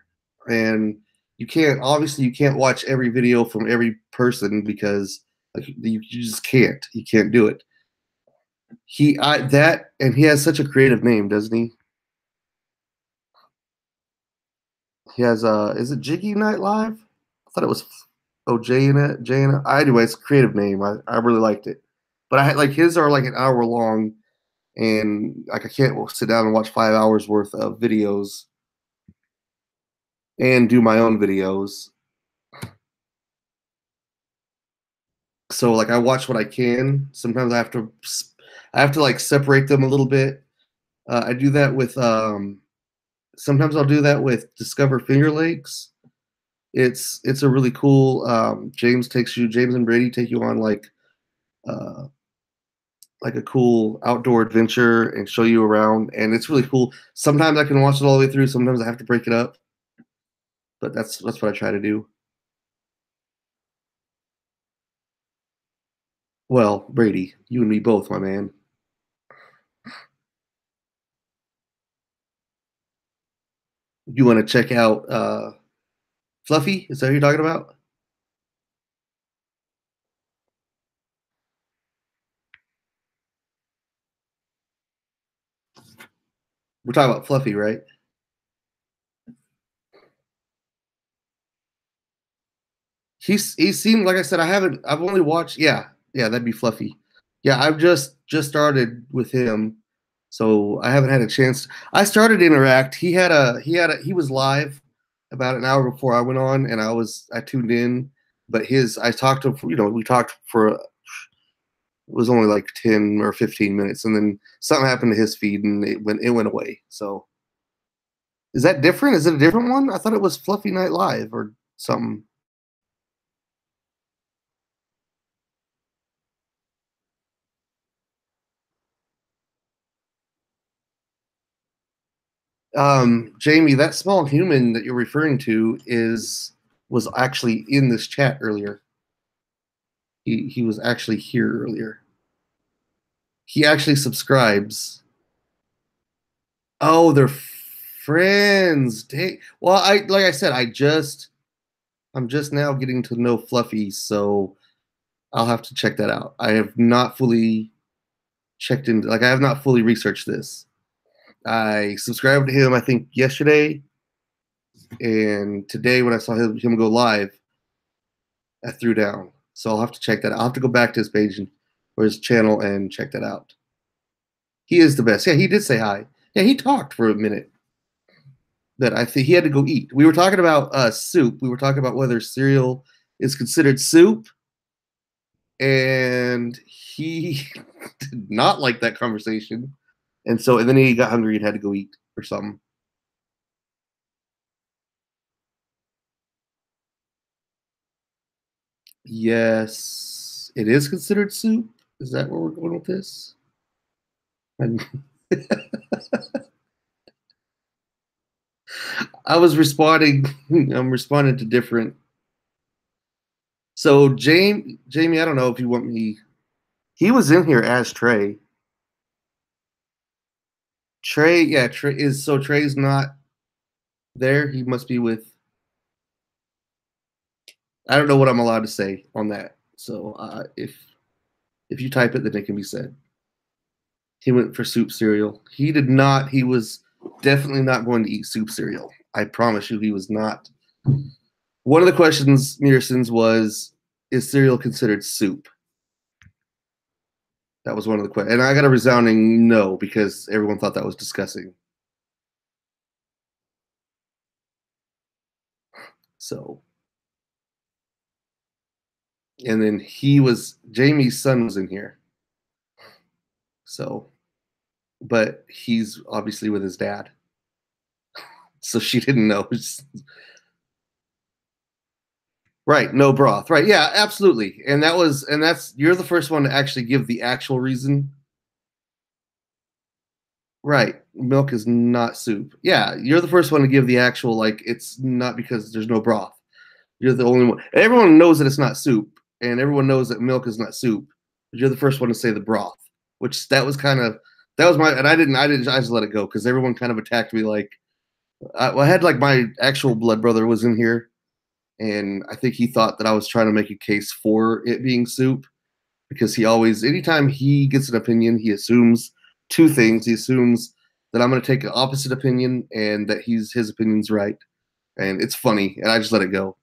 And you can't watch every video from every person because like you just can't. You can't do it. He has such a creative name, doesn't he? He has is it Jiggy Night Live? I thought it was J in it. J in it. Anyway, it's a creative name. I really liked it. But I had like his are like an hour long, and like I can't sit down and watch 5 hours worth of videos and do my own videos. So like I watch what I can. Sometimes I have to like separate them a little bit. I do that with sometimes I'll do that with Discover Finger Lakes. It's a really cool. James and Brady take you on uh, like a cool outdoor adventure and show you around, and it's really cool. Sometimes I can watch it all the way through. Sometimes I have to break it up, but that's what I try to do. Well, Brady, you and me both, my man. You want to check out Fluffy? Is that who you're talking about? We're talking about Fluffy, right? He seemed like I said I've only watched yeah that'd be Fluffy. Yeah, I've just started with him, so I haven't had a chance. I started Interact. He was live about an hour before I went on, and I tuned in, but his I talked to him for, we talked for it was only like 10 or 15 minutes, and then something happened to his feed, and it went away. So is that different? Is it a different one? I thought it was Fluffy Night Live or something. Jamie, that small human that you're referring to is was actually in this chat earlier. He was actually here earlier. He actually subscribes. Oh, they're friends. Well, I like I said, I'm just now getting to know Fluffy, so I'll have to check that out. I have not fully checked in, like I have not fully researched this. I subscribed to him, I think yesterday, and today when I saw him go live, I threw down. So I'll have to check that out. I'll have to go back to his page or his channel and check that out. He is the best. Yeah, he did say hi. Yeah, he talked for a minute. That I think he had to go eat. We were talking about soup. We were talking about whether cereal is considered soup, and he did not like that conversation. And then he got hungry and had to go eat or something. Yes, it is considered soup. Is that where we're going with this? I was responding. I'm responding to different. So Jamie, I don't know if you want me. He was in here as Trey. Trey, yeah, Trey's not there. He must be with. I don't know what I'm allowed to say on that. So if you type it, then it can be said. He went for soup cereal. He did not. He was definitely not going to eat soup cereal. I promise you, he was not. One of the questions, Mearson's, was, is cereal considered soup? That was one of the questions. And I got a resounding no because everyone thought that was disgusting. So, and then Jamie's son was in here. So, but he's obviously with his dad. So she didn't know. Right, no broth. Right, yeah, absolutely. And that's you're the first one to actually give the actual reason. Right. Milk is not soup. Yeah, you're the first one to give the actual, like, it's not because there's no broth. You're the only one. Everyone knows that it's not soup, and everyone knows that milk is not soup. But you're the first one to say the broth, which that was kind of that was my and I just let it go because everyone kind of attacked me like I had like my actual blood brother was in here, and I think he thought that I was trying to make a case for it being soup because he always anytime he gets an opinion, he assumes two things. He assumes that I'm going to take an opposite opinion and that his opinion's right, and it's funny, and I just let it go.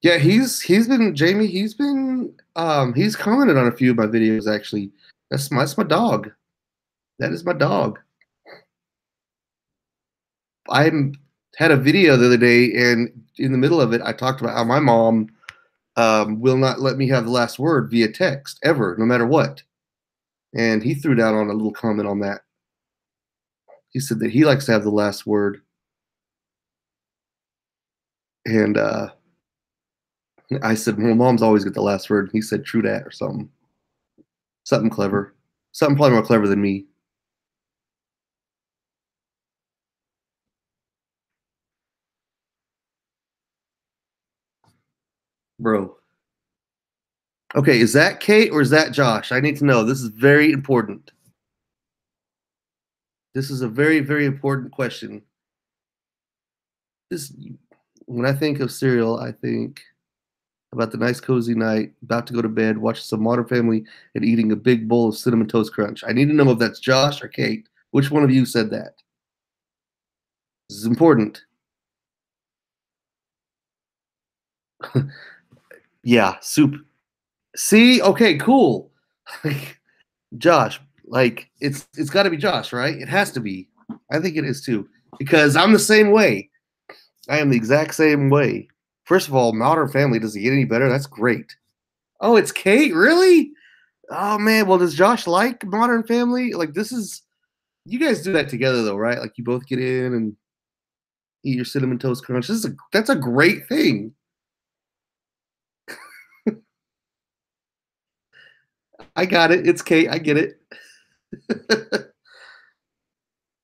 Yeah, he's been Jamie. He's commented on a few of my videos actually. That's my dog. That is my dog. I had a video the other day, and in the middle of it, I talked about how my mom will not let me have the last word via text ever, no matter what. And he threw down on a little comment on that. He said that he likes to have the last word, and I said, "Well, mom's always get the last word." He said, "True that," or something clever, something probably more clever than me. Bro. Okay, is that Kate or is that Josh? I need to know. This is very important. This is a very, very important question. This, when I think of cereal, I think about the nice, cozy night, about to go to bed, watching some Modern Family, and eating a big bowl of Cinnamon Toast Crunch. I need to know if that's Josh or Kate. Which one of you said that? This is important. Yeah, soup. See, okay, cool. Josh, like it's got to be Josh, right? It has to be. I think it is too because I'm the same way. I am the exact same way. First of all, Modern Family doesn't get any better. That's great. Oh, it's Kate, really? Oh man, well, does Josh like Modern Family? Like this is you guys do that together though, right? Like you both get in and eat your cinnamon toast crunch. That's a great thing. I got it. It's Kate. I get it.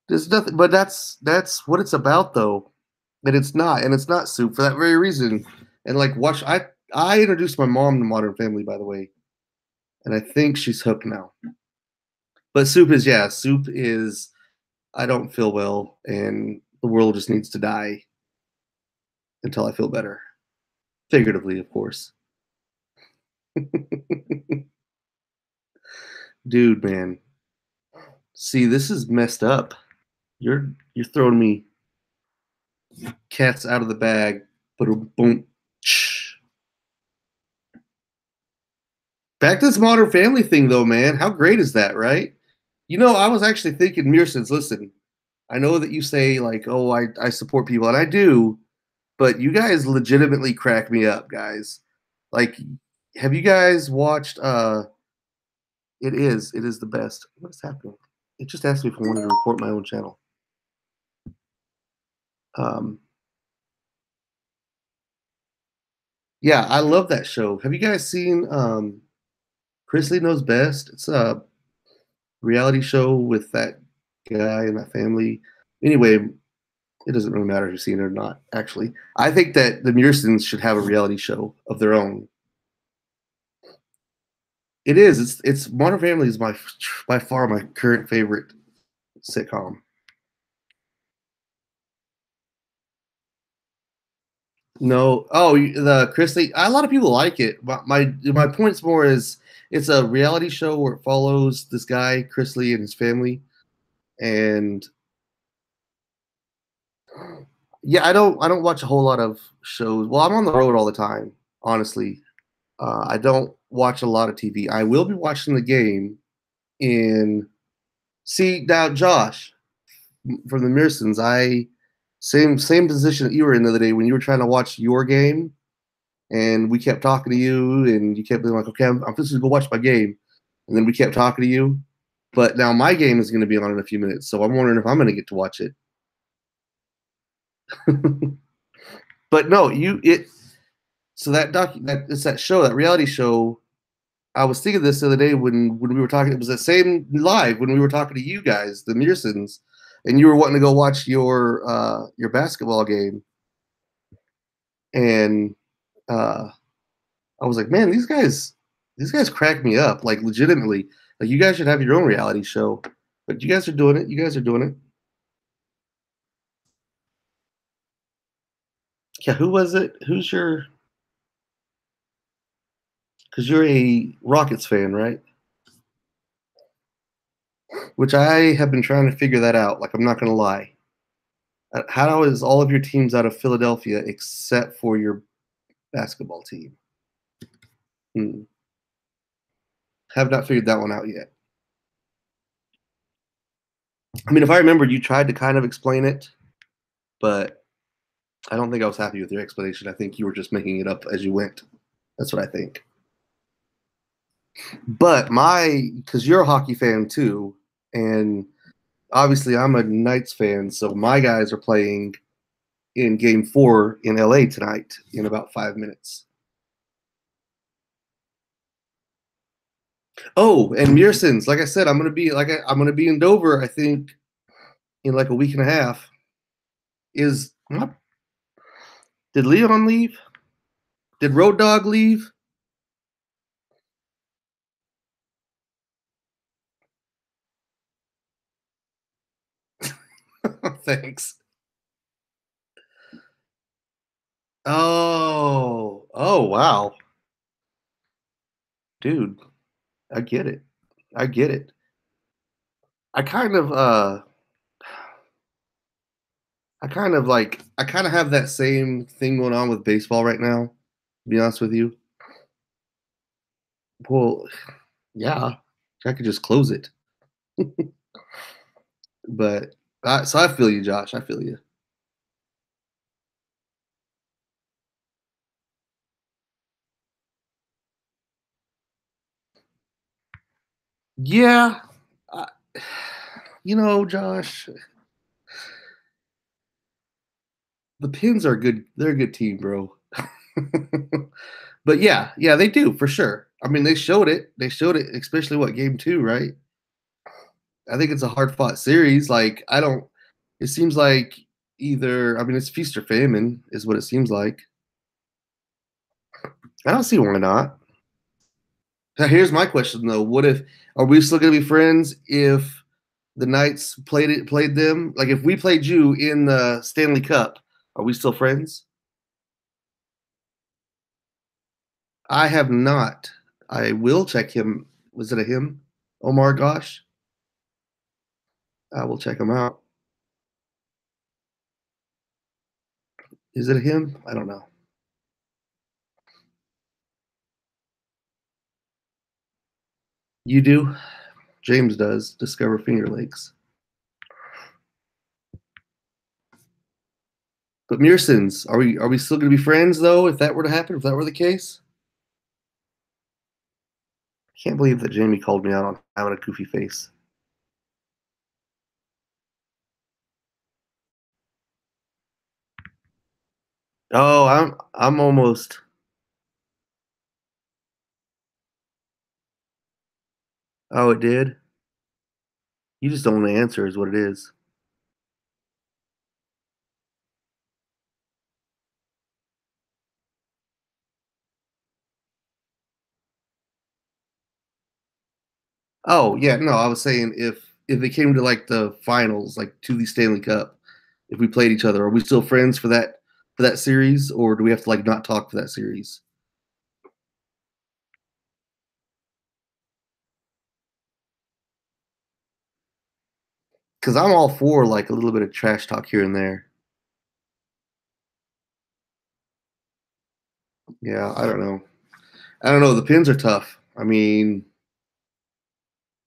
There's nothing, but that's what it's about though. That it's not, and it's not soup for that very reason. And like, watch, I introduced my mom to Modern Family, by the way, and I think she's hooked now. But soup is yeah, soup is. I don't feel well, and the world just needs to die until I feel better, figuratively, of course. Dude, man, see, this is messed up. You're throwing me cats out of the bag. Boom, boom. Back to this Modern Family thing, though, man. How great is that, right? You know, I was actually thinking, Mearsons, listen, I know that you say, like, oh, I support people, and I do, but you guys legitimately crack me up, guys. Like, have you guys watched, it is the best. What is happening? It just asked me if I wanted to report my own channel. Um, yeah, I love that show. Have you guys seen Chrisley Knows Best? It's a reality show with that guy and that family. Anyway, it doesn't really matter if you've seen it or not, actually. I think that the Mearsons should have a reality show of their own. It is. It's Modern Family is by far my current favorite sitcom. No, oh, the Chrisley. A lot of people like it. My point's more is it's a reality show where it follows this guy Chrisley and his family, and yeah, I don't watch a whole lot of shows. Well, I'm on the road all the time, honestly. I don't watch a lot of TV. I will be watching the game in. See now, Josh from the Mearsons. I same position that you were in the other day when you were trying to watch your game, and we kept talking to you, and you kept being like, "Okay, I'm just gonna go watch my game," and then we kept talking to you. But now my game is going to be on in a few minutes, so I'm wondering if I'm going to get to watch it. But no, you it. So that it's that show, that reality show. I was thinking this the other day when we were talking. It was the same live when we were talking to you guys, the Mearsons, and you were wanting to go watch your basketball game, and uh, I was like, man, these guys crack me up, like legitimately. Like you guys should have your own reality show, but you guys are doing it. You guys are doing it. Yeah, who was it? Who's your? Because you're a Rockets fan, right? Which I have been trying to figure that out. Like I'm not gonna lie. How is all of your teams out of Philadelphia except for your basketball team? Hmm. Have not figured that one out yet. I mean, if I remember, you tried to kind of explain it, but I don't think I was happy with your explanation. I think you were just making it up as you went. That's what I think. But because you're a hockey fan too, and obviously I'm a Knights fan, so my guys are playing in Game 4 in LA tonight in about 5 minutes. Oh, and Mearsons, like I said, I'm gonna be in Dover. I think in like a week and a half. Is did Leon leave? Did Road Dog leave? Thanks. Oh, wow, dude, I get it. I get it. I kind of, I kind of have that same thing going on with baseball right now. To be honest with you, well, yeah, I could just close it. But so I feel you, Josh. I feel you. Yeah, I, Josh, the Pins are good. They're a good team, bro. But yeah, they do for sure. I mean, they showed it. They showed it, especially what game 2, right? I think it's a hard fought series. Like I don't. It seems like either. I mean, it's feast or famine is what it seems like. I don't see why not. Now, here's my question though: what if are we still gonna be friends if the Knights played them? Like if we played you in the Stanley Cup, are we still friends? I have not. I will check him. Was it a him? Omar Gosh? I will check him out. Is it a him? I don't know. You do? James does. Discover Finger Lakes. But Mearsons, are we still gonna be friends though, if that were to happen, if that were the case? I can't believe that Jamie called me out on having a goofy face. Oh, I'm almost. Oh, it did? You just don't want to answer is what it is. Oh, yeah, no, I was saying if it came to like the finals, like to the Stanley Cup, if we played each other, are we still friends for that series, or do we have to like not talk for that series? Because I'm all for like a little bit of trash talk here and there. Yeah, I don't know. I don't know. The Pins are tough. I mean,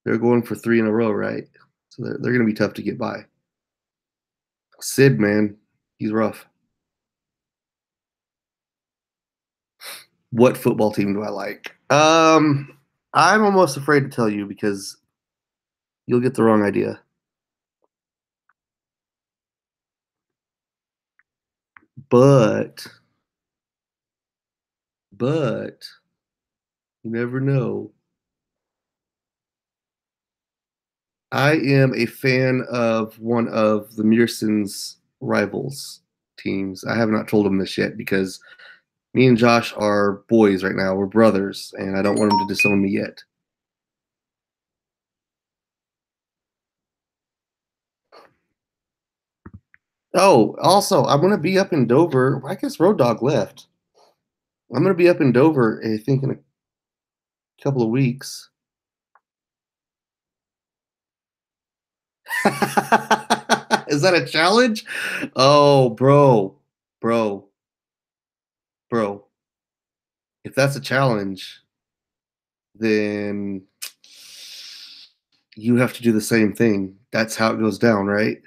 they're going for 3 in a row, right? So they're going to be tough to get by. Sid, man, he's rough. What football team do I like? I'm almost afraid to tell you because you'll get the wrong idea. But, but You never know. I am a fan of one of the Mearson's rivals teams. I have not told him this yet because me and Josh are boys right now. We're brothers, and I don't want him to disown me yet. Oh, also, I'm gonna be up in Dover. I guess Road Dog left. I'm gonna be up in Dover, I think, in a couple of weeks. Is that a challenge? Oh, bro, bro. If that's a challenge, then you have to do the same thing. That's how it goes down, right?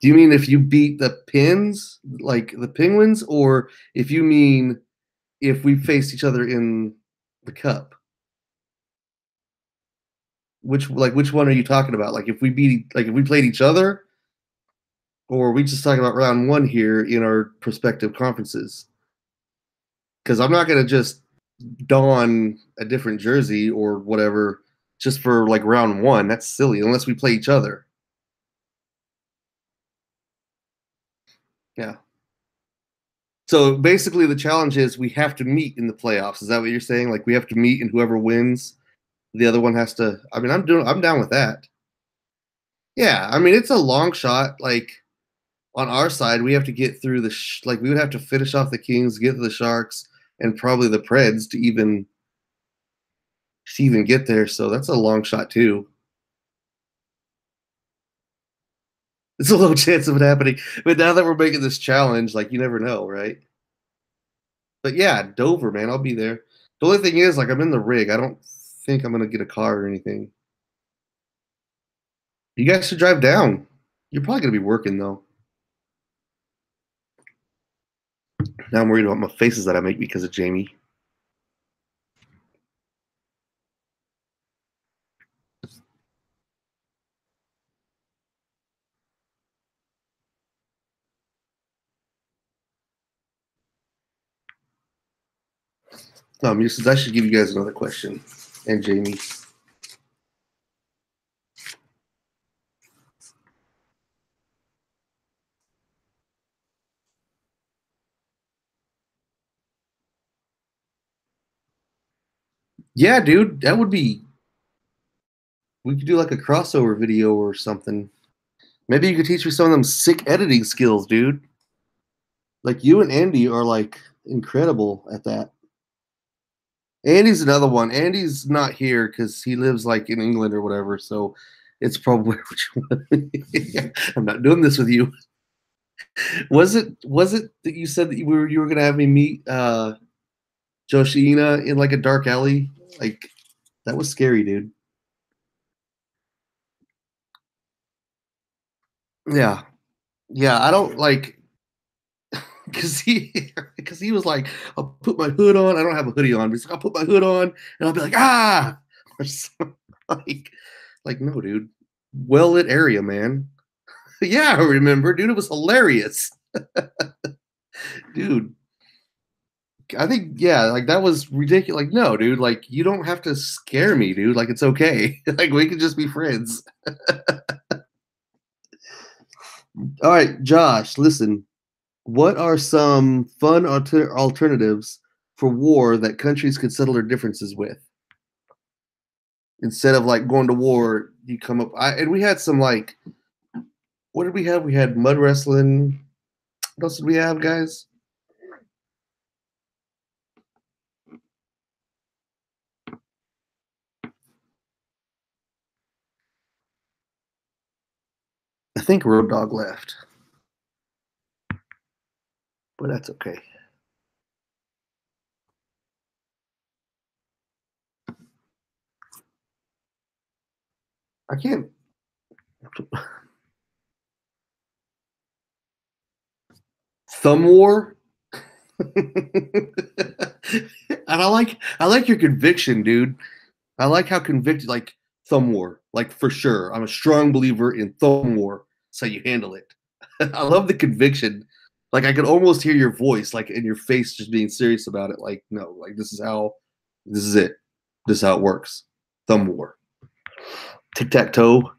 Do you mean if you beat the Pins, like the Penguins, or if you mean if we faced each other in the cup? Which one are you talking about? Like if we beat like if we played each other, or are we just talking about round one here in our prospective conferences? Because I'm not gonna just don a different jersey or whatever just for like round one. That's silly unless we play each other. Yeah. So basically, the challenge is we have to meet in the playoffs. Is that what you're saying? Like we have to meet, and whoever wins, the other one has to. I mean, I'm down with that. Yeah, I mean, it's a long shot. Like on our side, we have to get through like we would have to finish off the Kings, get to the Sharks, and probably the Preds to even get there. So that's a long shot too. It's a low chance of it happening. But now that we're making this challenge, like you never know, right? But yeah, Dover, man, I'll be there. The only thing is, like, I'm in the rig. I don't think I'm gonna get a car or anything. You guys should drive down. You're probably gonna be working though. Now I'm worried about my faces that I make because of Jamie. Muses, I should give you guys another question. And Jamie. Yeah, dude, that would be. We could do like a crossover video or something. Maybe you could teach me some of them sick editing skills, dude. Like you and Andy are like incredible at that. Andy's another one. Andy's not here because he lives like in England or whatever. So it's probably I'm not doing this with you. Was it that you said that you were gonna have me meet Joshina in like a dark alley? Like that was scary, dude. Yeah. Yeah, I don't like because he was like, I'll put my hood on. I don't have a hoodie on, but he's like, I'll put my hood on and I'll be like, ah, like, like no, dude. Well lit area, man. Yeah, I remember, dude. It was hilarious, dude. I think yeah, like that was ridiculous. Like no, dude. Like you don't have to scare me, dude. Like it's okay. Like we can just be friends. All right, Josh. Listen, what are some fun alternatives for war that countries could settle their differences with? Instead of like going to war, you come up. And we had some like, what did we have? We had mud wrestling. What else did we have, guys? I think Road Dog left, but that's okay. I can't. Thumb War. And I like your conviction, dude. I like how convicted, like Thumb War, like for sure. I'm a strong believer in Thumb War. That's how you handle it. I love the conviction. Like I could almost hear your voice, like in your face, just being serious about it. Like no, like this is how This is it. This is how it works. Thumb war. Tic-tac-toe.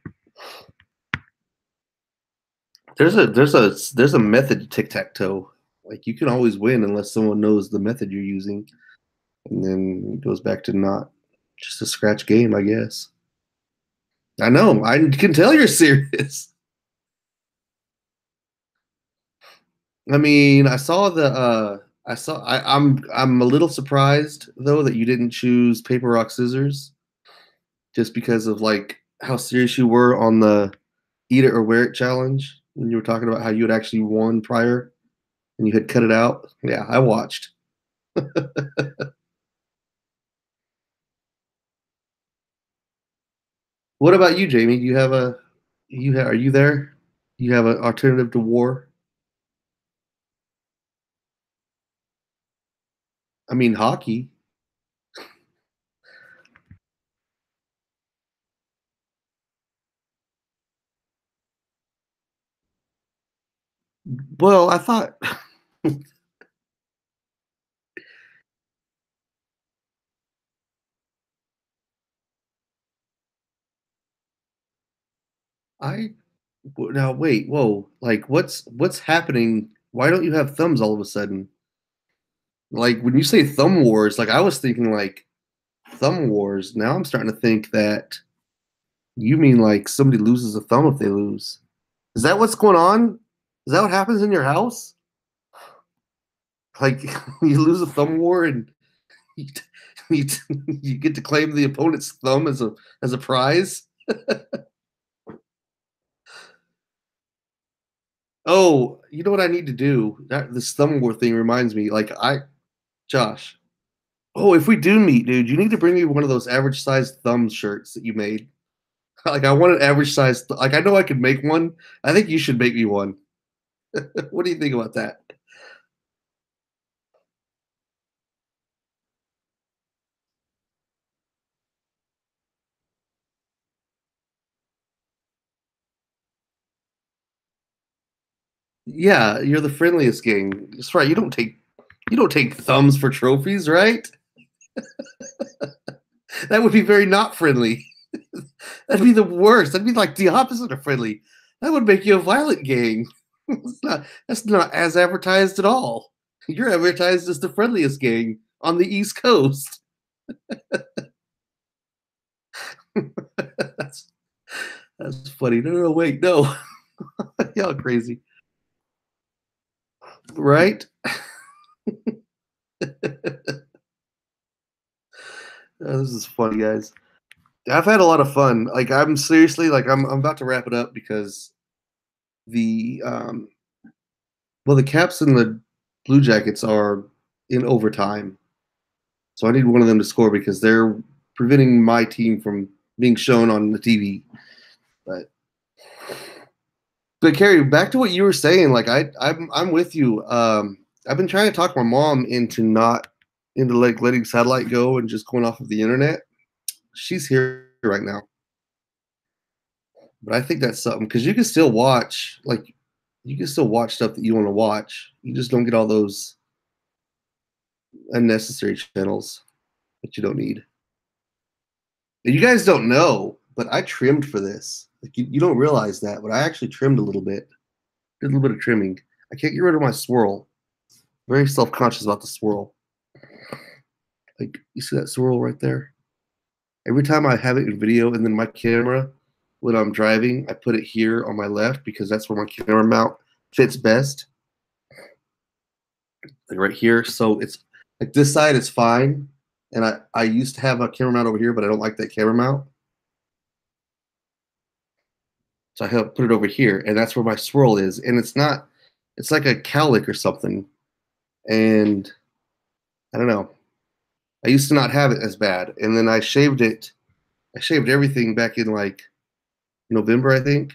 There's a method to tic-tac-toe. Like you can always win unless someone knows the method you're using. And then it goes back to not just a scratch game, I guess. I know. I can tell you're serious. I mean, I'm a little surprised though that you didn't choose paper rock scissors just because of like how serious you were on the eat it or wear it challenge when you were talking about how you had actually won prior and you had cut it out. Yeah, I watched. What about you, Jamie? Do you have a are you there? You have an alternative to war? I mean, hockey. Well, I thought I now wait, whoa, like what's happening? Why don't you have thumbs all of a sudden? Like when you say thumb wars, like I was thinking like thumb wars. Now I'm starting to think that you mean like somebody loses a thumb if they lose. Is that what's going on? Is that what happens in your house? Like you lose a thumb war and you, you, you get to claim the opponent's thumb as a prize? Oh, you know what I need to do? This thumb war thing reminds me. Josh. Oh, if we do meet, dude, you need to bring me one of those average sized thumb shirts that you made. Like I want an average size. Like I know I could make one. I think you should make me one. What do you think about that? Yeah, you're the friendliest gang. That's right. You don't take thumbs for trophies, right? That would be very not friendly. That'd be the worst. That'd be like the opposite of friendly. That would make you a violent gang. That's not as advertised at all. You're advertised as the friendliest gang on the East Coast. that's that's funny. No, wait, no. Y'all crazy, right? This is funny, guys. I've had a lot of fun. Like I'm seriously like I'm about to wrap it up because the well the Caps and the Blue Jackets are in overtime. So I need one of them to score because they're preventing my team from being shown on the TV. But Carrie, back to what you were saying. Like I'm with you. I've been trying to talk my mom into like letting satellite go and just going off of the internet. She's here right now, but I think that's something because you can still watch stuff that you want to watch. You just don't get all those unnecessary channels that you don't need. And you guys don't know, but I trimmed for this. Like you don't realize that, but I actually trimmed a little bit. Did a little bit of trimming. I can't get rid of my swirl. Very self-conscious about the swirl. Like you see that swirl right there? Every time I have it in video and then my camera, when I'm driving, I put it here on my left because that's where my camera mount fits best. Like right here. So it's like this side is fine. And I used to have a camera mount over here, but I don't like that camera mount. So I have put it over here, and that's where my swirl is. And it's like a cowlick or something. And I don't know. I used to not have it as bad. And then I shaved it. I shaved everything back in like November, I think,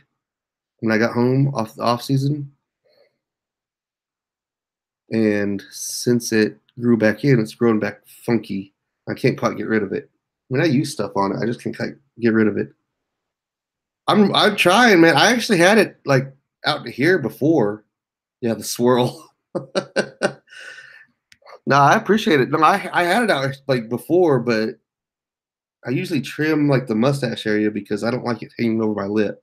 when I got home off the off season. And since it grew back in, it's grown back funky. I can't quite get rid of it. I mean, I use stuff on it. I just can't quite get rid of it. I'm trying, man. I actually had it like out to here before. Yeah, the swirl. No, I appreciate it. No, I had it out like before, but I usually trim like the mustache area because I don't like it hanging over my lip.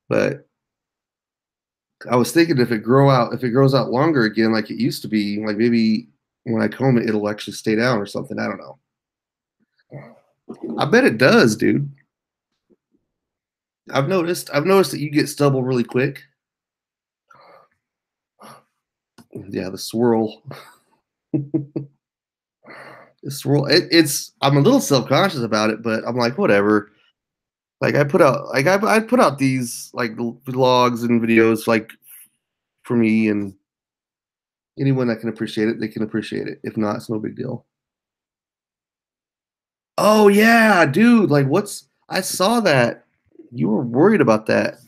But I was thinking if it grows out longer again, like it used to be, like maybe when I comb it, it'll actually stay down or something. I don't know. I bet it does, dude. I've noticed that you get stubble really quick. Yeah, the swirl. The swirl. It's I'm a little self conscious about it, but I'm like, whatever. Like I put out these like vlogs and videos like for me, and anyone that can appreciate it, they can appreciate it. If not, it's no big deal. Oh yeah, dude. Like what's I saw that. You were worried about that.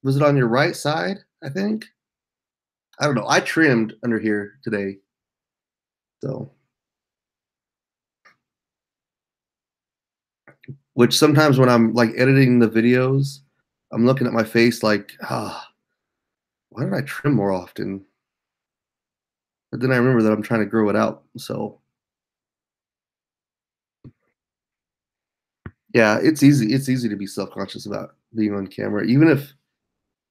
Was it on your right side, I think? I don't know. I trimmed under here today. So which sometimes when I'm like editing the videos, I'm looking at my face like, why don't I trim more often? But then I remember that I'm trying to grow it out. So yeah, it's easy. It's easy to be self-conscious about being on camera, even if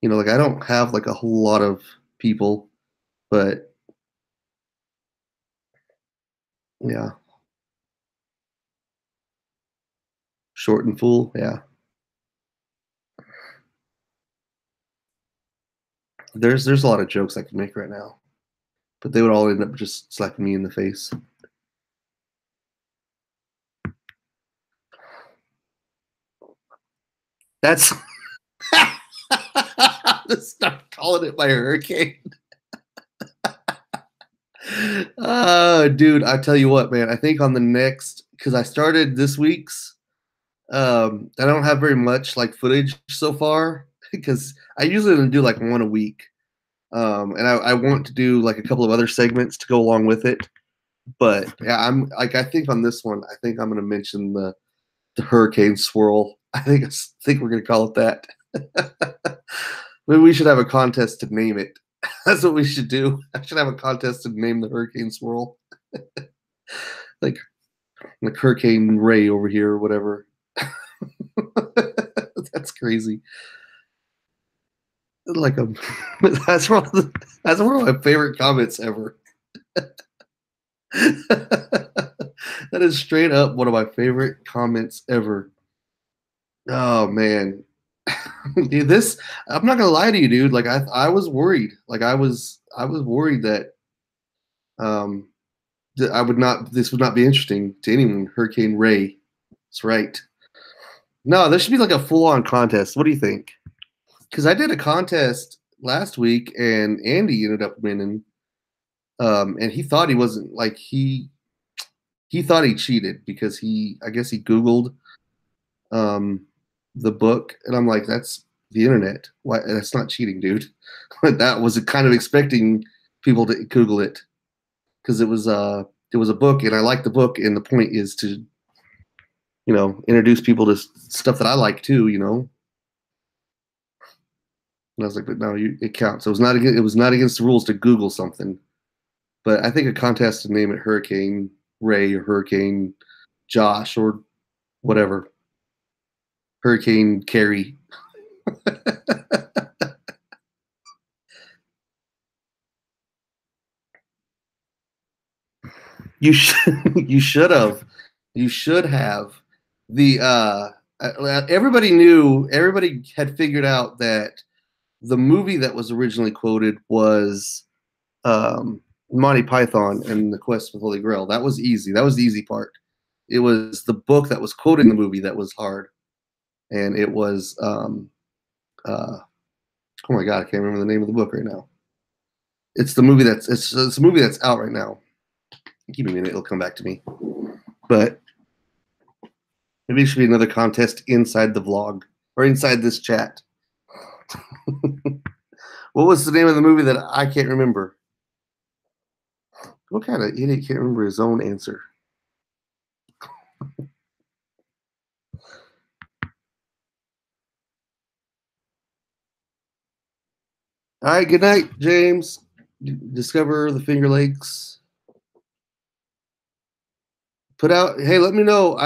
like I don't have like a whole lot of people, but yeah, short and full. Yeah, there's a lot of jokes I could make right now, but they would all end up just slapping me in the face. That's let's start calling it my hurricane. Dude, I tell you what, man. I think on the next because I started this week's. I don't have very much like footage so far because I usually only do like one a week. And I want to do like a couple of other segments to go along with it. But yeah, I'm like I think on this one, I think I'm going to mention the hurricane swirl. I think we're going to call it that. Maybe we should have a contest to name it. That's what we should do. I should have a contest to name the hurricane swirl, like Hurricane Ray over here or whatever. That's crazy. Like a that's that's one of my favorite comments ever. That is straight up one of my favorite comments ever. Oh man. Dude, this I'm not gonna lie to you, dude. Like I was worried. Like I was worried that um I would not this would not be interesting to anyone. Hurricane Ray. That's right. No, there should be like a full on contest. What do you think? Because I did a contest last week and Andy ended up winning. And he thought he wasn't like he thought he cheated because I guess he Googled um the book, and I'm like, that's the internet. Why that's not cheating, dude. That was kind of expecting people to Google it because it was a book and I like the book, and the point is to introduce people to stuff that I like too. And I was like, but no, it counts. It was not against the rules to Google something. But I think a contest to name it Hurricane Ray or Hurricane Josh or whatever. Hurricane Carrie. You should you should have. You should have. The everybody had figured out that the movie that was originally quoted was Monty Python and the Quest for the Holy Grail. That was easy. That was the easy part. It was the book that was quoted in the movie that was hard, and it was uh, oh my god, I can't remember the name of the book right now. It's the movie it's a movie that's out right now. Give me a minute, it'll come back to me. But maybe it should be another contest inside the vlog or inside this chat. What was the name of the movie that I can't remember? What kind of idiot can't remember his own answer? All right, good night, James. Discover the Finger Lakes. Put out. Hey, let me know.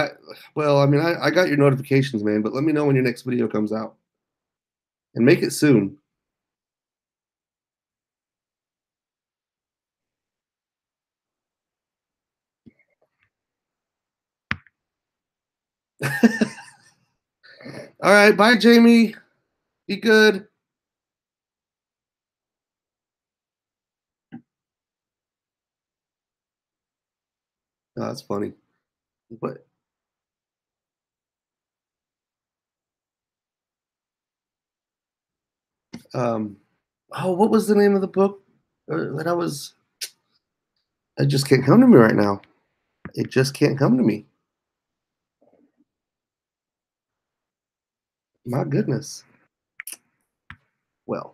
Well, I mean, I got your notifications, man. But let me know when your next video comes out, and make it soon. All right, bye, Jamie. Be good. Oh, that's funny. What? Um. Oh, what was the name of the book that I was? It just can't come to me right now. It just can't come to me. My goodness. Well,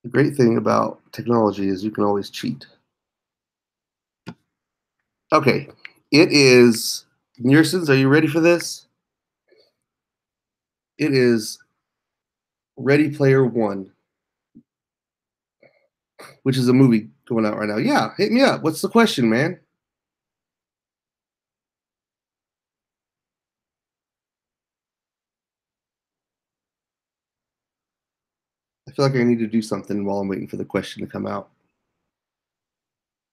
the great thing about technology is you can always cheat. Okay, it is. Nearsons, are you ready for this? It is Ready Player One, which is a movie going out right now. Yeah, hit me up. What's the question, man? I feel like I need to do something while I'm waiting for the question to come out.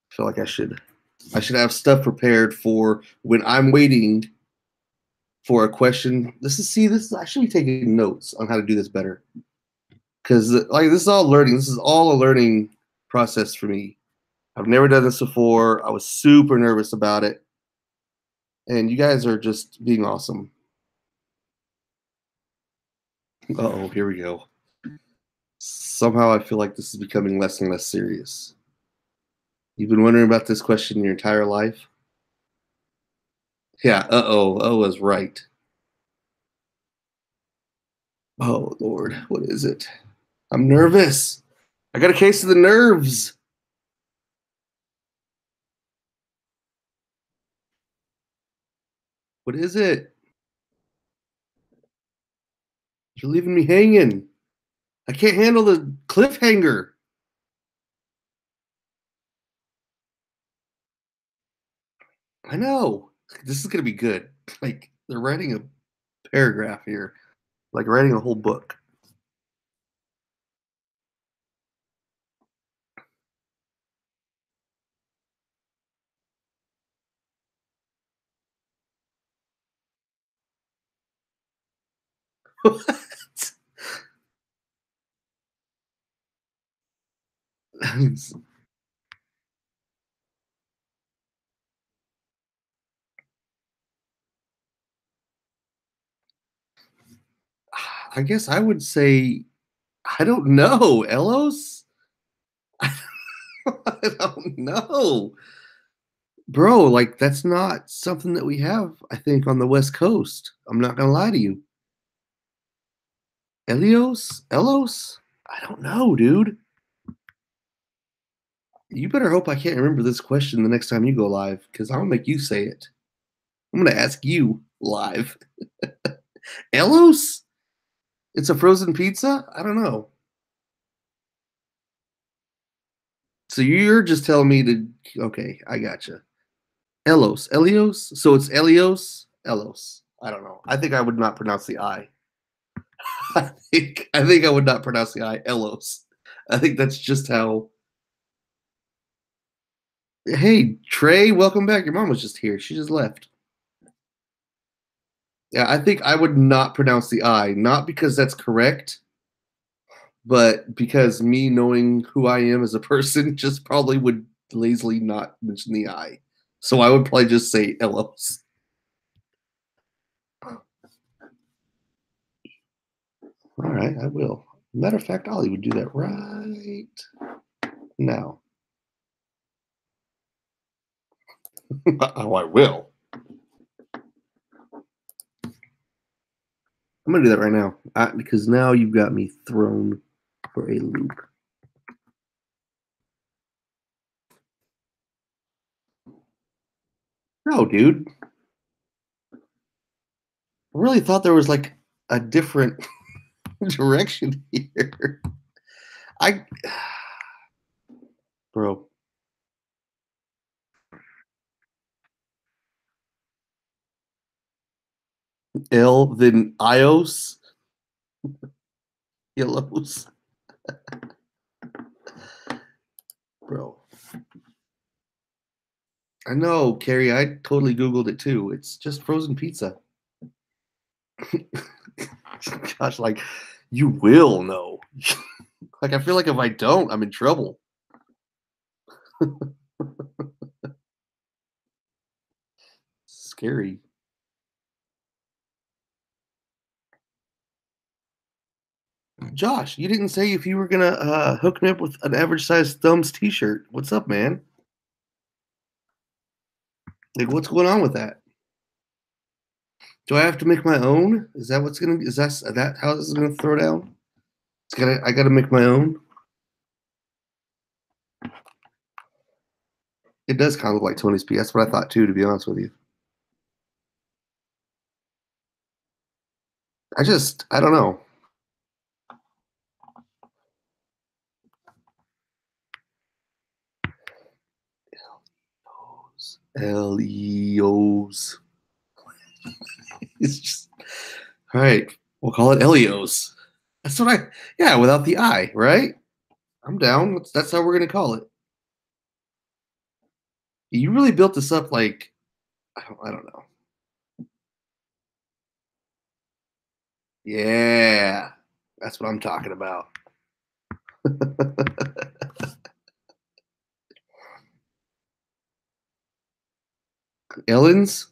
I feel like I should. I should have stuff prepared for when I'm waiting for a question. I should be taking notes on how to do this better. Because like this is all learning. This is all a learning process for me. I've never done this before. I was super nervous about it. And you guys are just being awesome. Oh, here we go. Somehow I feel like this is becoming less and less serious. You've been wondering about this question your entire life? Yeah, I was right. Oh, Lord, what is it? I'm nervous. I got a case of the nerves. What is it? You're leaving me hanging. I can't handle the cliffhanger. I know. This is going to be good. Like, they're writing a paragraph here, like writing a whole book. What? I guess I would say, I don't know. Elos? I don't know. Bro, like, that's not something that we have, I think, on the West Coast. I'm not going to lie to you. Elios? Elos? I don't know, dude. You better hope I can't remember this question the next time you go live, because I'm gonna make you say it. I'm gonna ask you live. Elos? It's a frozen pizza? I don't know. So you're just telling me to okay, I gotcha. Elos. Elios? So it's Elios? Elos. I don't know. I think I would not pronounce the I. I think I would not pronounce the I. Elos. I think that's just how. Hey, Trey, welcome back. Your mom was just here. She just left. Yeah, I think I would not pronounce the I, not because that's correct, but because me knowing who I am as a person just probably would lazily not mention the I. So I would probably just say Elos. All right, I will. Matter of fact, Ollie would do that right now. Oh, I will. I'm gonna do that right now because now you've got me thrown for a loop. No, dude. I really thought there was like a different direction here. I, bro. L, then Ios. Yellows. Bro. I know, Carrie. I totally Googled it too. It's just frozen pizza. Gosh, like, you will know. Like, I feel like if I don't, I'm in trouble. Scary. Josh, you didn't say if you were gonna hook me up with an average size thumbs t-shirt. What's up, man? Like, what's going on with that? Do I have to make my own? Is that what's gonna? Is that how this is gonna throw down? I gotta make my own. It does kind of look like Tony's P. That's what I thought too, to be honest with you. I don't know. Leos. It's just all right. We'll call it Elios. That's what yeah, without the I, right? I'm down. That's how we're gonna call it. You really built this up like I don't know. Yeah, that's what I'm talking about. Ellens?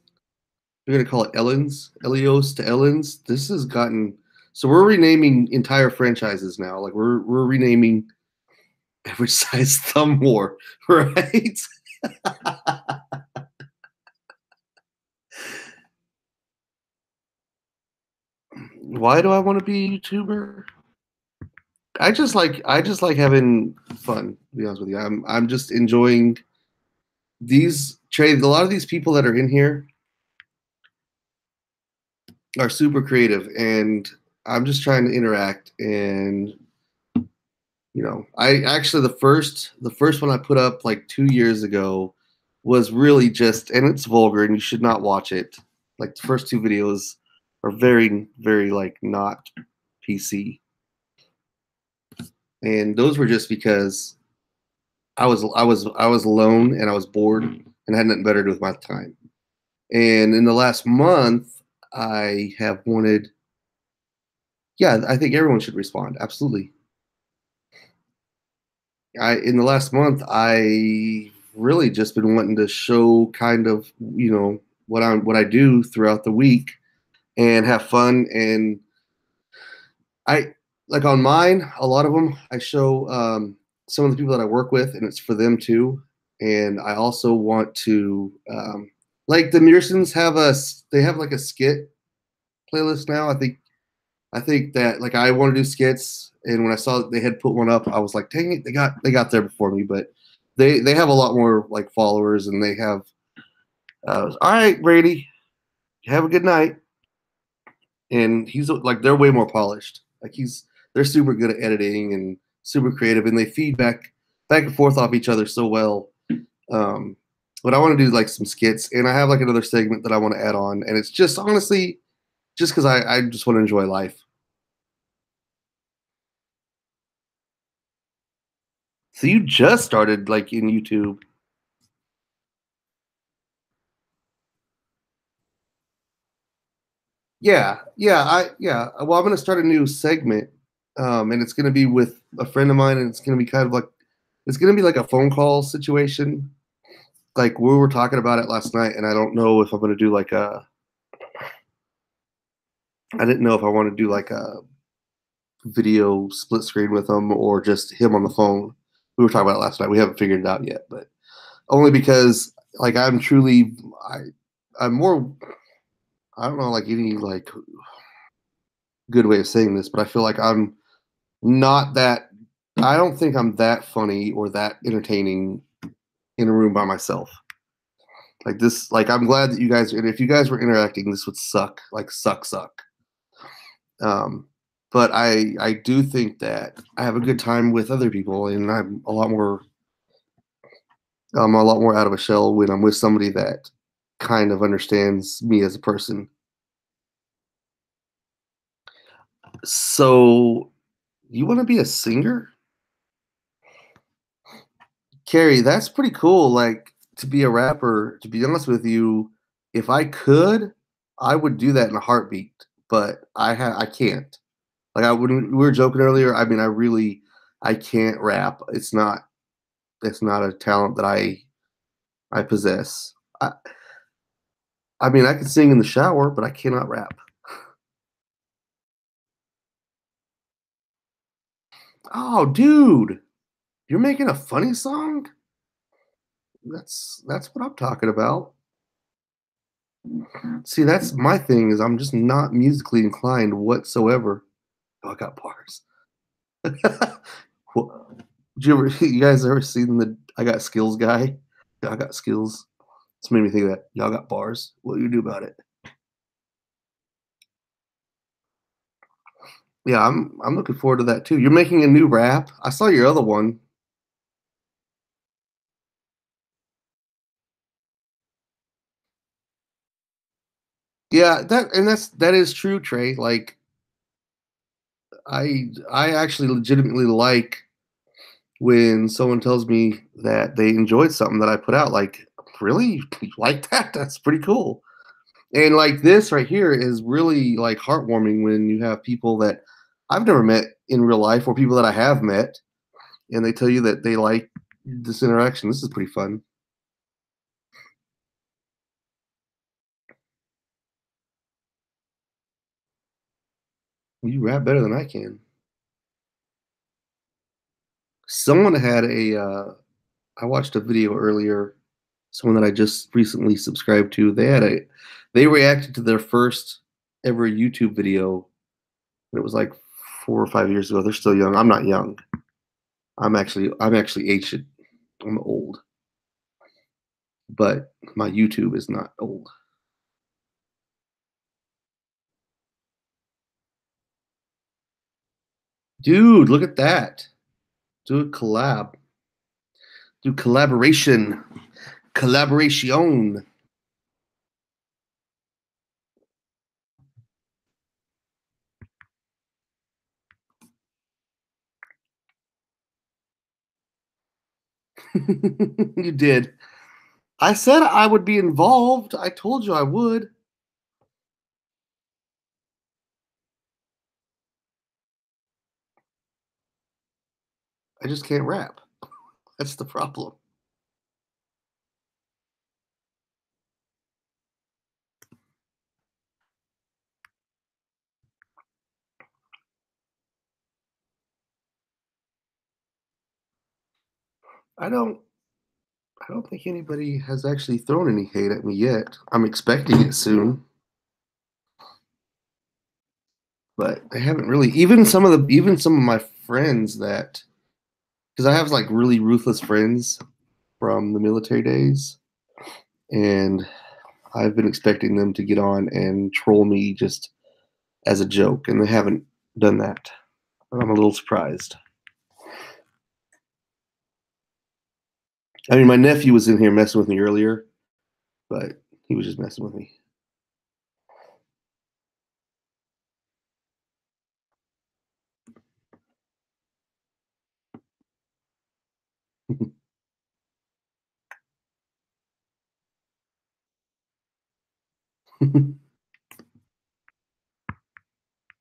We're gonna call it Ellens, Elios to Ellens. This has gotten so we're renaming entire franchises now. Like we're renaming Average Size Thumb War, right? Why do I want to be a YouTuber? I just like having fun, to be honest with you. I'm just enjoying these trade a lot of these people that are in here are super creative and I'm just trying to interact and I actually the first one I put up like 2 years ago was really just and it's vulgar and you should not watch it. Like the first two videos are very, very like not PC. And those were just because I was alone and I was bored and had nothing better to do with my time. And in the last month, I have wanted, yeah, I think everyone should respond. Absolutely. In the last month, I really just been wanting to show kind of, what I do throughout the week and have fun. And I like on mine, a lot of them I show some of the people that I work with, and it's for them too. And I also want to like the Mearsons they have like a skit playlist now. I think that like I want to do skits, and when I saw that they had put one up, I was like, dang it, they got there before me. But they have a lot more like followers, and they have. All right, Brady, have a good night. And he's like they're way more polished. Like they're super good at editing and super creative, and they feed back and forth off each other so well. Um, but I want to do like some skits, and I have like another segment that I want to add on, and it's just honestly just because I just want to enjoy life. So you just started like in YouTube. Yeah. Well, I'm gonna start a new segment, and it's gonna be with a friend of mine, and it's gonna be kind of like it's gonna be like a phone call situation. Like we were talking about it last night, and I don't know if I'm gonna do like a. I didn't know if I want to do like a video split screen with him or just him on the phone. We were talking about it last night. We haven't figured it out yet, but only because like I'm more I don't know like any like good way of saying this, but I feel like I'm not that I don't think I'm that funny or that entertaining in a room by myself. Like this like I'm glad that you guys if you guys were interacting this would suck, like suck. Um but I do think that I have a good time with other people and I'm a lot more out of a shell when I'm with somebody that kind of understands me as a person. So you want to be a singer? Carrie, that's pretty cool. Like to be a rapper, to be honest with you, if I could, I would do that in a heartbeat, but I can't. Like I wouldn't we were joking earlier, I mean I can't rap. It's not a talent that I possess. I I mean I can sing in the shower, but I cannot rap. Oh, dude, you're making a funny song? That's what I'm talking about. See, that's my thing is I'm just not musically inclined whatsoever. Oh, I got bars. Well, you guys ever seen the I Got Skills guy? Yeah, I got skills. It's made me think of that. Y'all got bars. What do you do about it? Yeah, I'm looking forward to that too. You're making a new rap. I saw your other one. Yeah, that is true, Trey. Like I actually legitimately like when someone tells me that they enjoyed something that I put out. Like, really? You like that? That's pretty cool. And like this right here is really like heartwarming when you have people that I've never met in real life or people that I have met and they tell you that they like this interaction. This is pretty fun. You rap better than I can. Someone had I watched a video earlier, someone that I just recently subscribed to. They reacted to their first ever YouTube video. And it was like 4 or 5 years ago. They're still young. I'm not young. I'm actually ancient. I'm old, but my YouTube is not old. Dude, look at that. Do a collab. Do collaboration. Collaboration. You did. I said I would be involved. I told you I would. I just can't rap. That's the problem. I don't I don't think anybody has actually thrown any hate at me yet. I'm expecting it soon, but I haven't really even some of my friends that because I have like really ruthless friends from the military days and I've been expecting them to get on and troll me just as a joke, and they haven't done that. I'm a little surprised. I mean, my nephew was in here messing with me earlier, but he was just messing with me.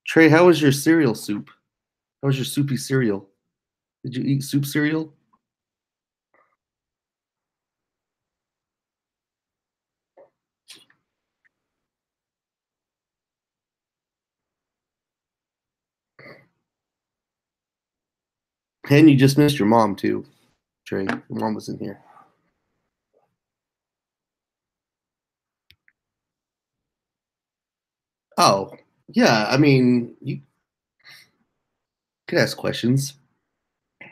Trey, how was your cereal soup? How was your soupy cereal? Did you eat soup cereal? And you just missed your mom too, Trey. Your mom was in here. Oh, yeah. I mean, you could ask questions.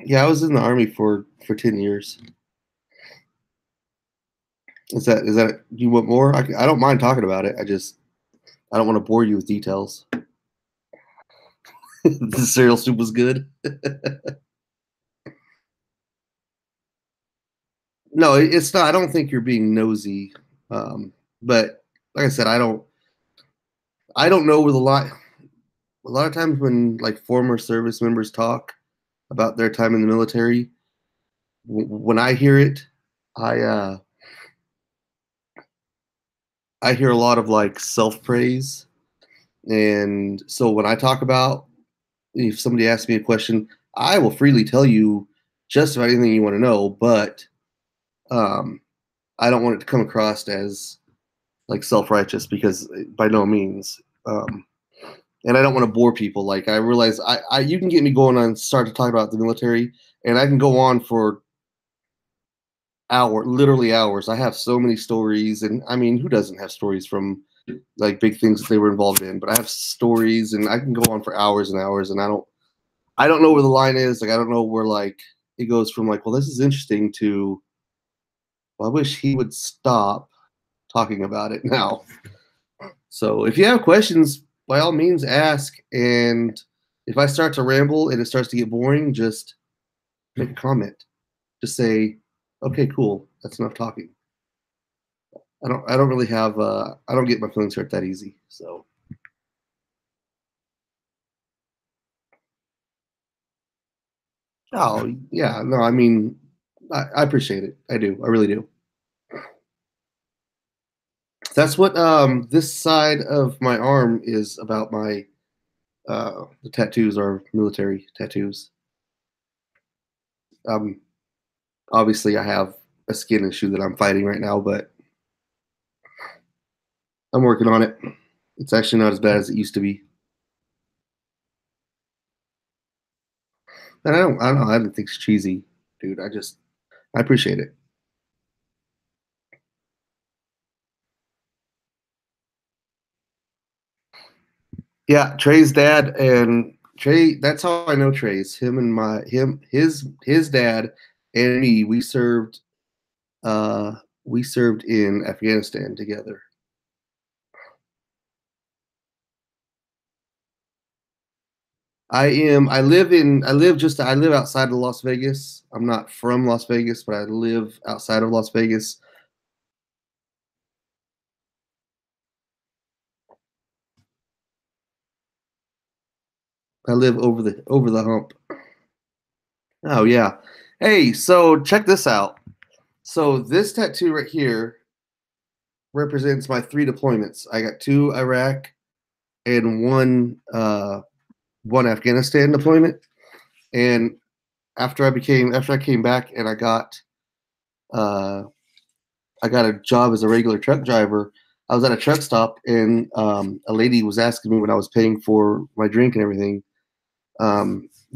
Yeah, I was in the army for 10 years. Is that you want more? I don't mind talking about it. I don't want to bore you with details. The cereal soup was good. No, it's not. I don't think you're being nosy. But like I said, I don't know where the line. a lot of times when like former service members talk about their time in the military, when I hear it, I uh, I hear a lot of like self praise, and so when I talk about, if somebody asks me a question, I will freely tell you just about anything you want to know, but um, I don't want it to come across as like self righteous because by no means. And I don't want to bore people. Like I realize you can get me going on start to talk about the military, and I can go on for literally hours. I have so many stories, and I mean, who doesn't have stories from like big things that they were involved in? But I have stories, and I can go on for hours and hours, and I don't know where the line is. Like I don't know where like it goes from like, well, this is interesting to, well, I wish he would stop talking about it now. So if you have questions, by all means ask. And if I start to ramble and it starts to get boring, just make a comment. Just say, okay, cool. That's enough talking. I don't really have I don't get my feelings hurt that easy. So oh yeah, no, I mean I appreciate it. I do. I really do. That's what this side of my arm is about. My the tattoos are military tattoos. Um Obviously I have a skin issue that I'm fighting right now, but I'm working on it. It's actually not as bad as it used to be. And I don't know. I don't think it's cheesy, dude. I appreciate it. Yeah, Trey's dad and Trey. That's how I know Trey's. Him and his dad and me. Uh, we served in Afghanistan together. I live outside of Las Vegas. I'm not from Las Vegas, but I live outside of Las Vegas. I live over the hump. Oh yeah. Hey, so check this out. So this tattoo right here represents my three deployments. I got two Iraq and one Afghanistan deployment. And after I came back and uh, I got a job as a regular truck driver. I was at a truck stop and a lady was asking me when I was paying for my drink and everything.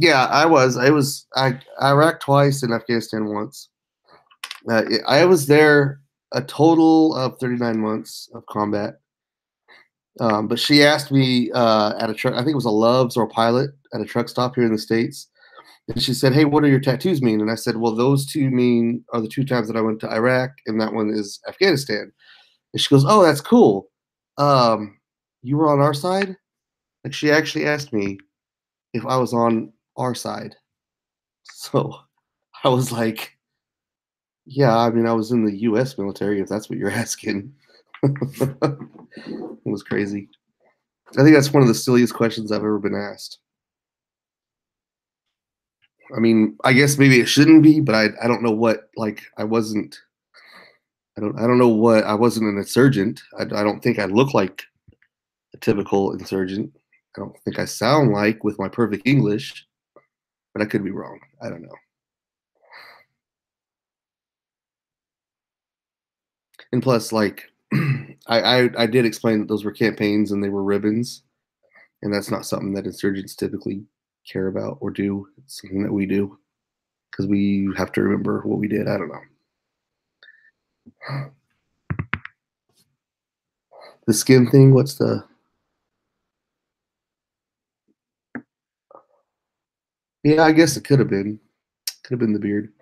Yeah, I Iraq twice and Afghanistan once. I was there a total of 39 months of combat. But she asked me at a truck, I think it was a Love's or a Pilot at a truck stop here in the States. And she said, "Hey, what do your tattoos mean?" And I said, "Well, those two mean are the two times that I went to Iraq, and that one is Afghanistan." And she goes, "Oh, that's cool. You were on our side?" Like she actually asked me if I was on our side. So I was like, "Yeah, I mean, I was in the U.S. military, if that's what you're asking." It was crazy. I think that's one of the silliest questions I've ever been asked. I mean, I guess maybe it shouldn't be, but I don't know what like I don't know what I wasn't an insurgent. I don't think I look like a typical insurgent. I don't think I sound like with my perfect English, but I could be wrong. I don't know. And plus, like I did explain that those were campaigns and they were ribbons, and that's not something that insurgents typically care about or do. It's something that we do because we have to remember what we did. I don't know. The skin thing. What's the? Yeah, I guess it could have been. Could have been the beard.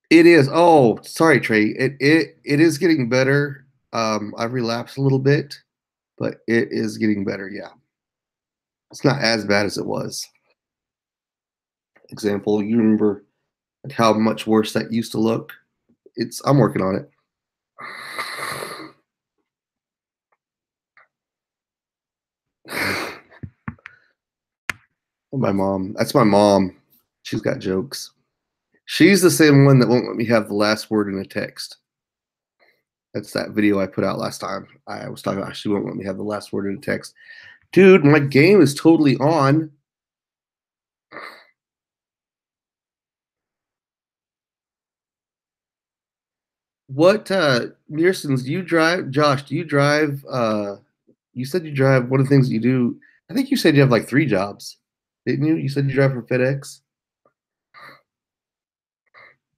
It is. Oh, sorry, Trey. It is getting better. I've relapsed a little bit, but it is getting better. Yeah, it's not as bad as it was. Example, you remember like how much worse that used to look? I'm working on it. My mom. That's my mom. She's got jokes. She's the same one that won't let me have the last word in a text. That's that video I put out last time. I was talking about she won't let me have the last word in a text. Dude, my game is totally on. What Mearsons, do you drive? Josh, do you drive you said you drive one of the things that you do. I think you said you have like 3 jobs, didn't you? You said you drive for FedEx.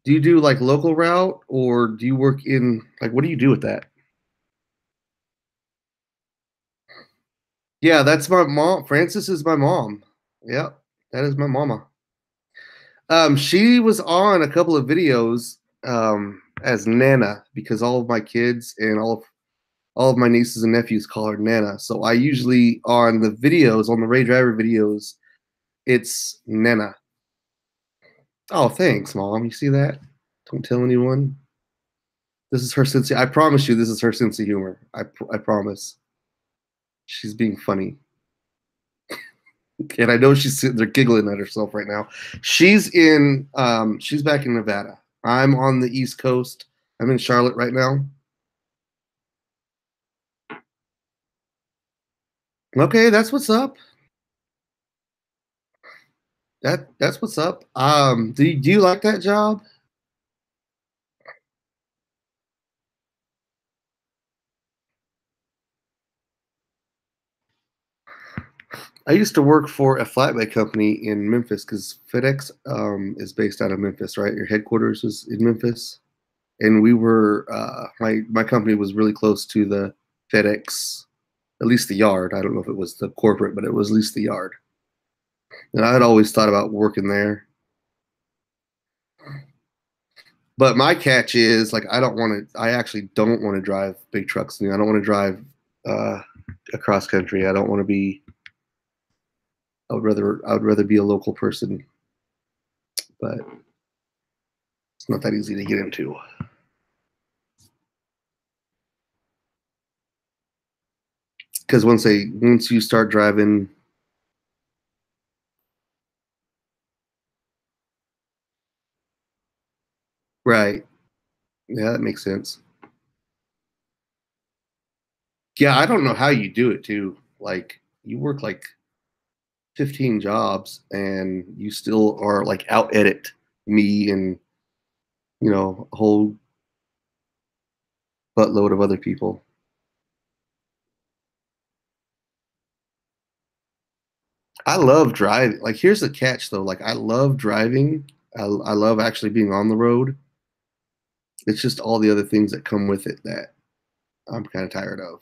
Do you do like local route or do you work in like what do you do with that? Yeah, that's my mom. Frances is my mom. Yep, that is my mama. She was on a couple of videos as Nana because all of my kids and all of my nieces and nephews call her Nana. So I usually on the videos, on the Ray Driver videos, it's Nana. Oh, thanks, Mom. You see that? Don't tell anyone. This is her sense. I promise you, this is her sense of humor. I promise. She's being funny. And I know she's sitting there giggling at herself right now. She's back in Nevada. I'm on the East Coast. I'm in Charlotte right now. Okay, that's what's up. That's what's up. Do you like that job? I used to work for a flatbed company in Memphis because FedEx is based out of Memphis, right? Your headquarters is in Memphis, and we were my company was really close to the FedEx, at least the yard. I don't know if it was the corporate, but it was at least the yard. And I had always thought about working there. But my catch is like I don't want to. I actually don't want to drive big trucks. I don't want to drive uh, across country. I don't want to be. I would rather be a local person, but it's not that easy to get into. Because once you start driving, right? Yeah, that makes sense. Yeah, I don't know how you do it too. Like you work like 15 jobs and you still are like out edit me and a whole buttload of other people. I love driving. Like here's the catch though. Like I love driving. I love actually being on the road. It's just all the other things that come with it that I'm kind of tired of.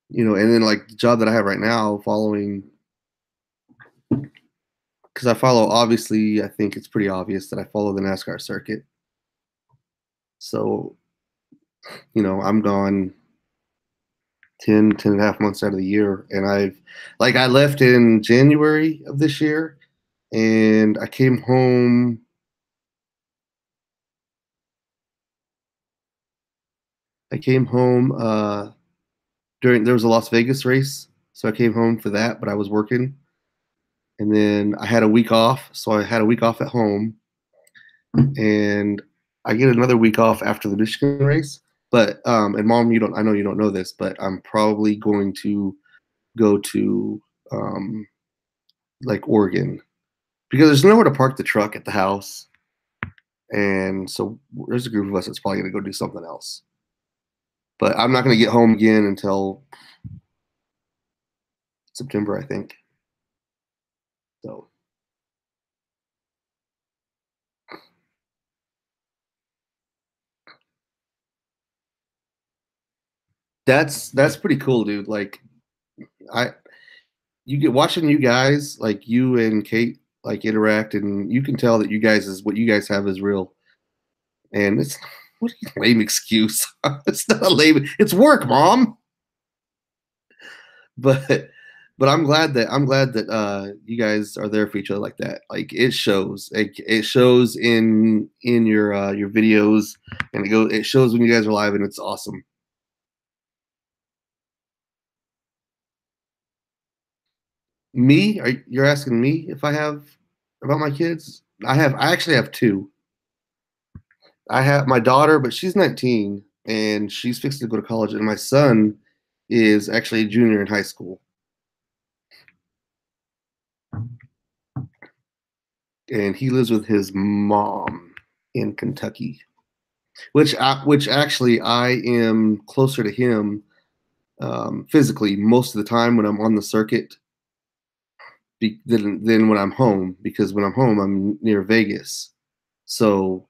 And then like the job that I have right now, following because I follow, obviously, I think it's pretty obvious that I follow the NASCAR circuit. So, I'm gone 10 and a half months out of the year. And I left in January of this year and I came home. There was a Las Vegas race. So I came home for that, but I was working. And then I had a week off. So I had a week off at home and I get another week off after the Michigan race. But and Mom, I know you don't know this, but I'm probably going to go to like Oregon because there's nowhere to park the truck at the house, and so there's a group of us that's probably going to go do something else. But I'm not going to get home again until September, I think. So that's pretty cool, dude. Like I you get watching you guys like you and Kate like interact, and you can tell that you guys is what you guys have is real. And it's what a lame excuse. It's not a lame. It's work, Mom. But I'm glad that you guys are there for each other like that. Like it shows. It shows in your videos, and it shows when you guys are live, and it's awesome. Me? You're asking me if I have about my kids? I actually have two. I have my daughter, but she's 19 and she's fixed to go to college, and my son is actually a junior in high school. And he lives with his mom in Kentucky, which actually I am closer to him physically most of the time when I'm on the circuit than when I'm home, because when I'm home I'm near Vegas, so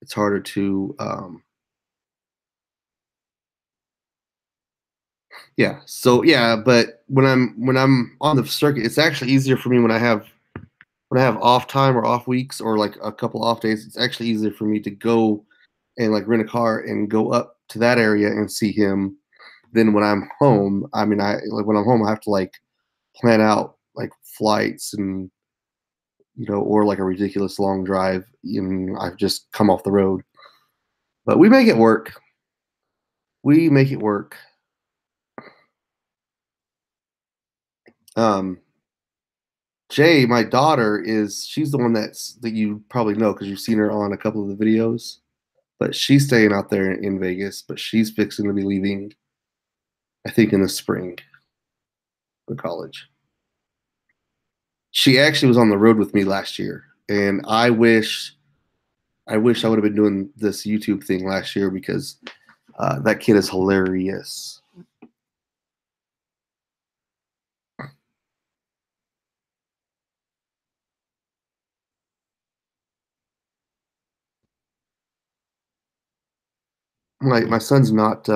it's harder to yeah. So yeah, but when I'm on the circuit, it's actually easier for me when I have off time or off weeks or like a couple off days. It's actually easier for me to go and like rent a car and go up to that area and see him than when I'm home. I mean, I like when I'm home, I have to like plan out like flights and or like a ridiculous long drive. And I've just come off the road, but we make it work. We make it work. Um, Jay, my daughter she's the one that you probably know because you've seen her on a couple of the videos. But she's staying out there in Vegas, but she's fixing to be leaving, I think, in the spring for college. She actually was on the road with me last year, and I wish I would have been doing this YouTube thing last year because that kid is hilarious. My son's not.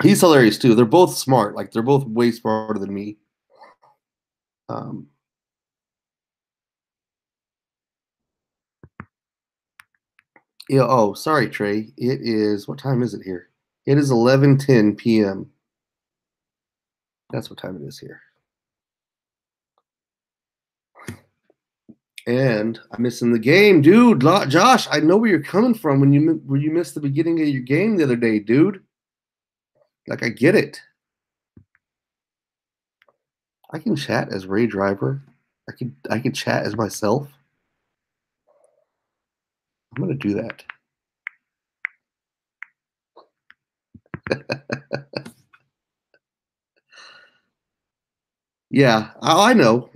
He's hilarious too. They're both smart. Like they're both way smarter than me. Um, yeah. Oh, sorry, Trey. It is. What time is it here? It is 11:10 p.m. That's what time it is here. And I'm missing the game, dude. Josh, I know where you're coming from when you missed the beginning of your game the other day, dude. Like I get it. I can chat as Ray Driver. I can chat as myself. I'm gonna do that. Yeah, I know.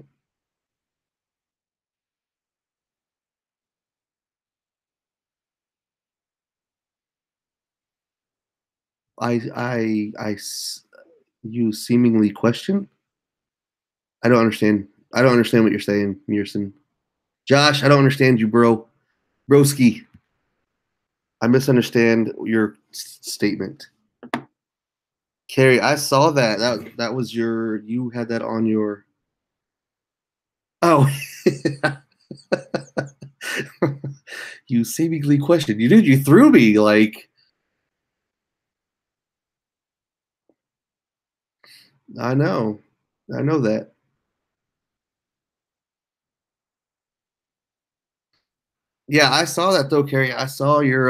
You seemingly question. I don't understand. I don't understand what you're saying, Mearson. Josh, I don't understand you, bro. Broski, I misunderstand your statement. Carrie, I saw that. That was you had that on your. Oh, you seemingly questioned. You did. You threw me like. I know. I know that. Yeah, I saw that though, Carrie. I saw your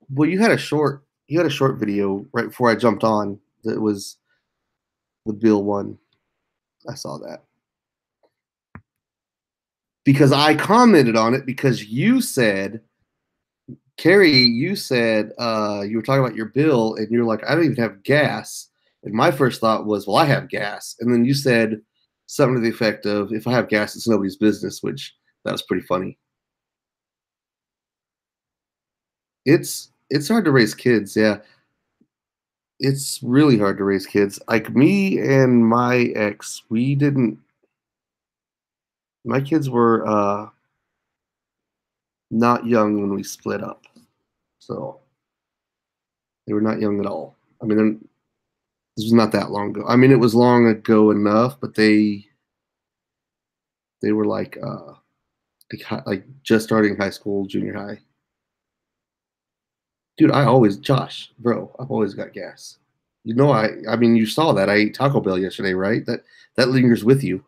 well, you had a short video right before I jumped on that was the Bill one. I saw that. Because I commented on it because you said, Carrie, you said you were talking about your bill and you're like, I don't even have gas. And my first thought was, well, I have gas. And then you said something to the effect of, if I have gas, it's nobody's business, which that was pretty funny. It's hard to raise kids, yeah. It's really hard to raise kids. Like me and my ex, we didn't my kids were not young when we split up. So they were not young at all. I mean, this was not that long ago. I mean, it was long ago enough, but they were like just starting high school, junior high. Dude, Josh, bro, I've always got gas. I mean, you saw that I ate Taco Bell yesterday, right? That lingers with you.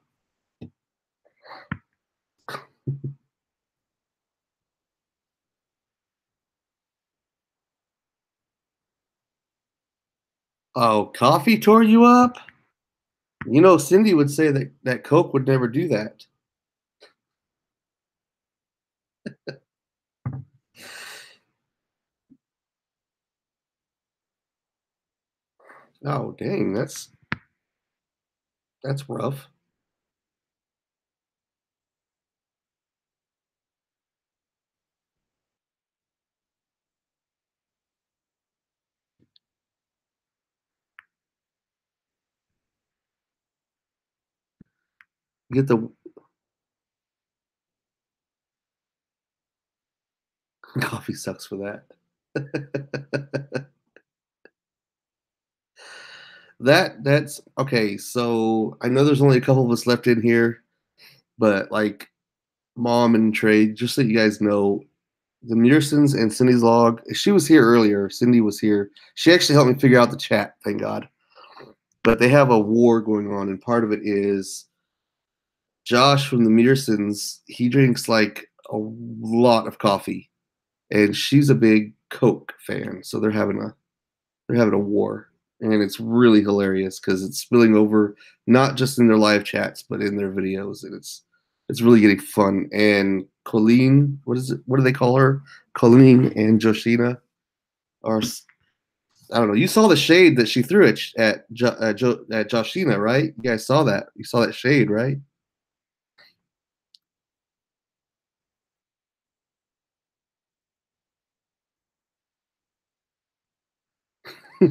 Oh, coffee tore you up? You know, Cindy would say that Coke would never do that. Oh, dang, that's rough. Get the coffee sucks for that. That's okay. So I know there's only a couple of us left in here, but like Mom and Trey, just so you guys know, the Mearsons and Cindy's log. She was here earlier. Cindy was here. She actually helped me figure out the chat. Thank God. But they have a war going on, and part of it is Josh from the Mearsons. He drinks like a lot of coffee, and she's a big Coke fan. So they're having a war, and it's really hilarious because it's spilling over not just in their live chats but in their videos, and it's really getting fun. And Colleen, what is it? What do they call her? Colleen and Joshina are. I don't know. You saw the shade that she threw at Joshina, right? You guys saw that. You saw that shade, right?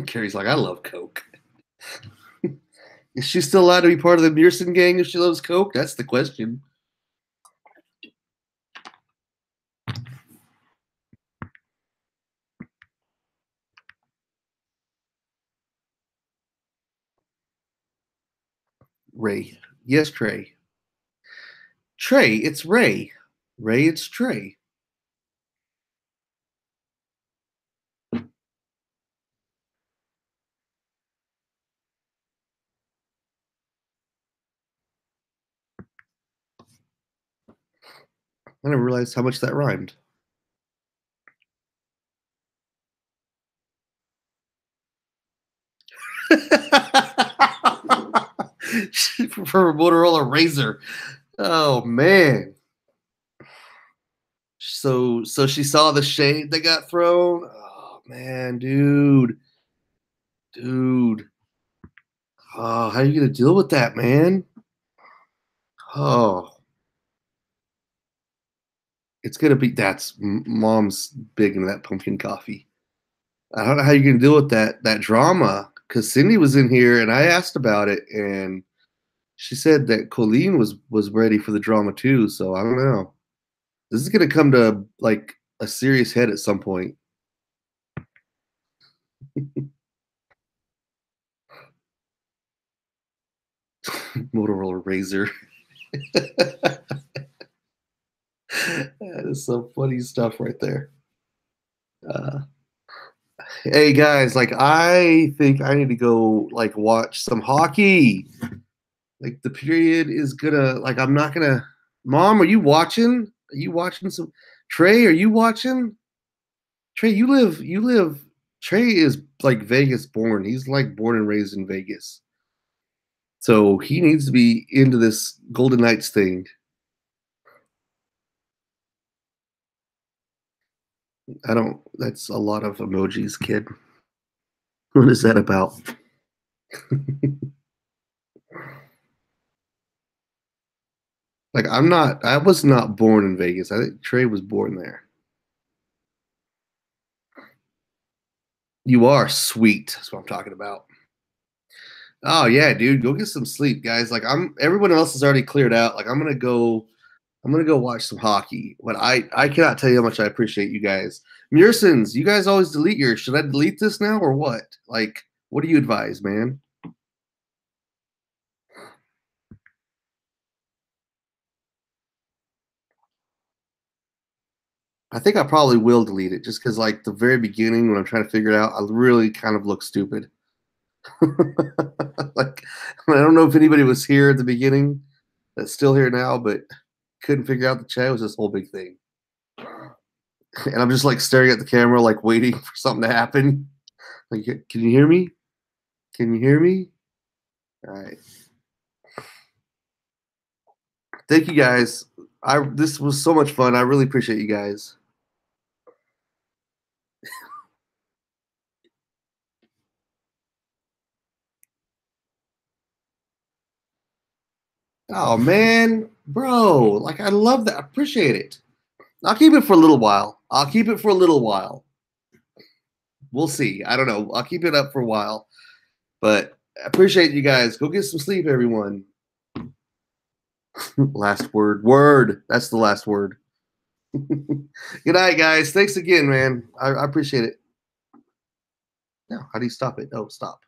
Carrie's like, I love Coke. Is she still allowed to be part of the Mearson gang if she loves Coke? That's the question. Ray. Yes, Trey. Trey, it's Ray. Ray, it's Trey. I never realized how much that rhymed. For a Motorola Razor. Oh man. So she saw the shade that got thrown. Oh man, dude. Oh, how are you gonna deal with that, man? Oh, it's gonna be that's Mom's big into that pumpkin coffee. I don't know how you're gonna deal with that drama because Cindy was in here and I asked about it and she said that Colleen was ready for the drama too. So I don't know. This is gonna come to like a serious head at some point. Motorola Razor. That is some funny stuff right there. Uh, hey guys, like I think I need to go like watch some hockey. Like the period is gonna like I'm not gonna. Mom, are you watching? Are you watching some? Trey, are you watching? Trey, you live. Trey is like Vegas born. He's like born and raised in Vegas. So he needs to be into this Golden Knights thing. I don't. That's a lot of emojis, kid. What is that about? Like I'm not. I was not born in Vegas. I think Trey was born there. You are sweet. That's what I'm talking about. Oh yeah, dude, go get some sleep, guys. Like I'm. Everyone else is already cleared out. Like I'm gonna go. I'm gonna go watch some hockey. But I cannot tell you how much I appreciate you guys. Mearsons, you guys always delete yours. Should I delete this now or what? Like, what do you advise, man? I think I probably will delete it just because, like, the very beginning when I'm trying to figure it out, I really kind of look stupid. Like, I don't know if anybody was here at the beginning that's still here now, but couldn't figure out the chat. It was this whole big thing. And I'm just like staring at the camera, like waiting for something to happen. Like, can you hear me? Can you hear me? All right. Thank you guys. This was so much fun. I really appreciate you guys. Oh man, bro, like I love that. I appreciate it. I'll keep it for a little while. I'll keep it for a little while. We'll see. I don't know. I'll keep it up for a while. But I appreciate you guys. Go get some sleep, everyone. Last word. Word. That's the last word. Good night, guys. Thanks again, man. I appreciate it. Now, how do you stop it? Oh, stop.